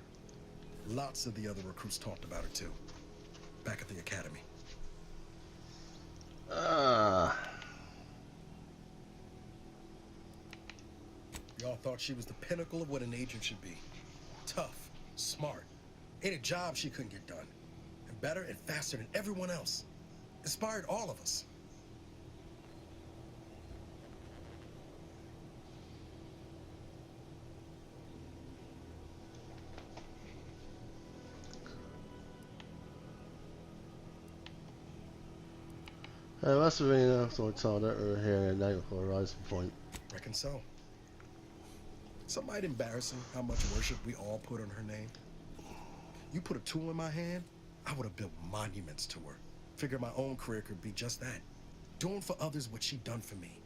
S8: Lots of the other recruits talked about her too, back at the academy. Y'all thought she was the pinnacle of what an agent should be. Tough, smart, ain't a job she couldn't get done. And better and faster than everyone else. Inspired all of us.
S1: Must have been after I told her to hear a name for a rising point.
S8: Reckon so. Some might embarrassing how much worship we all put on her name. You put a tool in my hand, I would have built monuments to her. Figured my own career could be just that. Doing for others what she done for me.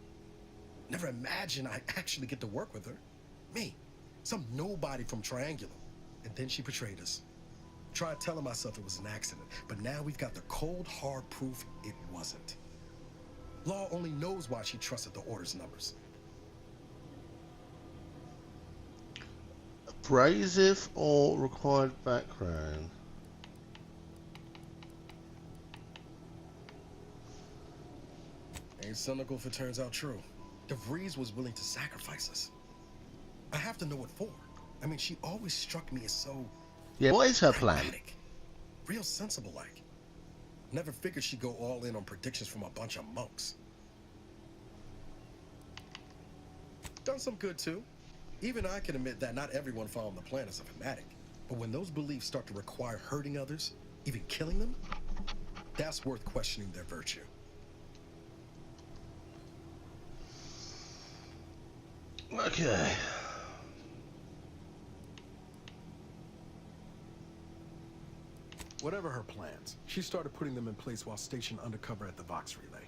S8: Never imagined I'd actually get to work with her. Me, some nobody from Triangular. And then she betrayed us. Tried telling myself it was an accident, but now we've got the cold, hard proof it wasn't. Law only knows why she trusted the orders numbers.
S1: Abrasive or required background?
S8: Ain't cynical if it turns out true. DeVries was willing to sacrifice us. I have to know what for. I mean, she always struck me as so...
S1: Yeah, what is her plan?
S8: Real sensible like. Never figured she'd go all in on predictions from a bunch of monks. Done some good too. Even I can admit that not everyone following the plan is a fanatic. But when those beliefs start to require hurting others, even killing them, that's worth questioning their virtue.
S1: Okay.
S8: Whatever her plans, she started putting them in place while stationed undercover at the Vox Relay.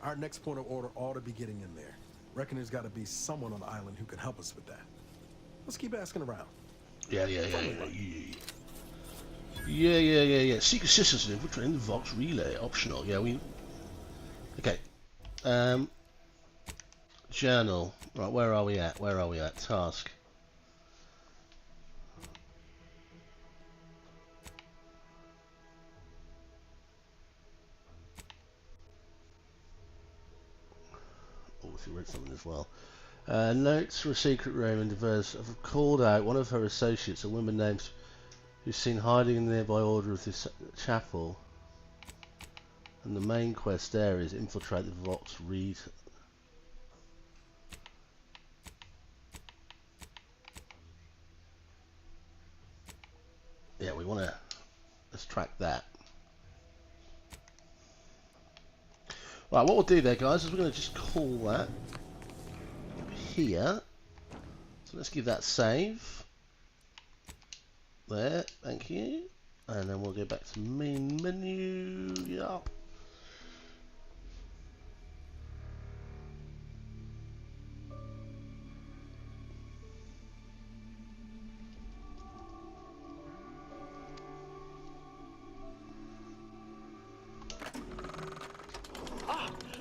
S8: Our next point of order ought to be getting in there. Reckon there's got to be someone on the island who can help us with that. Let's keep asking around.
S1: Yeah. Seek assistance in infiltrating the Vox Relay. Optional. Yeah, we... Okay. Journal. Right, where are we at? Task. Oh, she read something as well. Notes from a secret room and diverse have called out one of her associates, a woman named who's seen hiding in the nearby order of this chapel. And the main quest there is infiltrate the Vox Read. Yeah, we want to... Let's track that. Right, what we'll do there, guys, is we're going to just call that here. So let's give that save. There, thank you. And then we'll go back to main menu. Yup.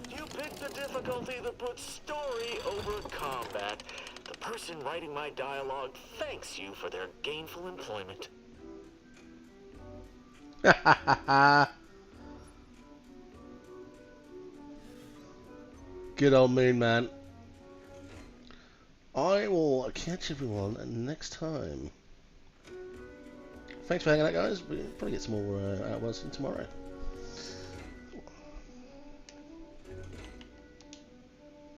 S10: You picked the difficulty that puts story over combat. The person writing my dialogue thanks you for their gainful employment.
S1: Good old Moon Man. I will catch everyone next time. Thanks for hanging out, guys. We'll probably get some more out tomorrow.